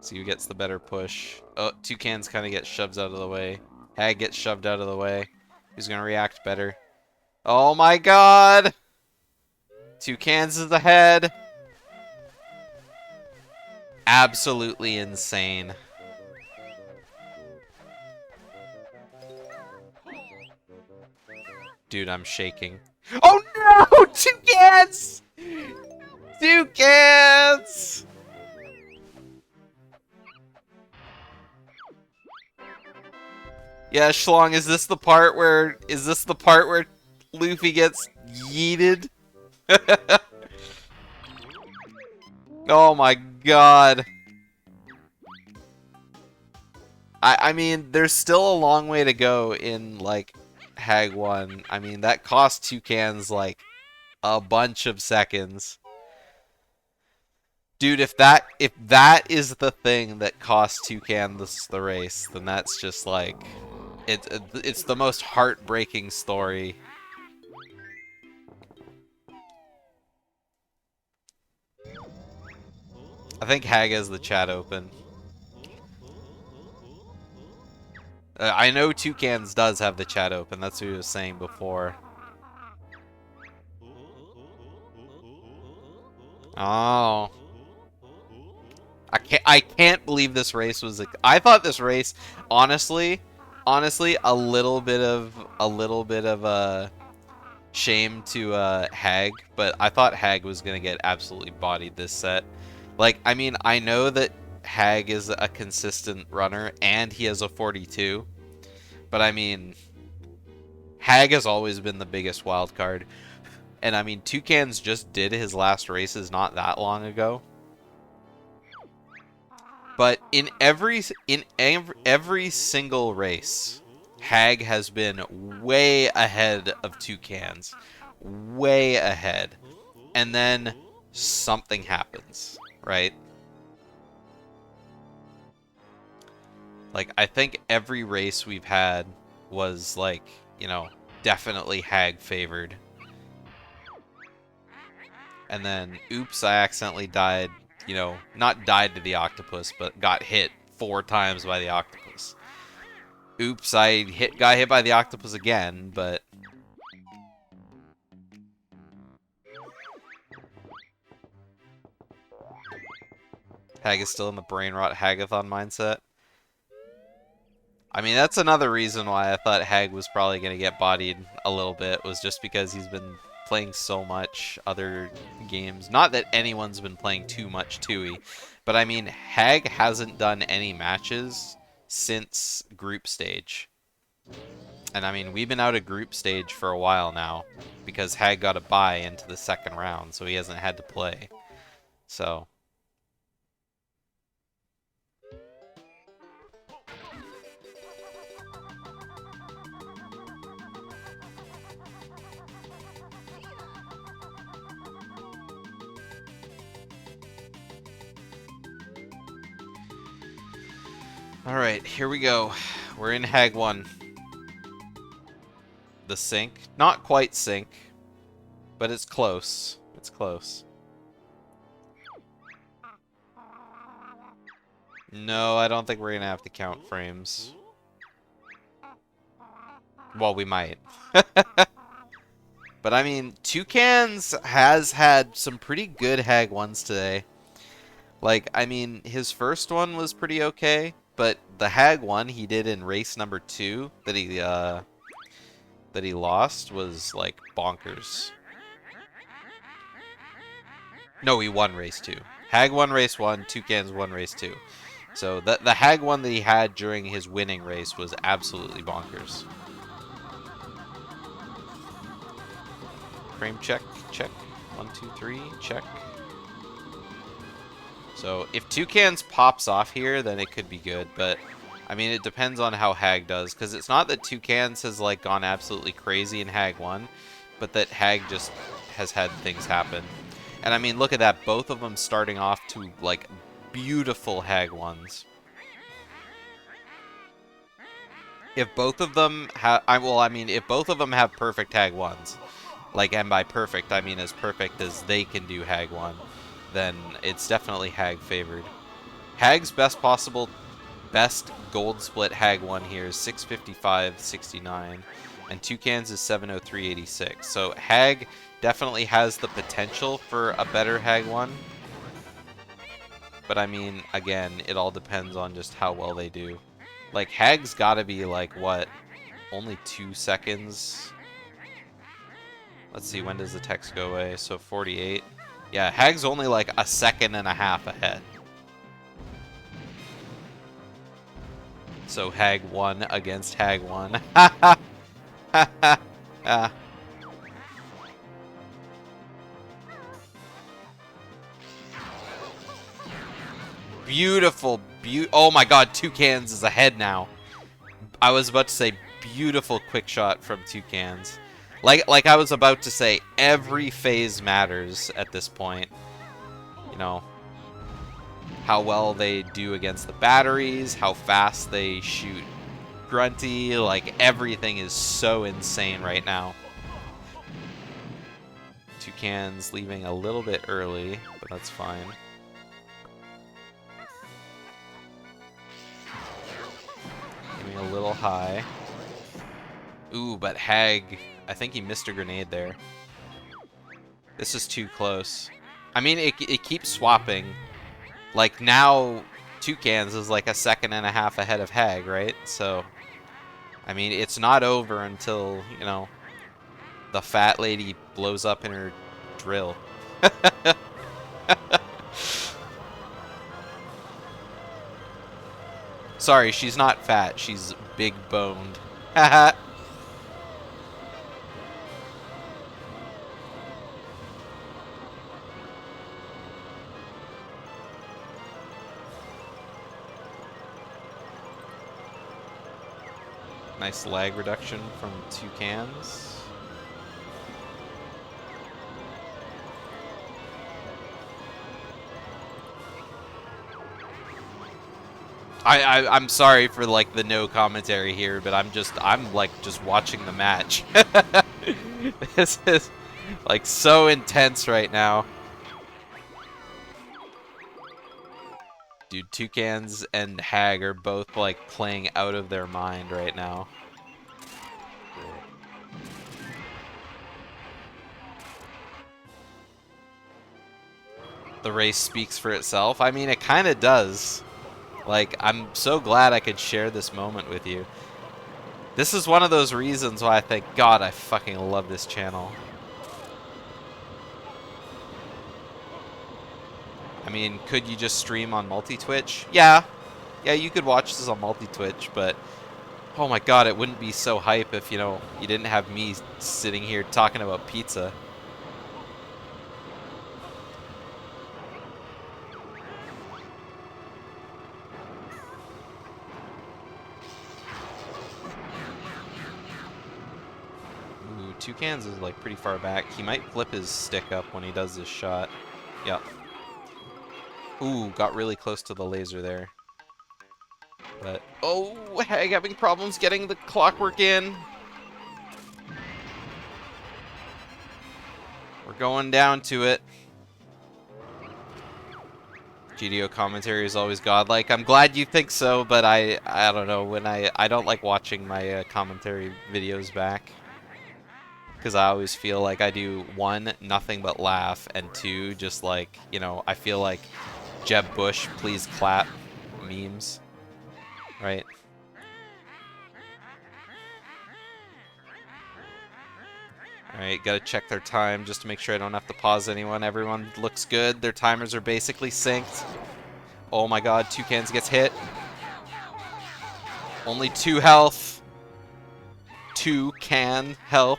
See who gets the better push. Oh, Toucans kind of get shoved out of the way. Hagg gets shoved out of the way. Who's going to react better? Oh my god! Toucans is ahead. Absolutely insane. Dude, I'm shaking. Oh no! Toucans! Toucans! Yeah, Schlong, is this the part where Luffy gets yeeted? Oh my god. I mean, there's still a long way to go in, like, Hagg 1. I mean, that cost Toucans, like, a bunch of seconds. Dude, if that is the thing that cost Toucans the race, then that's just, like, it's the most heartbreaking story. I think Hagg has the chat open. I know Toucans does have the chat open. That's what he was saying before. Oh. I can't believe this race was. I thought this race, honestly, a little bit of a shame to Hagg, but I thought Hagg was gonna get absolutely bodied this set. Like, I mean, I know that Hagg is a consistent runner and he has a 42, but I mean, Hagg has always been the biggest wild card, and I mean, Toucans just did his last races not that long ago. But in every single race, Hagg has been way ahead of Toucans. Way ahead. And then something happens, right? Like, I think every race we've had was, like, you know, definitely Hagg favored. And then, oops, I accidentally died. You know, not died to the octopus, but got hit 4 times by the octopus. Oops, I got hit by the octopus again, but... Hagg is still in the brain rot Haggathon mindset. I mean, that's another reason why I thought Hagg was probably going to get bodied a little bit, was just because he's been playing so much other games. Not that anyone's been playing too much Tooie, but I mean, Hagg hasn't done any matches since group stage. And I mean, we've been out of group stage for a while now, because Hagg got a bye into the second round, so he hasn't had to play. So... Alright, here we go. We're in Hagg 1. The sync. Not quite sync, but it's close. It's close. No, I don't think we're gonna have to count frames. Well, we might. But I mean, Toucans has had some pretty good Hagg 1s today. Like, I mean, his first one was pretty okay, but the Hagg 1 he did in race number 2 that he lost was like bonkers. No, he won race 2. Hagg won race 1, Toucans won race 2. So the Hagg 1 that he had during his winning race was absolutely bonkers. Frame check, check. 1, 2, 3, check. So if Toucans pops off here, then it could be good, but I mean, it depends on how Hagg does, because it's not that Toucans has like gone absolutely crazy in Hagg 1, but that Hagg just has had things happen. And I mean, look at that, both of them starting off to like beautiful Hagg 1s. If both of them have, if both of them have perfect Hagg 1s, like, and by perfect, I mean as perfect as they can do Hagg 1, then it's definitely Hagg favored. Hagg's best gold split Hagg 1 here is 655.69, and Toucans is 703.86. So Hagg definitely has the potential for a better Hagg 1. But I mean, again, it all depends on just how well they do. Like, Hagg's gotta be like, what, only 2 seconds? Let's see, when does the text go away? So 48. Yeah, Hagg's only like a second and a half ahead. So Hagg 1 against Hagg 1. Beautiful, oh my god, Toucans is ahead now. I was about to say beautiful quick shot from Toucans. Like I was about to say, every phase matters at this point. You know, how well they do against the batteries, how fast they shoot Grunty, like everything is so insane right now. Toucans leaving a little bit early, but that's fine. a little high. Ooh, but Hagg, I think he missed a grenade there. This is too close. I mean, it keeps swapping. Like, now, Toucans is like a second and a half ahead of Hagg, right? So, I mean, it's not over until, you know, the fat lady blows up in her drill. Sorry, she's not fat. She's big-boned. Haha. Nice lag reduction from Toucans. I'm sorry for like the no commentary here, but I'm like just watching the match. This is like so intense right now. Dude, Toucans and Hagg are both like playing out of their mind right now. The race speaks for itself. I mean, it kind of does. Like, I'm so glad I could share this moment with you. This is one of those reasons why I think, God, I fucking love this channel. I mean, could you just stream on multi-Twitch? Yeah. Yeah, you could watch this on multi-Twitch, but oh my God, it wouldn't be so hype if, you know, you didn't have me sitting here talking about pizza. Toucans is like pretty far back. He might flip his stick up when he does this shot. Yep. Ooh, got really close to the laser there. But oh, Hagg having problems getting the clockwork in. We're going down to it. GDO commentary is always godlike. I'm glad you think so, but I don't know, when I don't like watching my commentary videos back. Because I always feel like I do, one, nothing but laugh, and two, just like, you know, I feel like Jeb Bush, please clap memes, right? Alright, gotta check their time just to make sure I don't have to pause anyone. Everyone looks good. Their timers are basically synced. Oh my God, Toucans gets hit. Only 2 health. 2 can help.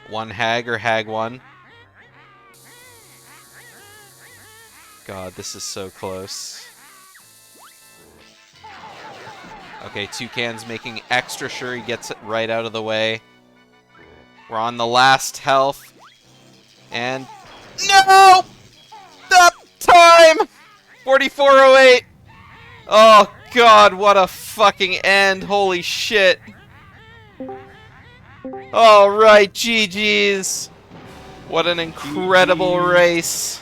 1 Hagg or Hagg 1. God, this is so close. Okay, Toucan's making extra sure he gets it right out of the way. We're on the last health. And no! Up time! 4408. Oh God, what a fucking end. Holy shit. Alright, GG's. What an incredible race.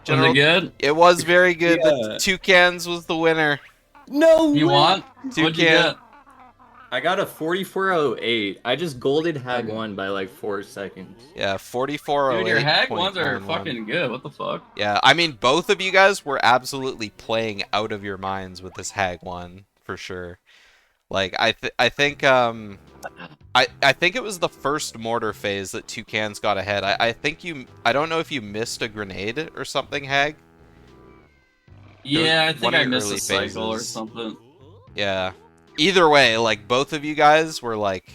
Was it good? It was very good. Yeah. The Toucans was the winner. No You way. want? What'd you Toucan. get? I got a 4408. I just golded Hagg 1 by like 4 seconds. Yeah, 4408. Dude, your Hagg ones are 0.91. fucking good. What the fuck? Yeah, I mean, both of you guys were absolutely playing out of your minds with this Hagg one, for sure. Like, I think it was the first mortar phase that Toucans got ahead. I don't know if you missed a grenade or something, Hagg. Yeah, I one think of I your missed early a cycle or phases. something. Yeah. Either way, like, both of you guys were like,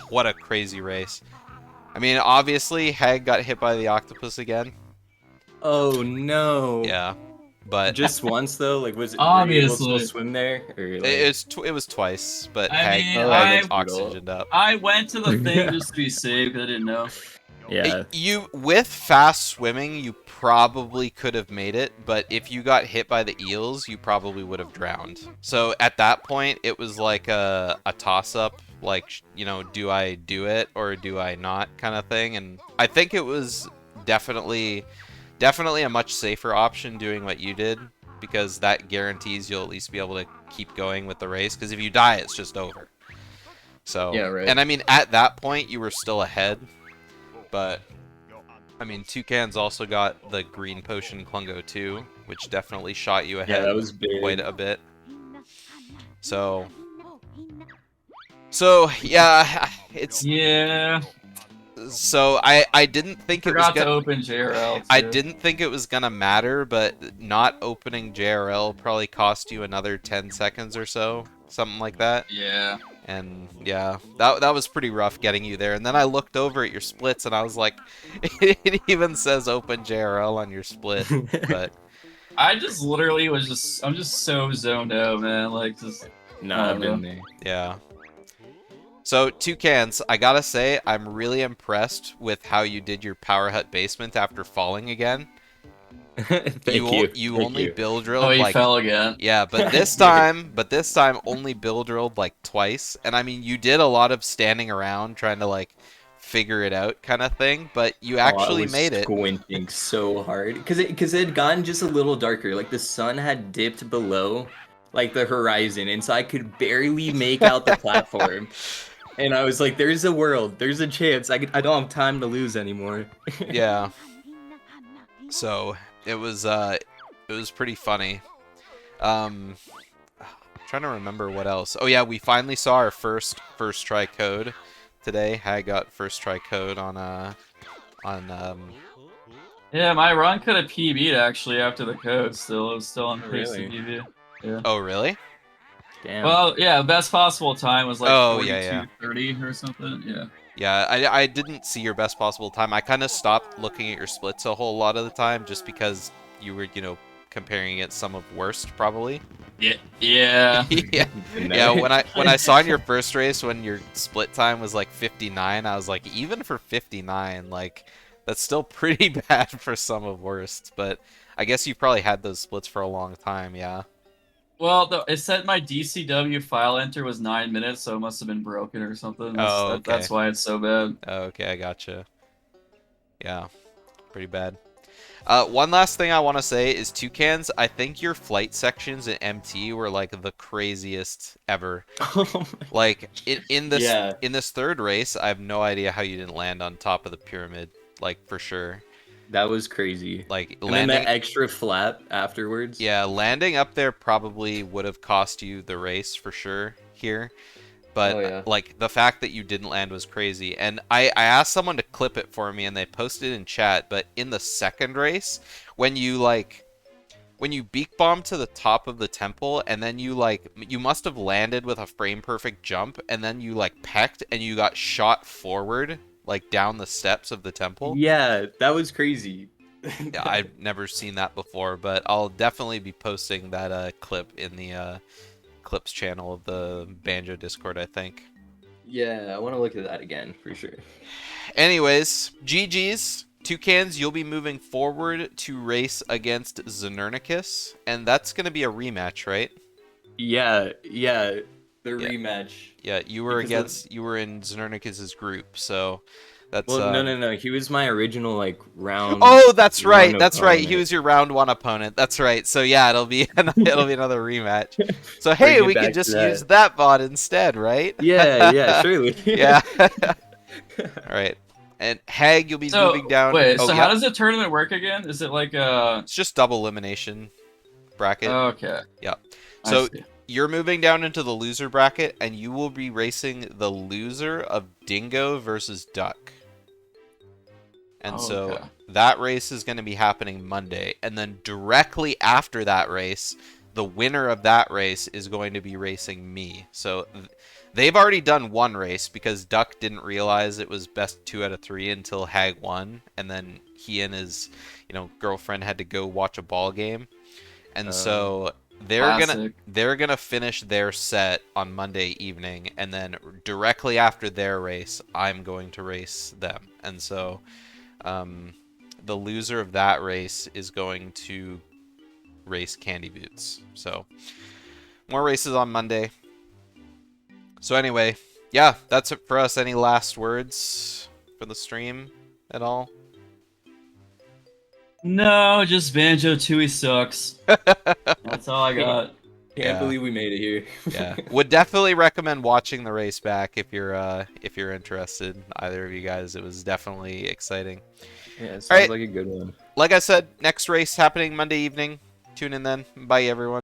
what a crazy race. I mean, obviously, Hagg got hit by the octopus again. Oh no. Yeah, but Just once though, like was it Obviously. able to swim there? Or, like... it was twice, but I Hagg mean, had I- oxygened up. I went to the thing just to be safe because I didn't know. Yeah. You with fast swimming, you probably could have made it, but if you got hit by the eels, you probably would have drowned. So at that point, it was like a toss-up, like, you know, do I do it or do I not kind of thing. And I think it was definitely a much safer option doing what you did. because that guarantees you'll at least be able to keep going with the race. Because if you die, it's just over. So, Yeah, right. And I mean, at that point, you were still ahead. But, I mean, Toucans also got the green potion Klungo too, which definitely shot you ahead that was big. quite a bit. So yeah, it's... Yeah. So I didn't think it was Forgot to open JRL too. I didn't think it was gonna matter, but not opening JRL probably cost you another 10 seconds or so, something like that. Yeah. And yeah, that was pretty rough getting you there. And then I looked over at your splits and I was like, it even says open JRL on your split. But I just literally I'm just so zoned out, man. Like, just. Nah, I've been there. Yeah. So, Toucans, I gotta say, I'm really impressed with how you did your Power Hut basement after falling again. Thank you only bill drilled Oh, he like... fell again. Yeah, but this time only bill drilled like twice. And I mean, you did a lot of standing around trying to like figure it out kind of thing, but you actually made it. Squinting so hard because it had gotten just a little darker. Like the sun had dipped below like the horizon, and so I could barely make out the platform. And I was like, "There's a world. There's a chance. I don't have time to lose anymore." Yeah. So it was pretty funny. Trying to remember what else. Oh yeah, we finally saw our first try code today. Hagg got first try code on Yeah, my run could have PB'd actually after the code. Still, it was still on pace to Really? PB. Yeah. Oh really? Damn. Well, yeah, best possible time was like Oh, 42:30 or something. Yeah. Yeah, I didn't see your best possible time. I kind of stopped looking at your splits a whole lot of the time just because you were, comparing against some of worst probably. Yeah. Yeah. Yeah. Yeah, when I saw in your first race when your split time was like 59, I was like, even for 59, like that's still pretty bad for some of worst, but I guess you probably had those splits for a long time, yeah. Well, it said my DCW file enter was 9 minutes, so it must have been broken or something. That's why it's so bad. Oh, okay, I gotcha. Yeah, pretty bad. One last thing I want to say is Toucans, I think your flight sections in MT were like the craziest ever. Like in this third race, I have no idea how you didn't land on top of the pyramid, like for sure. That was crazy. Like and landing then that extra flap afterwards. Yeah, landing up there probably would have cost you the race for sure here. But like the fact that you didn't land was crazy. And I asked someone to clip it for me and they posted in chat, but in the second race, when you beak bombed to the top of the temple and then you must have landed with a frame perfect jump and then you like pecked and you got shot forward like down the steps of the temple. Yeah, that was crazy. Yeah, I've never seen that before, but I'll definitely be posting that clip in the clips channel of the Banjo Discord, I think. Yeah, I want to look at that again for sure. Anyways, GG's. Toucans, you'll be moving forward to race against Xenernicus, and that's going to be a rematch, right? Yeah, rematch. Yeah, you were you were in Xenernicus's group, so that's no. He was my original round. Oh, that's right. That's right. He was your round 1 opponent. That's right. So yeah, it'll be another rematch. So hey, we can just use that bot instead, right? Yeah, surely. Yeah. All right. And Hagg, you'll be moving down. Wait, how does the tournament work again? Is it like It's just double elimination bracket. Okay. Yeah. So you're moving down into the loser bracket, and you will be racing the loser of Dingo versus Duck. And so that race is going to be happening Monday. And then directly after that race, the winner of that race is going to be racing me. So they've already done one race because Duck didn't realize it was best 2 out of 3 until Hagg won. And then he and his girlfriend had to go watch a ball game. And so they're gonna finish their set on Monday evening, and then directly after their race, I'm going to race them. And so the loser of that race is going to race Candy Boots. So more races on Monday. So anyway, yeah, that's it for us. Any last words for the stream at all? No, just Banjo-Tooie sucks. That's all I got. Can't believe we made it here. Yeah, would definitely recommend watching the race back if you're interested. Either of you guys, it was definitely exciting. Yeah, it sounds Alright. like a good one. Like I said, next race happening Monday evening. Tune in then. Bye, everyone.